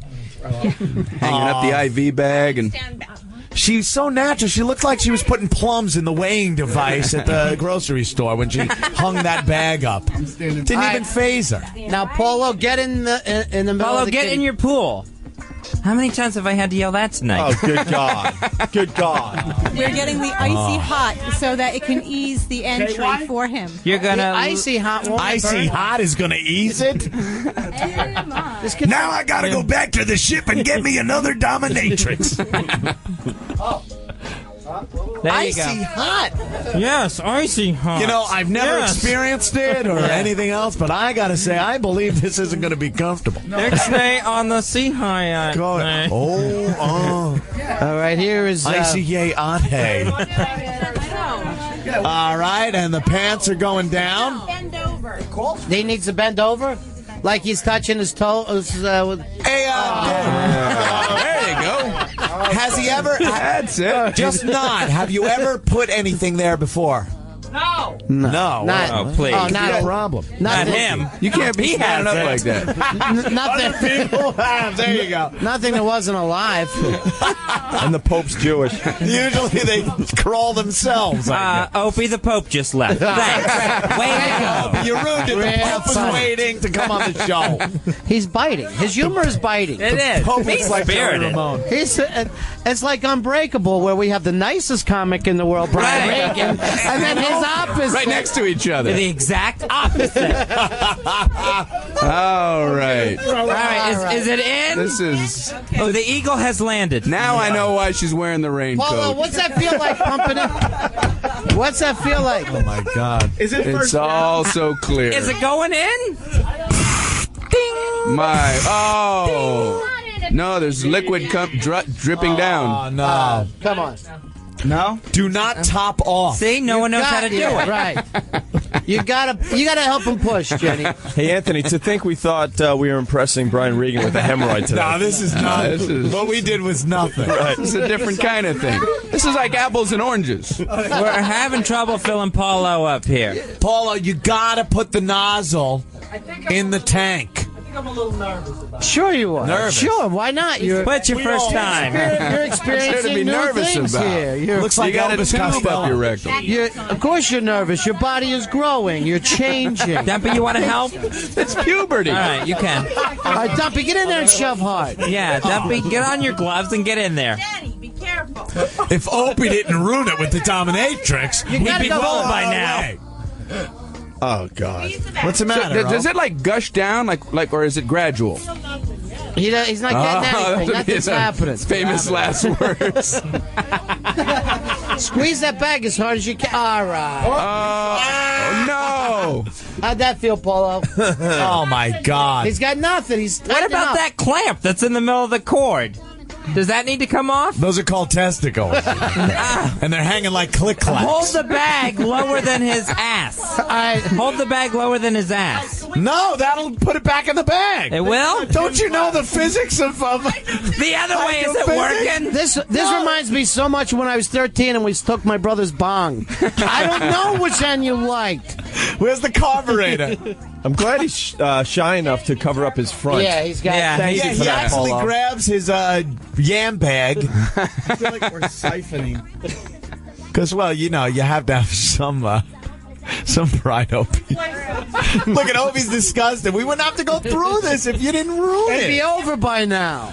Hanging up the IV bag and. She's so natural. She looked like she was putting plums in the weighing device at the grocery store when she hung that bag up. Didn't even phase her. Now, Polo, get in the middle Paulo, of the get in your pool. How many times have I had to yell that tonight? Oh, good God. Good God. We're getting the icy hot so that it can ease the entry for him. You're The gonna icy hot won't Icy burn. hot is going to ease it. Now I got to go back to the ship and get me another dominatrix. There you Icy go. hot. Yes, icy hot. I've never Yes. experienced it or anything else, but I got to say, I believe this isn't going to be comfortable. Ixnay on the sea high. Go ahead. Oh. All right, here is... Icy yay hot hay. All right, and the pants are going down. Bend over. He needs to bend over? Like he's touching his toes with... Hey, There you go. Has he ever? That's it. Just nod. Have you ever put anything there before? No. No. Oh, please. Oh, not No a problem. Not him. You can't be He has standing up it. like that. Nothing. People have. There you go. Nothing that wasn't alive. And the Pope's Jewish. Usually they crawl themselves. Opie, the Pope just left. Thanks. Way to go. You ruined it. The Real Pope was funny. waiting to come on the show. He's biting. His humor is biting. It is. Pope He's looks like Joey spirited. Ramone. It's like Unbreakable, where we have the nicest comic in the world, Brian Right. Regan, and then his opposite. Right next to each other. The exact opposite. All right. All right, is it in? This is. Oh, the eagle has landed. Now I know why she's wearing the raincoat. Paulo, what's that feel like pumping it? What's that feel like? Oh my God! Is it It's all so clear. Is it going in? Ding. My no, there's liquid dripping down. Oh no! Come on. No? Do not top off. See, no one knows how to do it. Right. You gotta help him push, Jenny. Hey, Anthony, to think we thought we were impressing Brian Regan with a hemorrhoid today. No, this is not. What we did was nothing. Right. This is a different kind of thing. This is like apples and oranges. We're having trouble filling Paulo up here. Paulo, you gotta put the nozzle in the tank. I'm a little nervous. Sure you are. Nervous. Sure, why not? What's your first time? You're experiencing be new nervous things about. here. Looks like You got a Elvis tube Costello. up your rectum. Of course you're nervous. Your body is growing. You're changing. Dumpy, you want to help? It's puberty. All right, you can. All right, Dumpy, get in there and shove hard. Yeah, Dumpy, get on your gloves and get in there. Daddy, be careful. If Opie didn't ruin it with the dominatrix, You we'd gotta be go well home by away. now. Oh, God. What's the matter? Does it like gush down, like, or is it gradual? He's not getting anything. That's Nothing's happening. His famous last words. Squeeze that bag as hard as you can. All right. No. How'd that feel, Paulo? Oh my God! He's got nothing. He's What about that clamp that's in the middle of the cord? Does that need to come off? Those are called testicles, and they're hanging like click clacks. Hold the bag lower than his ass. Hold the bag lower than his ass. No, that'll put it back in the bag. It will? Don't you know the physics of the other way isn't working? This reminds me so much when I was 13 and we took my brother's bong. I don't know which end you liked. Where's the carburetor? I'm glad he's shy enough to cover up his front. Yeah, he's got. Thank you for he that, actually Paulo. grabs his yam bag. I feel like we're siphoning. Because, well, you know, you have to have some pride, Opie. Look at Opie's disgusted. We wouldn't have to go through this if you didn't ruin It'd be it. over by now.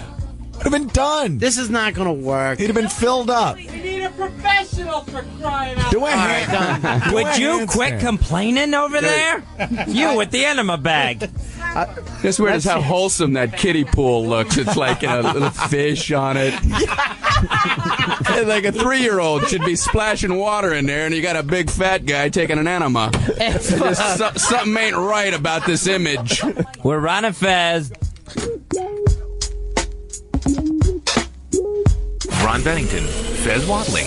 Would have been done. This is not going to work. He'd have been filled up. We need a professional for crying out. Do a hand. Would you quit complaining over there? You with the enema bag. Just weird is how wholesome that kiddie pool looks. It's like a little fish on it. Like a 3-year-old should be splashing water in there, and you got a big fat guy taking an enema. Just something ain't right about this image. We're Ron and Fez. Ron Bennington, Fez Whatley.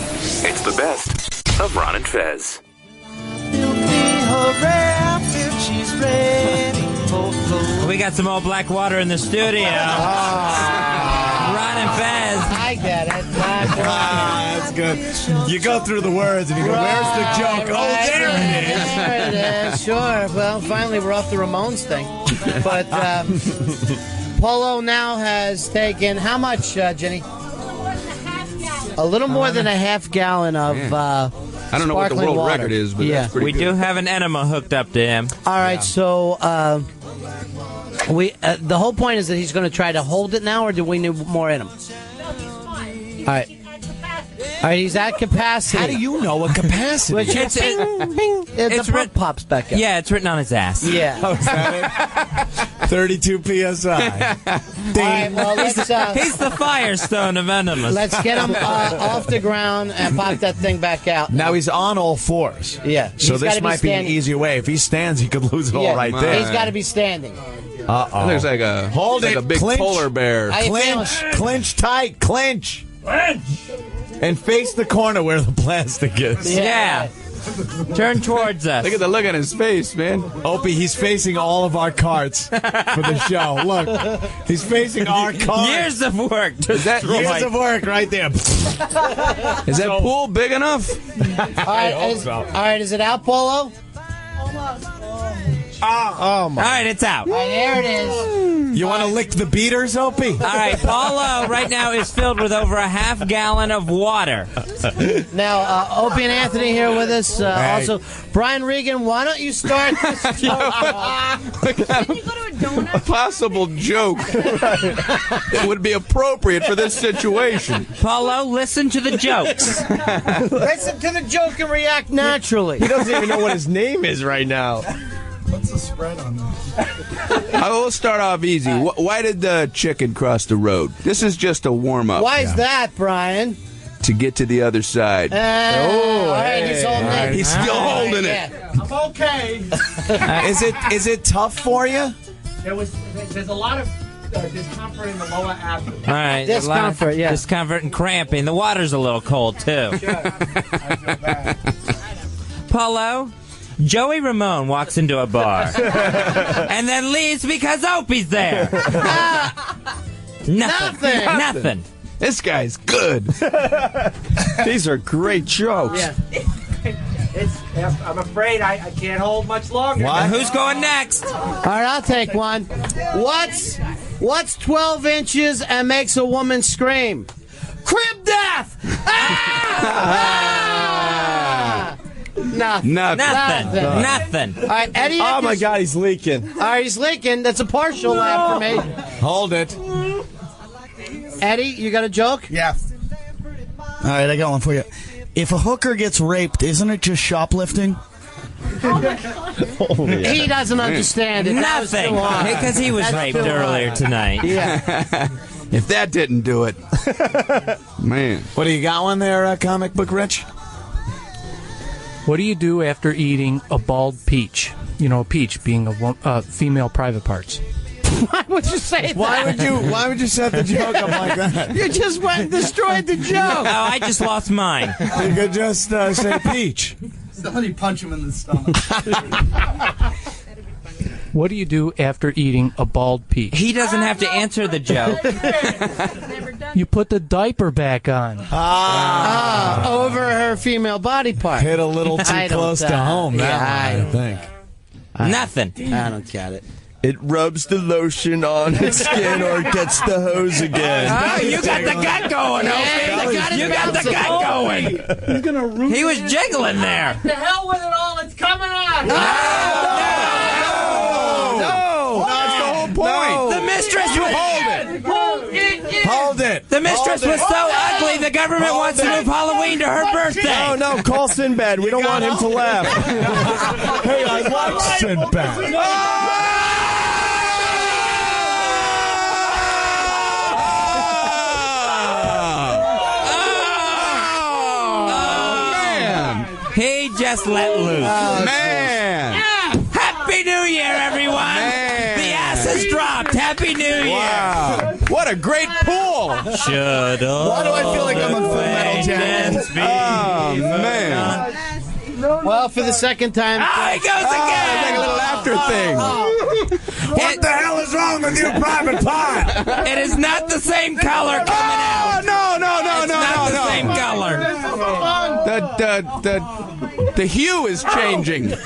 It's the best of Ron and Fez. We got some old black water in the studio. Ron and Fez. I get it. That's good. You go through the words and you go, where's the joke? Oh, there it is. There it is. Sure. Well, finally, we're off the Ramones thing. But Polo now has taken how much, Jenny? A little more than a half gallon of I don't know what the sparkling world water. record is, but Yeah. that's pretty We good. do have an enema hooked up to him. All right, so the whole point is that he's going to try to hold it now, or do we need more in him? All right. All right, he's at capacity. How do you know what capacity? Which is? the pump pops back up. Yeah, it's written on his ass. Yeah. Oh, is that it? 32 PSI. All right, well, let's, He's the Firestone of enemas. let's get him off the ground and pop that thing back out. Now he's on all fours. Yeah. So He's this gotta be might be an standing. easier way. If he stands, he could lose it all right there. He's got to be standing. Uh-oh. Looks like a Hold like it. a big Clinch. polar bear. How you Clinch. feeling? Clinch tight. Clinch. And face the corner where the plastic is. Yeah. Turn towards us. Look at the look on his face, man. Opie, he's facing all of our carts for the show. Look, he's facing our carts. Years of work. Years of work right there. Is that pool big enough? All right, is it out, Polo? Oh my. All right, it's out. All right, there it is. You want to lick the beaters, Opie? All right, Paulo right now is filled with over a half gallon of water. Now, Opie and Anthony here with us. Right. Also, Brian Regan, why don't you start this joke? A possible joke that would be appropriate for this situation. Paulo, listen to the jokes. Listen to the joke and react naturally. He doesn't even know what his name is right now. What's the spread on that? I will start off easy. Why did the chicken cross the road? This is just a warm-up. Why is that, Brian? To get to the other side. All right, he's holding it. He's still holding it. I'm okay. Is it tough for you? There's a lot of discomfort in the lower abdomen. All right, Discomfort, yeah. Discomfort and cramping. The water's a little cold, too. I feel bad. Paulo, Joey Ramone walks into a bar and then leaves because Opie's there. Nothing. This guy's good. These are great jokes. Yeah. I'm afraid I can't hold much longer. What? Who's going next? All right, I'll take one. What's 12 inches and makes a woman scream? Crib death! Nothing. Nothing. All right, Eddie. Oh my God, he's leaking. All right, he's leaking. That's a partial laugh for me. Hold it. Eddie, you got a joke? Yeah. All right, I got one for you. If a hooker gets raped, isn't it just shoplifting? He doesn't understand it. Nothing. Because he was raped earlier tonight. Yeah. If that didn't do it. Man. What do you got one there, Comic Book Rich? What do you do after eating a bald peach? You know, a peach being a female private parts. Why would you say that? Why would you set the joke up like that? You just went and destroyed the joke. Oh, I just lost mine. You could just say peach. Somebody punch him in the stomach. What do you do after eating a bald peach? He doesn't have to answer the joke. You put the diaper back on. Over her female body part. Hit a little too close to home. I think. Nothing. I don't get it. It rubs the lotion on its skin or gets the hose again. Oh, you got the gut going, Opie. You got the gut going. He's gonna ruin He was jiggling there. The hell with it all. It's coming out. No! That's the whole point. The mistress was... Hold it. The mistress was so ugly, the government wants to move Halloween to her birthday. No, call Sinbad. We don't want him to laugh. Hey, I like Sinbad. He just let loose. Man. Happy New Year, everyone. Man. The ass has dropped. Happy New Year. Wow. What a great pool. Shut up. Why do I feel like I'm on Full Metal Jacket? Oh, man. Well, for the second time. Oh, he goes again. It's like a little after thing. What the hell is wrong with you, private part? It is not the same color coming out. No. It's not the same color. The hue is changing. The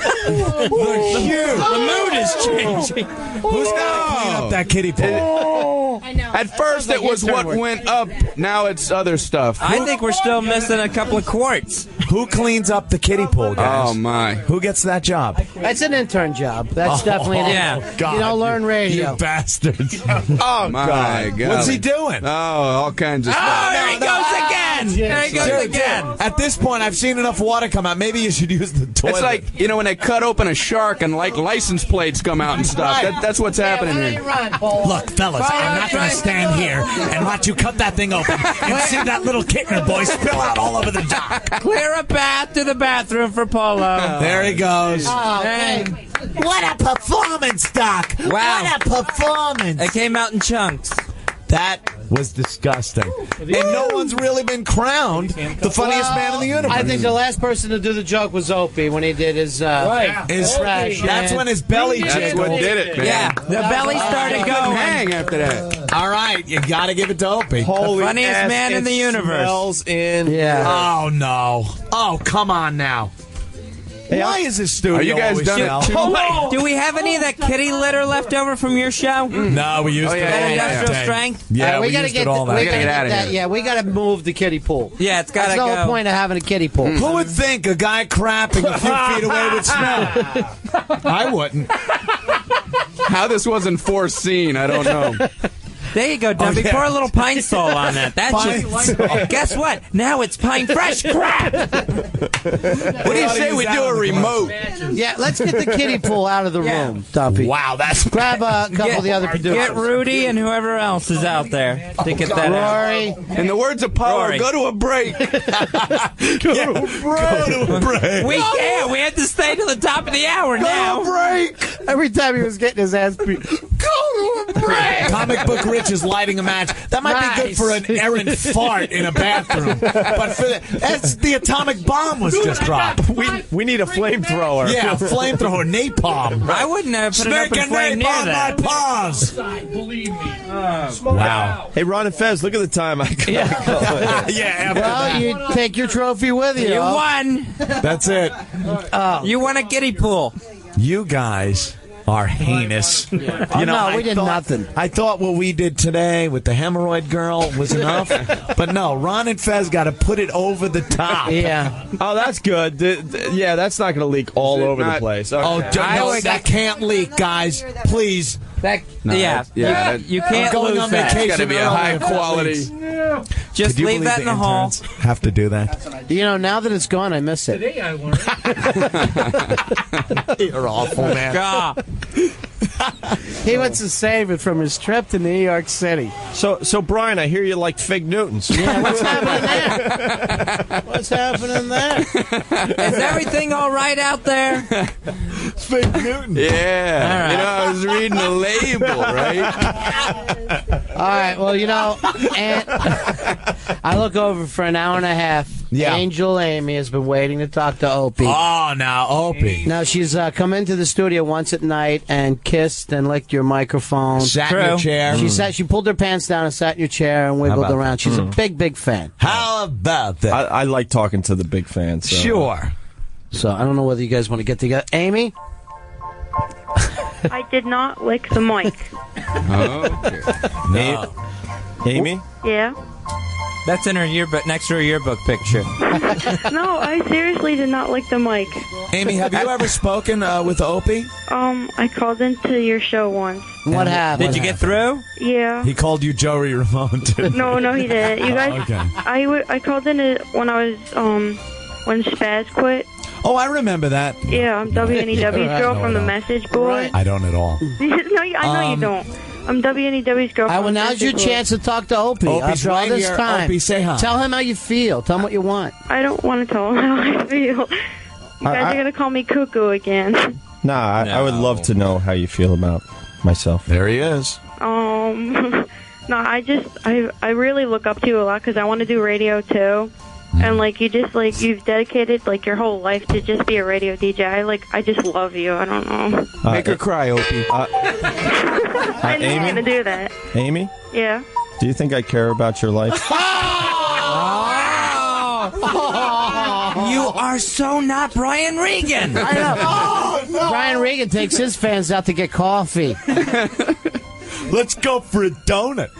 mood is changing. Who's gonna clean up that kiddie pool? I know. At first, it was what went up. Now it's other stuff. I think we're still missing a couple of quarts. Who cleans up the kiddie pool, guys? Oh, my. Who gets that job? That's an intern job. That's definitely an intern. God. You don't learn radio. You bastards. Oh, my God. What's he doing? Oh, all kinds of stuff. Oh, there he goes again. There he goes again. At this point, I've seen enough water come out. Maybe you should use the toilet. It's like, when they cut open a shark and, license plates come out and stuff. That's what's happening here. Look, fellas, I'm not going to stand here and watch you cut that thing open and see that little Kittner boy spill out all over the dock. Clear a path to the bathroom for Polo. There he goes. Okay. What a performance, Doc. Wow. What a performance. It came out in chunks. That was disgusting. And no one's really been crowned the funniest man in the universe. I think the last person to do the joke was Opie when he did his trash. That's when his belly jiggled. That's what did it, man. Yeah, the belly started going. Hang after that. All right, you got to give it to Opie. Holy funniest ass, man in the universe. Smells in. Yeah. Oh, no. Oh, come on now. Why is this studio Are you guys always done smell? it too? Do we have any of that kitty litter left over from your show? No, we used it That all industrial that day. strength? Yeah, we we gotta used get it all that we day. gotta get out of that. here. Yeah, we gotta move the kiddie pool. Yeah, it's gotta That's the go. whole point of having a kiddie pool. Who would think a guy crapping a few feet away would smell? I wouldn't. How this wasn't foreseen, I don't know. There you go, Dumpy. Oh, yeah. Pour a little pine sol on that. That's Pine just. Sol. Guess what? Now it's pine fresh crap. What do you say we do a remote? Yeah, let's get the kiddie pool out of the room, Dumpy. Wow, that's Grab a couple of the other producers. Get Rudy and whoever else is out there to get that out. Rory. In the words of Power, Rory. go to a break. Go to a break. We can't. We had to stay to the top of the hour now. break. Every time he was getting his ass beat. Go to a break. Comic Book Rich is lighting a match. That might be good for an errant fart in a bathroom. But for that's the atomic bomb was just dropped. We need a flamethrower. Yeah, flamethrower, napalm. I wouldn't have put it up Snake in and flame near napalm that. my paws. Wow. Hey, Ron and Fez, look at the time. Yeah, Well, you take your trophy with you. You won. that's it. You won a kiddie pool. You guys are heinous. You no, we did nothing. I thought what we did today with the hemorrhoid girl was enough, but no, Ron and Fez got to put it over the top. Yeah. Oh, that's good. Yeah, that's not going to leak all over the place. Okay. Oh, no, that can't leak, guys. Please. You can't going lose on that. vacation. It's got to be a high quality. Just Could you leave believe that in the hall. interns have to do that. You know, now that it's gone, I miss it. Today I learned. You're awful, man. God. He wants to save it from his trip to New York City. So Brian, I hear you like Fig Newtons. Yeah, what's happening there? What's happening there? Is everything all right out there? Fig Newton. Yeah. All right. You know, I was reading the label, right? All right, well, you know, and I look over for an hour and a half. Yeah. Angel Amy has been waiting to talk to Opie. Oh, now, Opie. Now, she's come into the studio once at night and kissed and licked your microphone. Sat in your chair. She pulled her pants down and sat in your chair and wiggled about around. She's a big fan. How about that? I like talking to the big fans. So. Sure. So I don't know whether you guys want to get together. Amy? I did not lick the mic. Okay. No. Amy? Yeah? That's in her yearbook, next to her yearbook picture. No, I seriously did not lick the mic. Amy, have you ever spoken with Opie? I called into your show once. What happened? Did you get through? Yeah. He called you Joey Ramone, too. No, he didn't. You guys, okay. I called in it when I was, when Spaz quit. Oh, I remember that. Yeah, I'm WNEW's girl from the Message Board. I don't at all. No, I know you don't. I'm WNEW's girl. Well, now's your chance to talk to Opie. Opie's After all right this here. time, Opie, say hi. Tell him how you feel. Tell him what you want. I don't want to tell him how I feel. You guys are gonna call me cuckoo again. Nah, I would love to know how you feel about myself. There he is. No, I really look up to you a lot because I want to do radio too. And you've dedicated your whole life to just be a radio DJ. I just love you. I don't know. Make her cry, Opie. I knew you were Amy? gonna do that. Amy? Yeah. Do you think I care about your life? You are so not Brian Regan. I know. Brian Regan takes his fans out to get coffee. Let's go for a donut.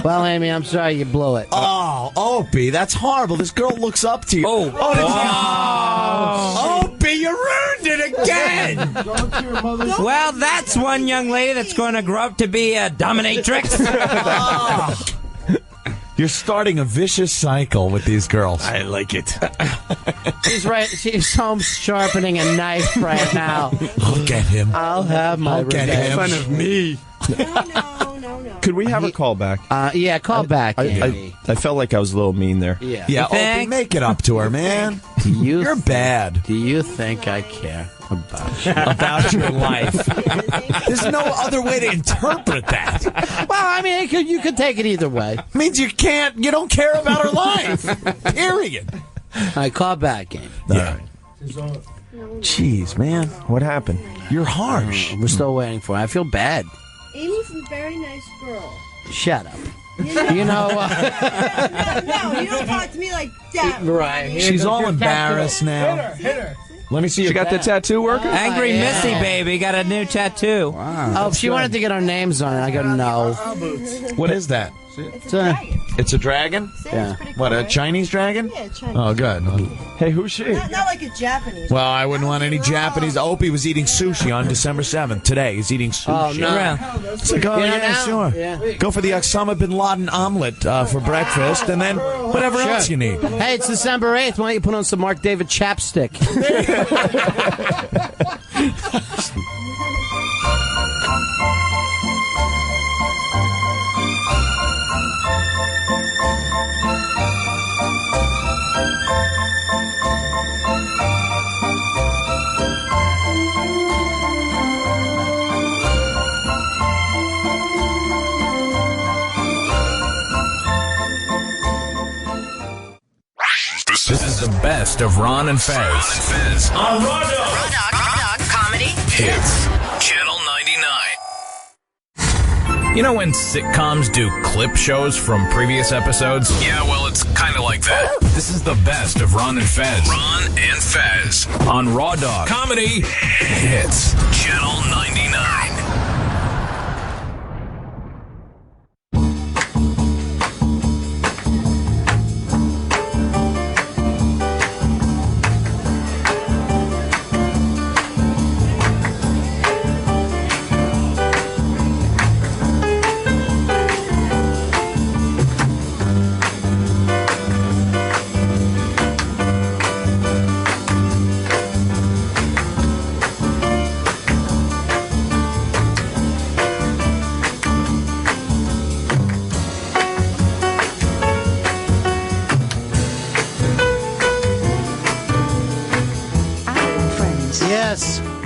Well, Amy, I'm sorry you blew it. Oh, Opie, that's horrible. This girl looks up to you. Opie, you ruined it again. Well, that's one young lady that's going to grow up to be a dominatrix. You're starting a vicious cycle with these girls. I like it. She's home sharpening a knife right now. I'll get him. I'll have my I'll get revenge. him. Fun of me. No. Could we have a call back? Yeah, call back, Amy. I felt like I was a little mean there. Yeah, Opie, make it up to her, man. You're bad. Do you think I care about your life? There's no other way to interpret that. Well, I mean, you could take it either way. It means you don't care about her life. Period. All right, call back, Amy. Yeah. Jeez, man. What happened? You're harsh. We're still waiting for it. I feel bad. Amy's a very nice girl. Shut up. You know. No, you don't talk to me like that. Right. She's all embarrassed now. Hit her. Let me see She your got the tattoo working? Angry Missy, baby, got a new tattoo. Wow. Oh, she wanted to get our names on it. I go, no. What is that? It's a dragon. It's a dragon? Yeah. What, a Chinese dragon? Yeah, Chinese. Oh, good. Hey, who's she? Not like a Japanese. Well, I wouldn't want any Japanese. Opie was eating sushi on December 7th. Today, he's eating sushi. Oh, no. It's like, sure. Yeah. Go for the Osama bin Laden omelet for breakfast, and then whatever else you need. Hey, it's December 8th. Why don't you put on some Mark David chapstick? This is the best of Ron and Fez. Ron and Fez. On Raw Dog. Raw Dog Comedy Hits. Channel 99. You know when sitcoms do clip shows from previous episodes? Yeah, well, it's kind of like that. This is the best of Ron and Fez. Ron and Fez. On Raw Dog Comedy Hits. Channel 99.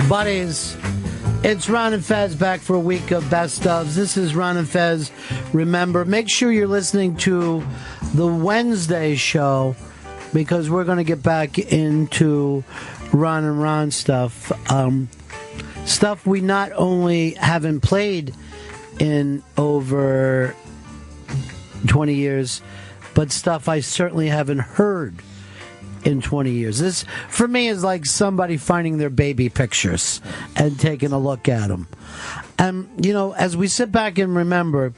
Buddies, it's Ron and Fez back for a week of best ofs. This is Ron and Fez. Remember, make sure you're listening to the Wednesday show because we're going to get back into Ron and Ron stuff. Stuff we not only haven't played in over 20 years, but stuff I certainly haven't heard in 20 years. This, for me, is like somebody finding their baby pictures and taking a look at them. And, you know, as we sit back and remember,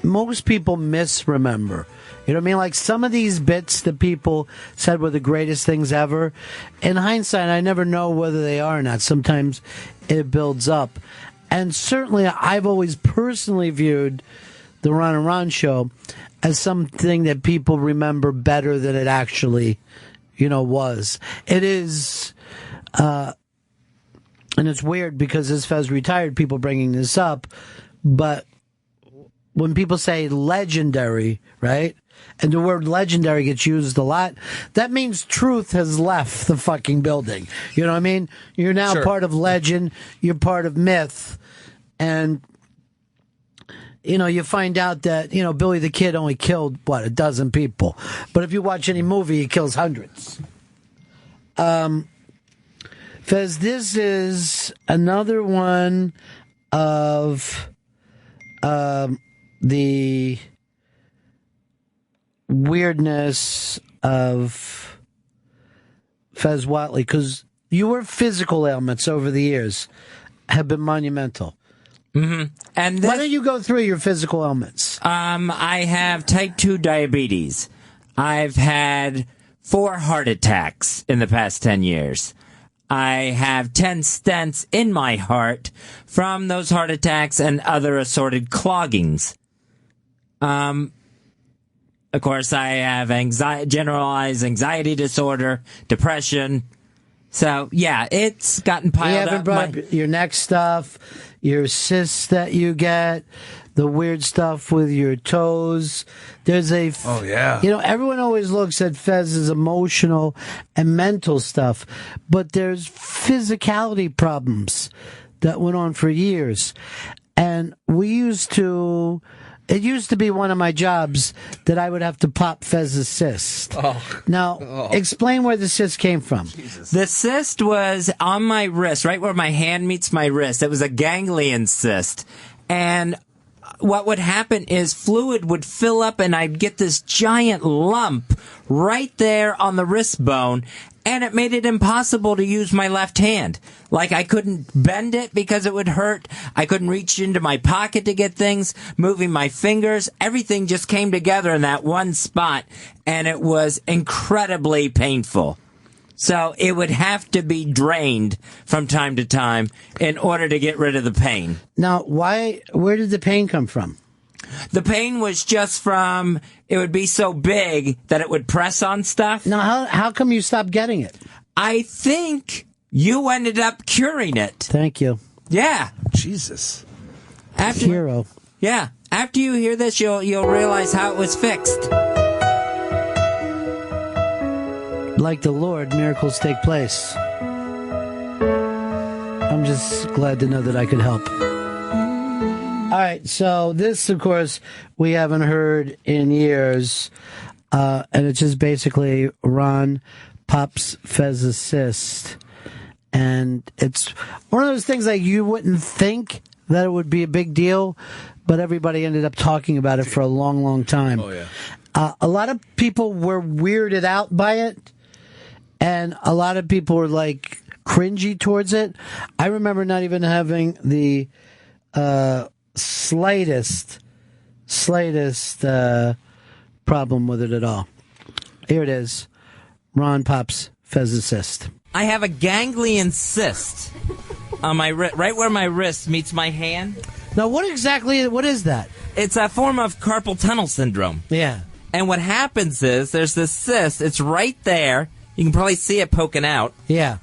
most people misremember. You know what I mean? Like some of these bits that people said were the greatest things ever. In hindsight, I never know whether they are or not. Sometimes it builds up. And certainly, I've always personally viewed the Ron and Ron show as something that people remember better than it actually, you know, was. It is, and it's weird because as Fez retired, people bringing this up, but when people say legendary, right? And the word legendary gets used a lot. That means truth has left the fucking building. You know what I mean? You're now part of legend. You're part of myth. And you know, you find out that, you know, Billy the Kid only killed, what, 12 people. But if you watch any movie, he kills hundreds. Fez, this is another one of the weirdness of Fez Whatley, because your physical ailments over the years have been monumental. Mm-hmm. And why don't you go through your physical ailments? I have type 2 diabetes. I've had 4 heart attacks in the past 10 years. I have 10 stents in my heart from those heart attacks and other assorted cloggings. Of course, I have generalized anxiety disorder, depression. So, yeah, it's gotten piled up. Your neck stuff. your cysts that you get, the weird stuff with your toes. There's oh yeah. Everyone always looks at Fez's emotional and mental stuff, but there's physicality problems that went on for years. And it used to be one of my jobs that I would have to pop Fez's cyst. Now, explain where the cyst came from. Jesus. The cyst was on my wrist, right where my hand meets my wrist. It was a ganglion cyst. And what would happen is fluid would fill up and I'd get this giant lump right there on the wrist bone, and it made it impossible to use my left hand. Like, I couldn't bend it because it would hurt. I couldn't reach into my pocket to get things, moving my fingers. Everything just came together in that one spot, and it was incredibly painful. So it would have to be drained from time to time in order to get rid of the pain. Now, where did the pain come from? The pain was just from, it would be so big that it would press on stuff. Now, how come you stopped getting it? I think you ended up curing it. Thank you. Yeah. Jesus. Hero. Yeah. After you hear this, you'll realize how it was fixed. Like the Lord, miracles take place. I'm just glad to know that I could help. All right, so this, of course, we haven't heard in years, and it's just basically Ron pops Fez's cyst, and it's one of those things like you wouldn't think that it would be a big deal, but everybody ended up talking about it for a long, long time. Oh, yeah. A lot of people were weirded out by it, and a lot of people were, like, cringy towards it. I remember not even having the slightest problem with it at all. Here it is. Ron pops Fez's cyst. I have a ganglion cyst on my right where my wrist meets my hand. Now, what is that? It's a form of carpal tunnel syndrome. Yeah. And what happens is there's this cyst. It's right there. You can probably see it poking out. Yeah.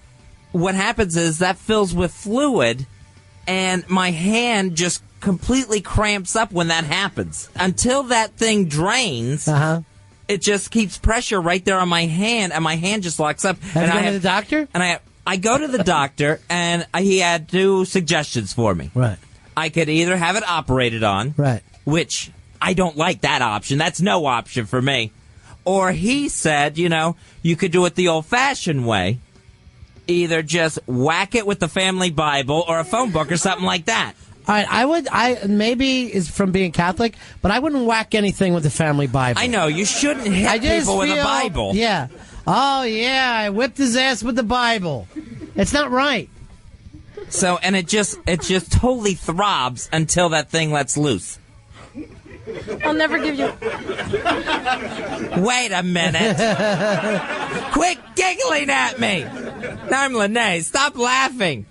What happens is that fills with fluid, and my hand just completely cramps up when that happens. Until that thing drains, it just keeps pressure right there on my hand, and my hand just locks up. Have you gone to the doctor? And I go to the doctor, and he had 2 suggestions for me. Right. I could either have it operated on, right, which I don't like that option. That's no option for me. Or he said, you could do it the old-fashioned way. Either just whack it with the family Bible or a phone book or something like that. All right, maybe it's from being Catholic, but I wouldn't whack anything with the family Bible. I know, you shouldn't hit people with a Bible. Yeah. Oh, yeah, I whipped his ass with the Bible. It's not right. So, and it just totally throbs until that thing lets loose. I'll never give you... Wait a minute. Quit giggling at me. Now I'm Lene. Stop laughing.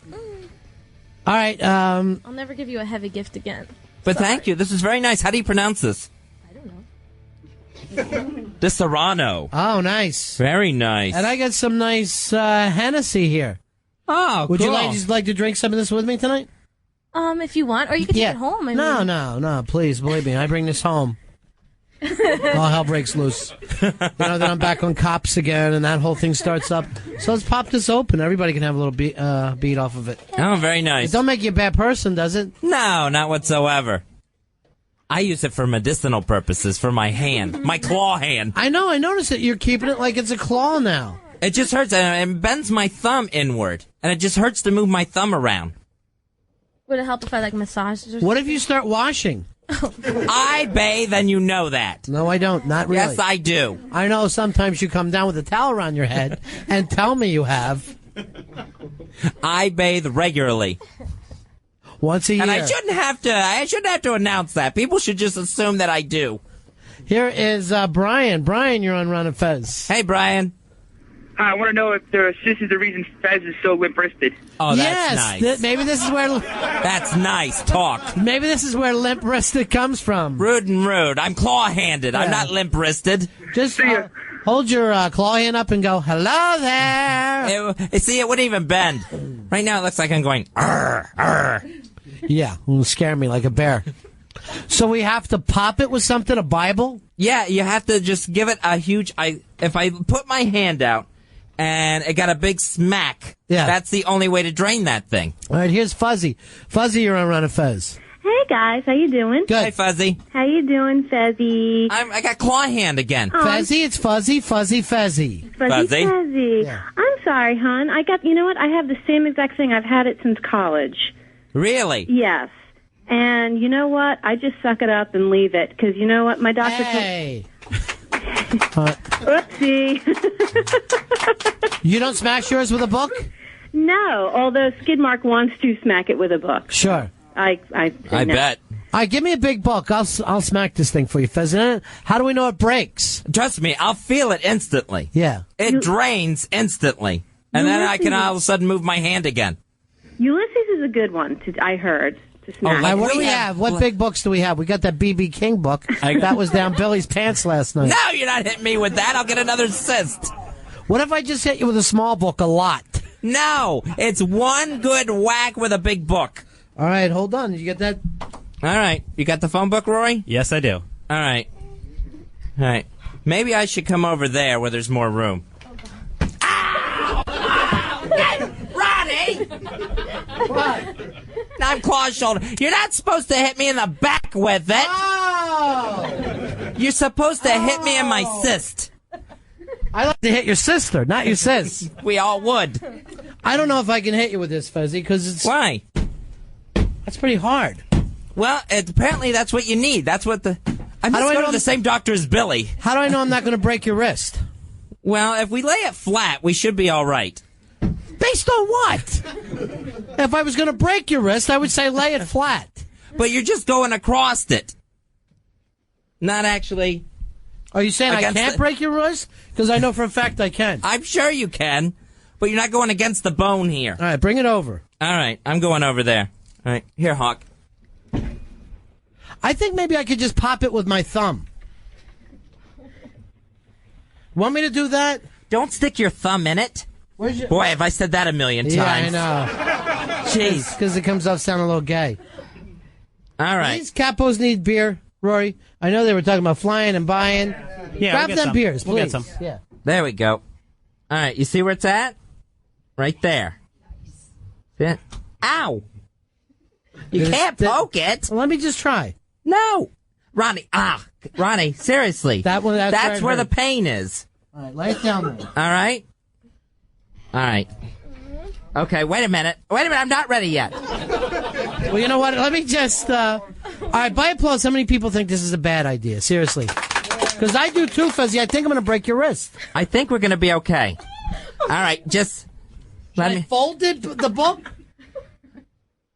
All right. I'll never give you a heavy gift again. But thank you. This is very nice. How do you pronounce this? I don't know. The Serrano. Oh, nice. Very nice. And I got some nice Hennessy here. Oh, Would cool. you like to drink some of this with me tonight? If you want, or you can take it home. No, please, believe me. I bring this home. All hell breaks loose. Then I'm back on Cops again, and that whole thing starts up. So let's pop this open. Everybody can have a little beat off of it. Oh, very nice. It don't make you a bad person, does it? No, not whatsoever. I use it for medicinal purposes, for my hand. My claw hand. I know, I noticed that you're keeping it like it's a claw now. It just hurts, and it bends my thumb inward, and it just hurts to move my thumb around. Would it help if I massage it or What if you start washing? I bathe, and you know that. No, I don't. Not really. Yes, I do. I know sometimes you come down with a towel around your head and tell me you have. I bathe regularly. Once a year. And I shouldn't have to announce that. People should just assume that I do. Here is Brian. Brian, you're on Ron and Fez. Hey, Brian. I want to know if this is the reason Fez is so limp-wristed. Oh, that's nice. Maybe this is where... That's nice talk. Maybe this is where limp-wristed comes from. Rude and rude. I'm claw-handed. Yeah. I'm not limp-wristed. Just hold your claw hand up and go, hello there. See, it wouldn't even bend. Right now it looks like I'm going, arr, arr. Yeah, will scare me like a bear. So we have to pop it with something, a Bible? Yeah, you have to just give it a huge... If I put my hand out and it got a big smack, that's the only way to drain that thing. All right, here's Fuzzy. Fuzzy, you're on Ron and Fez. Hey guys, how you doing? Good. Hey, Fuzzy. How you doing, Fezzy? I got claw hand again. Fezzy, it's Fuzzy, Fuzzy, Fezzy. Fuzzy. Yeah. I'm sorry, hon. You know what? I have the same exact thing. I've had it since college. Really? Yes. And you know what? I just suck it up and leave it. Because you know what? My doctor... Hey. Oopsie. You don't smash yours with a book? No, although Skidmark wants to smack it with a book. Sure. I bet. All right, give me a big book. I'll smack this thing for you, Fez. How do we know it breaks? Trust me, I'll feel it instantly. Yeah. It drains instantly. And then I can all of a sudden move my hand again. Ulysses is a good one, I heard. To smack. What do we have? What big books do we have? We got that B.B. King book. That was down Billy's pants last night. No, you're not hitting me with that. I'll get another cyst. What if I just hit you with a small book a lot? No, it's one good whack with a big book. All right, hold on. Did you get that? All right. You got the phone book, Rory? Yes, I do. All right. All right. Maybe I should come over there where there's more room. Ow! Ronnie! What? I'm claw shoulder. You're not supposed to hit me in the back with it. Oh! You're supposed to hit me in my cyst. I like to hit your sister, not your sis. We all would. I don't know if I can hit you with this, Fezzy, because it's... Why? That's pretty hard. Well, apparently that's what you need. That's what I must go to the same doctor as Billy. How do I know I'm not going to break your wrist? Well, if we lay it flat, we should be all right. Based on what? If I was going to break your wrist, I would say lay it flat. But you're just going across it. Not actually... Are you saying I can't break your wrist? Because I know for a fact I can. I'm sure you can, but you're not going against the bone here. All right, bring it over. All right, I'm going over there. All right, here, Hawk. I think maybe I could just pop it with my thumb. Want me to do that? Don't stick your thumb in it. Where's your... Boy, have I said that a million times. Yeah, I know. Jeez. Because it comes off sounding a little gay. All right. These capos need beer, Rory. I know they were talking about flying and buying. Yeah, grab we'll them some. beers, please. We'll get some. Yeah. There we go. All right, you see where it's at? Right there. Yeah. Ow! You can't poke it. Well, let me just try. No, Ronnie. Ronnie. Seriously, that's where the pain is. All right, lay it down there. All right. All right. Okay. Wait a minute. I'm not ready yet. Well, you know what? Let me just. All right, by applause, how many people think this is a bad idea? Seriously. Because I do too, Fuzzy. I think I'm going to break your wrist. I think we're going to be okay. All right, just let me fold it, the book.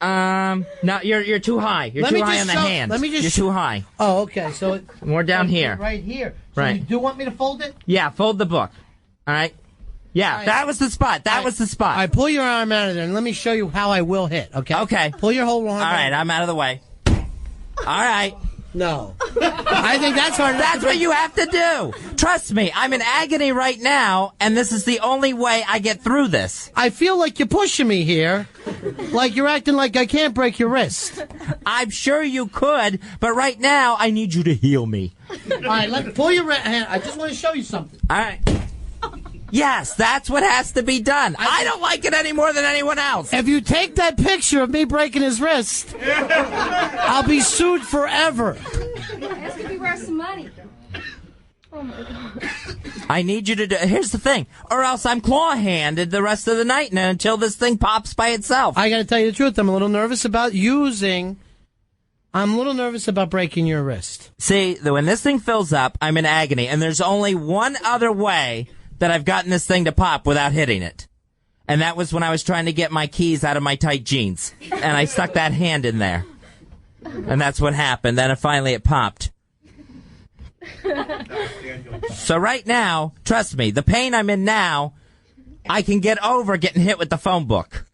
No, you're too high. You're too high on the hand. Let me just. You're too high. Oh, okay. So more down here. Right here. So right. You do want me to fold it? Yeah, fold the book. All right. Yeah, right. That was the spot. That was the spot. All right, pull your arm out of there and let me show you how I will hit. Okay. Okay. Pull your whole arm. All right, I'm out of the way. All right. No. I think that's hard. That's what you have to do. Trust me, I'm in agony right now, and this is the only way I get through this. I feel like you're pushing me here. Like you're acting like I can't break your wrist. I'm sure you could, but right now, I need you to heal me. All right, pull your hand. I just want to show you something. All right. Yes, that's what has to be done. I don't like it any more than anyone else. If you take that picture of me breaking his wrist, I'll be sued forever. That's gonna be worth some money. Oh my God. I need you to do. Here's the thing, or else I'm claw-handed the rest of the night, and until this thing pops by itself. I got to tell you the truth. I'm a little nervous about I'm a little nervous about breaking your wrist. See, when this thing fills up, I'm in agony, and there's only one other way that I've gotten this thing to pop without hitting it. And that was when I was trying to get my keys out of my tight jeans. And I stuck that hand in there. And that's what happened. Then finally it popped. So right now, trust me, the pain I'm in now, I can get over getting hit with the phone book.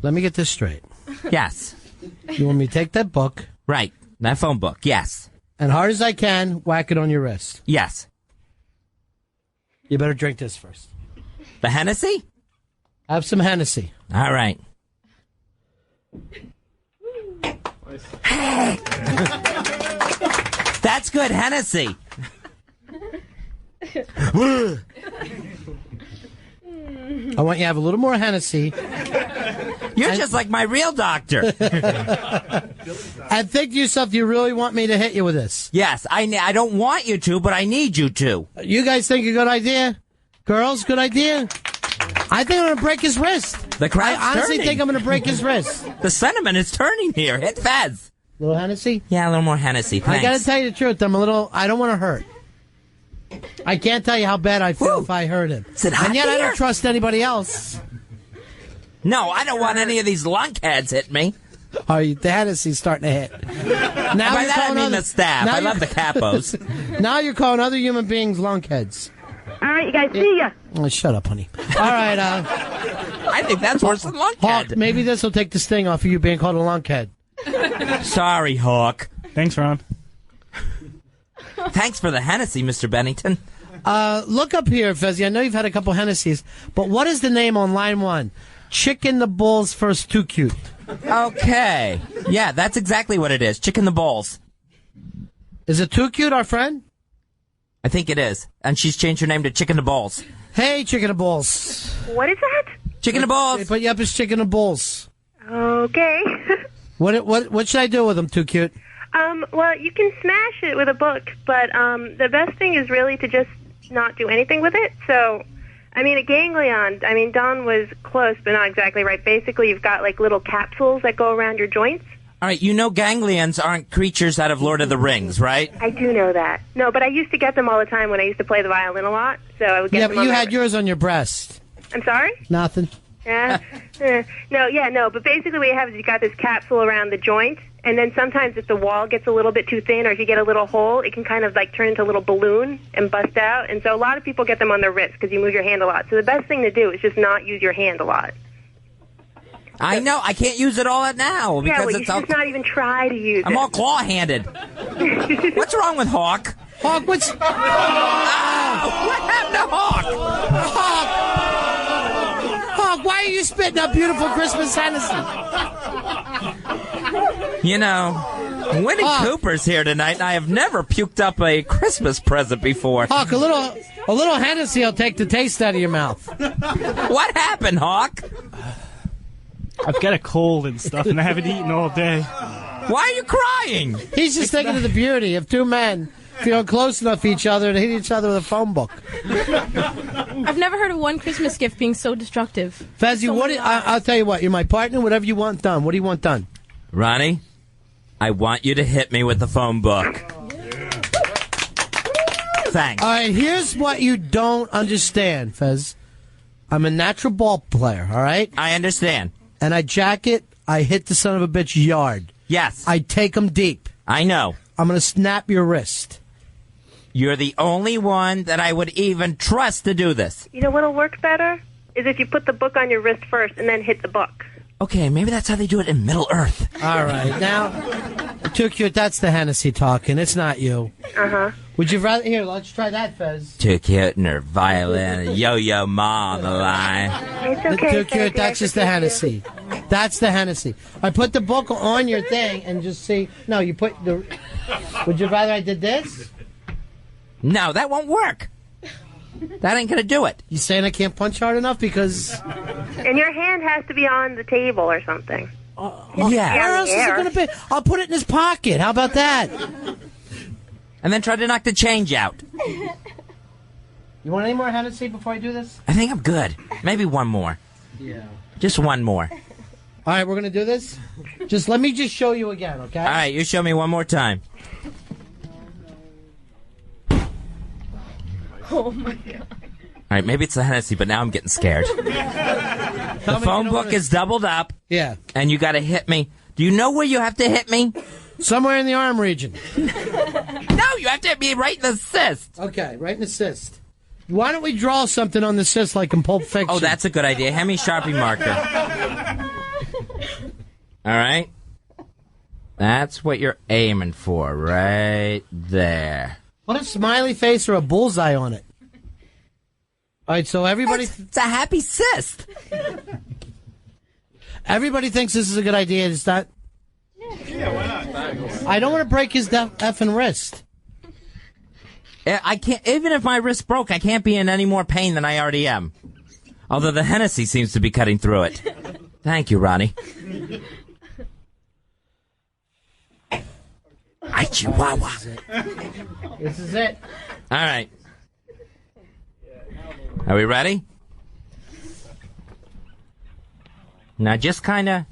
Let me get this straight. Yes. You want me to take that book? Right. That phone book, yes. And hard as I can, whack it on your wrist. Yes. You better drink this first. The Hennessy? Have some Hennessy. All right. That's good Hennessy. I want you to have a little more Hennessy. You're just like my real doctor. And think to yourself, do you really want me to hit you with this? Yes, I don't want you to, but I need you to. You guys think a good idea? Girls, good idea? I think I'm going to break his wrist. The crowd's I honestly turning. think I'm going to break his wrist. The sentiment is turning here. Hit Fez. A little Hennessy? Yeah, a little more Hennessy. Thanks. I got to tell you the truth. I don't want to hurt. I can't tell you how bad I feel if I hurt him. Is it hot And yet I here? don't trust anybody else. No, I don't want any of these lunkheads hit me. The Hennessy's starting to hit. By that I mean the staff. I love the capos. Now you're calling other human beings lunkheads. All right, you guys, see ya. Oh, shut up, honey. All right. I think that's worse than lunkhead. Hawk, maybe this will take the sting off of you being called a lunkhead. Sorry, Hawk. Thanks, Ron. Thanks for the Hennessy, Mr. Bennington. Look up here, Fezzy. I know you've had a couple Hennessy's, but what is the name on line 1? Chicken the Bull's First Too Cute. Okay. Yeah, that's exactly what it is. Chicken the Balls. Is it Too Cute, our friend? I think it is. And she's changed her name to Chicken the Balls. Hey, Chicken the Balls. What is that? Chicken the Balls. They put you up as Chicken the Balls. Okay. What should I do with them, Too Cute? Well, you can smash it with a book, but the best thing is really to just not do anything with it. So, I mean, a ganglion, Don was close, but not exactly right. Basically, you've got, like, little capsules that go around your joints. All right, you know ganglions aren't creatures out of Lord of the Rings, right? I do know that. No, but I used to get them all the time when I used to play the violin a lot, so I would get them but on you my had wrist. yours on your breast. I'm sorry? Nothing. No, but basically what you have is you got this capsule around the joint, and then sometimes if the wall gets a little bit too thin or if you get a little hole, it can kind of like turn into a little balloon and bust out. And so a lot of people get them on their wrist because you move your hand a lot. So the best thing to do is just not use your hand a lot. I know. I can't use it all now because you it's should all... just not even try to use I'm it. all claw-handed. What's wrong with Hawk? Hawk, what's... Oh, what happened to Hawk? Hawk, why are you spitting up beautiful Christmas Hennessy? You know, Winnie Cooper's here tonight, and I have never puked up a Christmas present before. Hawk, a little Hennessy will take the taste out of your mouth. What happened, Hawk? I've got a cold and stuff, and I haven't eaten all day. Why are you crying? He's just thinking of the beauty of two men feeling close enough to each other to hit each other with a phone book. I've never heard of one Christmas gift being so destructive. Fezzy, I'll tell you what. You're my partner. Whatever you want done. What do you want done? Ronnie, I want you to hit me with the phone book. Thanks. All right, here's what you don't understand, Fez. I'm a natural ball player, all right? I understand. And I jack it, I hit the son of a bitch yard. Yes. I take him deep. I know. I'm going to snap your wrist. You're the only one that I would even trust to do this. You know what'll work better? Is if you put the book on your wrist first and then hit the book. Okay, maybe that's how they do it in Middle Earth. All right, now, Too Cute, that's the Hennessy talking. It's not you. Uh-huh. Would you rather... Here, let's try that, Fez. Too Cute and her violin, a yo-yo ma on the line. It's okay, Too Cute, Fezzy, that's just the Hennessy. That's the Hennessy. I put the book on your thing and just see... No, you put the... Would you rather I did this? No, that won't work. That ain't gonna do it. You saying I can't punch hard enough because... And your hand has to be on the table or something. Yeah. Where else is it going to be? I'll put it in his pocket. How about that? And then try to knock the change out. You want any more Hennessy before I do this? I think I'm good. Maybe one more. Yeah. Just one more. All right, we're going to do this? Let me just show you again, okay? All right, you show me one more time. Oh, my God. All right, maybe it's the Hennessy, but now I'm getting scared. The phone book is doubled up. Yeah. And you got to hit me. Do you know where you have to hit me? Somewhere in the arm region. No, you have to hit me right in the cyst. Okay, right in the cyst. Why don't we draw something on the cyst like in Pulp Fiction? Oh, that's a good idea. Hand me Sharpie marker. All right. That's what you're aiming for right there. Put a smiley face or a bullseye on it. All right, so everybody... It's a happy cyst. Everybody thinks this is a good idea. It's not. Yeah, why not? I don't want to break his effing wrist. I can't. Even if my wrist broke, I can't be in any more pain than I already am. Although the Hennessy seems to be cutting through it. Thank you, Ronnie. Ay, Chihuahua. This is it. All right. Are we ready? Now just kind of,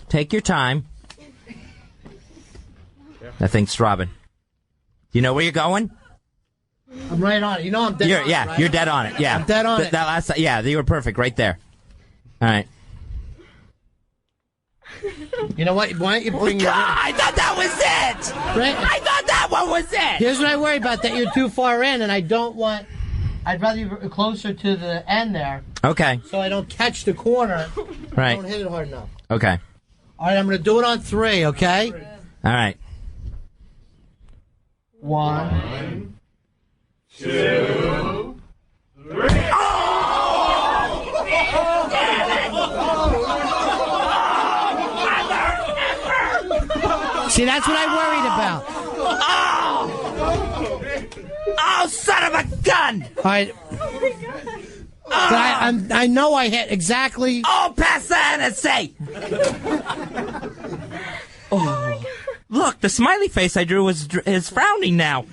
take your time. That thing's throbbing. You know where you're going? I'm right on it. You know I'm dead on it, right? You're dead on it. Yeah. I'm dead on it. That last, you were perfect right there. All right. You know what? Why don't you bring your... I thought that was it! Right? I thought that one was it! Here's what I worry about, that you're too far in, and I don't want... I'd rather you be closer to the end there. Okay. So I don't catch the corner. Right. Don't hit it hard enough. Okay. All right, I'm going to do it on 3, okay? All right. 1, 2, 3. See, that's what I worried about. Oh, son of a gun! All right. I know I hit exactly... Oh, pass the Hennessy! Oh. Look, the smiley face I drew is frowning now.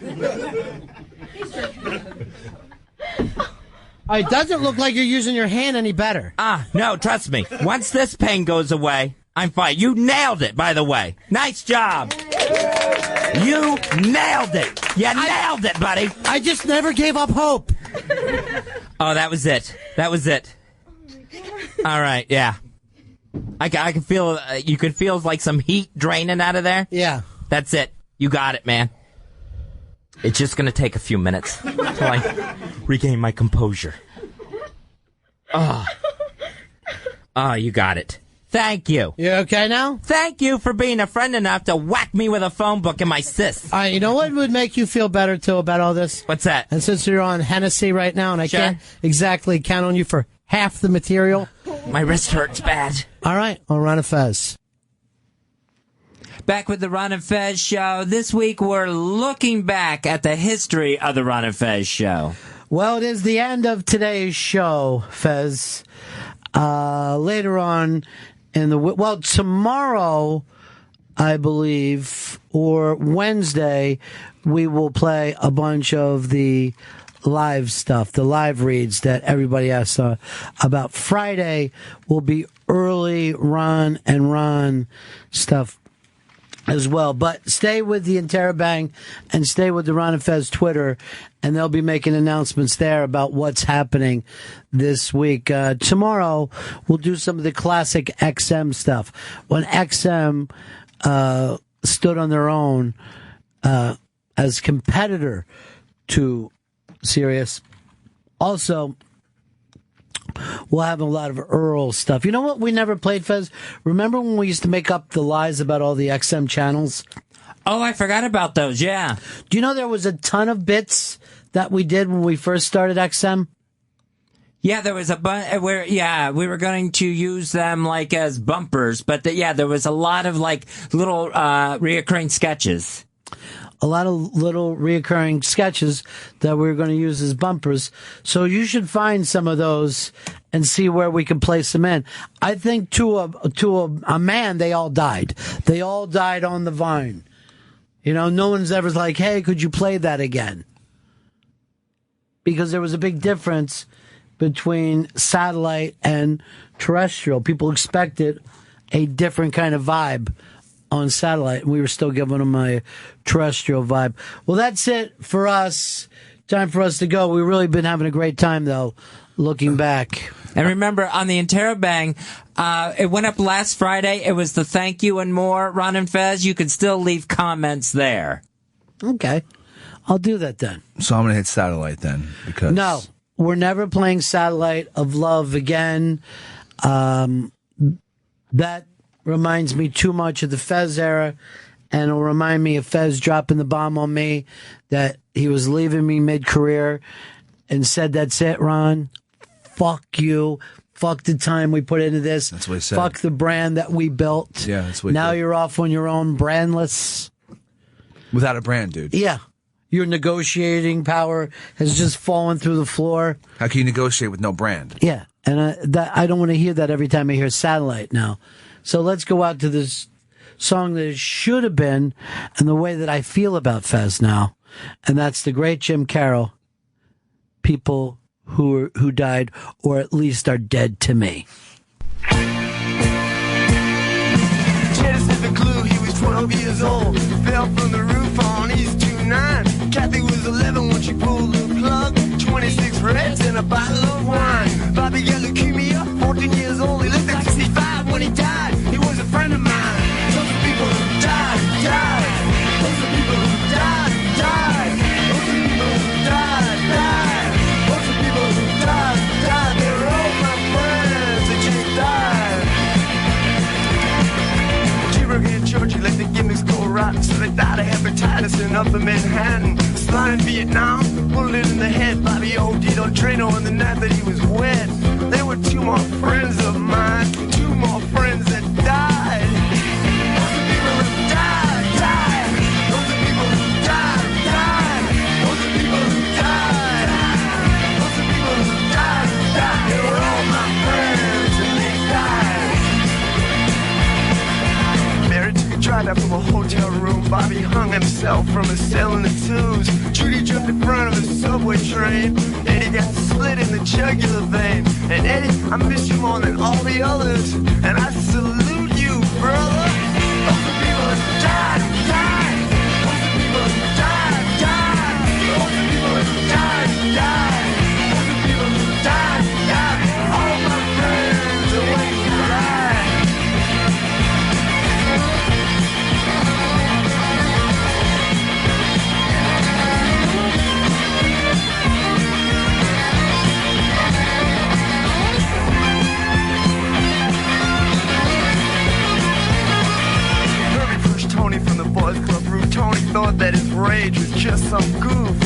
It doesn't look like you're using your hand any better. No, trust me. Once this pain goes away, I'm fine. You nailed it, by the way. Nice job. You nailed it. You nailed it, buddy. I just never gave up hope. Oh, that was it. That was it. All right, yeah. I can feel, you could feel like some heat draining out of there. Yeah. That's it. You got it, man. It's just going to take a few minutes until I regain my composure. Oh, you got it. Thank you. You okay now? Thank you for being a friend enough to whack me with a phone book in my cyst. All right, you know what would make you feel better, too, about all this? What's that? And since you're on Hennessy right now, and I can't exactly count on you for half the material. My wrist hurts bad. All right, on Ron and Fez. Back with the Ron and Fez Show. This week we're looking back at the history of the Ron and Fez Show. Well, it is the end of today's show, Fez. Later on tomorrow, I believe, or Wednesday, we will play a bunch of the live stuff, the live reads that everybody asks about. Friday will be early Ron and Ron stuff as well. But stay with the Interrobang and stay with the Ron and Fez Twitter, and they'll be making announcements there about what's happening this week. Tomorrow, we'll do some of the classic XM stuff. When XM stood on their own as competitor to Sirius. Also, we'll have a lot of Earl stuff. You know what we never played, Fez? Remember when we used to make up the lies about all the XM channels? Oh, I forgot about those, yeah. Do you know there was a ton of bits that we did when we first started XM? Yeah, there was a bunch where, we were going to use them like as bumpers, but there was a lot of like little reoccurring sketches. A lot of little reoccurring sketches that we're going to use as bumpers. So you should find some of those and see where we can place them in. I think to a man, they all died. They all died on the vine. You know, no one's ever like, hey, could you play that again? Because there was a big difference between satellite and terrestrial. People expected a different kind of vibe on satellite, and we were still giving them a terrestrial vibe. Well, that's it for us. Time for us to go. We've really been having a great time, though, looking back. And remember, on the Interrobang, it went up last Friday. It was the thank you and more, Ron and Fez. You can still leave comments there. Okay. I'll do that then. So I'm going to hit satellite then, because... No, we're never playing Satellite of Love again. That reminds me too much of the Fez era, and it'll remind me of Fez dropping the bomb on me that he was leaving me mid-career and said, that's it, Ron. Fuck you. Fuck the time we put into this. That's what he said. Fuck the brand that we built. Yeah, that's what he Now did. you're off on your own, brandless. Without a brand, dude. Yeah. Your negotiating power has just fallen through the floor. How can you negotiate with no brand? Yeah. And I don't want to hear that every time I hear Satellite now. So let's go out to this song that it should have been and the way that I feel about Fez now. And that's the great Jim Carroll, People Who Died or at least are dead to me. Cheddar said the clue, he was 12 years old. Fell from the roof on East 29. Kathy was 11 when she pulled the plug. 26 reds and a bottle of wine. Bobby got leukemia, 14 years old. He looked like 65 when he died. He was a friend of mine. Those are people who died, died. Those are people who died, died. Those are people who died, died. Those are people who died, died. They were all my friends. They just died. Cheeseburger in Georgia let the gimmicks go rotten. So they died of hepatitis in upper Manhattan. Slide in Vietnam, bullet in the head. Bobby OD'd on Drano on the night that he was wet. There were two more friends of mine, two more friends that died. Those are people who died, died. Those are people who died, died. Those are people who died. Those are people who died, died. They were all my friends and they died. Mary took a drive out from a hotel room. Bobby hung himself from a cell in the tubes. Judy jumped in front of a subway train. Eddie got split in the jugular vein. And Eddie, I miss you more than all the others. And I salute you, brother. Those are people who died, died. Those are people who died, died. Those are people who died, died. Those are people who died, died. All my friends are waiting to die. Tony from the Boys Club roof. Tony thought that his rage was just some goof,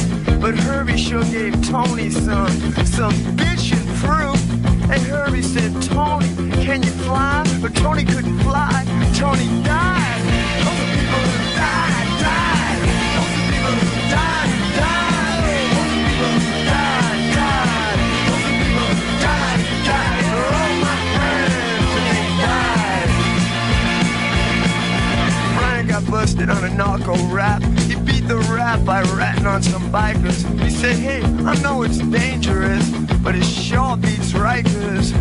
but Herbie sure gave Tony some bitchin' proof. And Herbie said, Tony, can you fly? But Tony couldn't fly. Tony died. Those are people who died, died. Those are people who died, died. Those are people who died, died. Those are people who died, died. They're all my friends and they died. Brian got busted on a narco rap. He beat the rap by ratting on some bikers. He said, hey, I know it's dangerous, but it sure beats Rikers.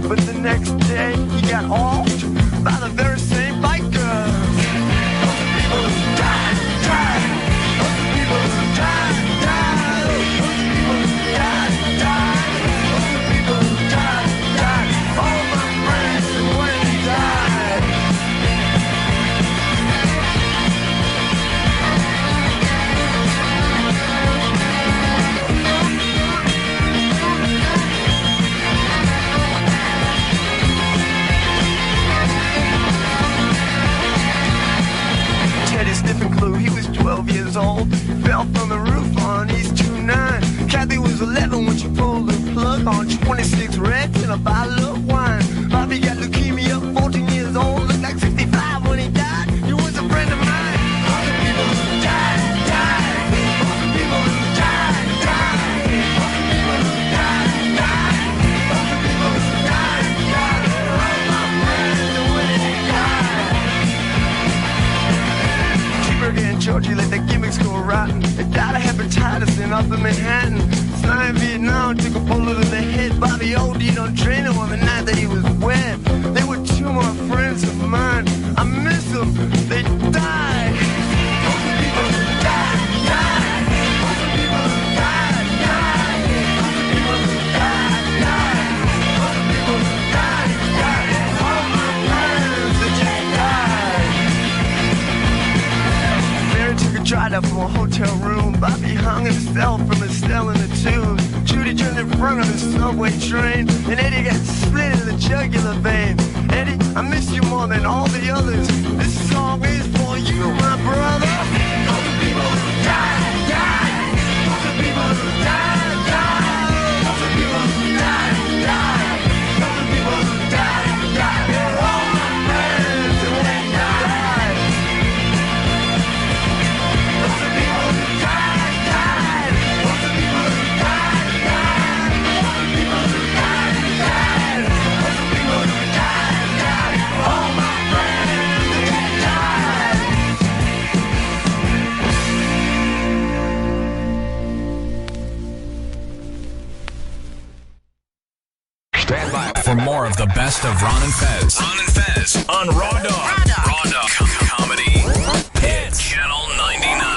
But the next day, he got offed by the very same bikers. Those are people who died, died. Those are people who died, died. Those are people who died, died. Those are people who died, died. All my friends and when they died. Teddy sniffing clue, he was 12 years old. Fell from the roof on East 29. Kathy was 11 when she pulled the plug on 26 reds and a bottle of wine. Bobby got leukemia, 14 years old. Looked like 65 when he died. He was a friend of mine. All the people who died, died. All the people who died, died. All the people who died, died. All the people who died, died. All my friends and when they died. Cheeseburger in Georgia let the gimmicks go rotten. They died of hepatitis in upper Manhattan. Fly in Vietnam, took a bullet in the head. Bobby OD'd on Drano on the night that he was wet. They were two more friends of mine. I miss them, they died. Those are people who died, died. Those are people who died, died. Those are people who died, died. Those are people who died, died. All my friends that just died. Mary took a drive out from a hotel room. Bobby hung himself from a cell in the tubes. Judy jumped in front of the subway train. And Eddie got split in the jugular vein. Eddie, I miss you more than all the others. This song is for you, my brother. Those are people who died, died. Those are people who died, died. Those are people who died, died. Those for more of the best of Ron and Fez. Ron and Fez on Raw Dog. Raw Dog Comedy. Hits Channel 99.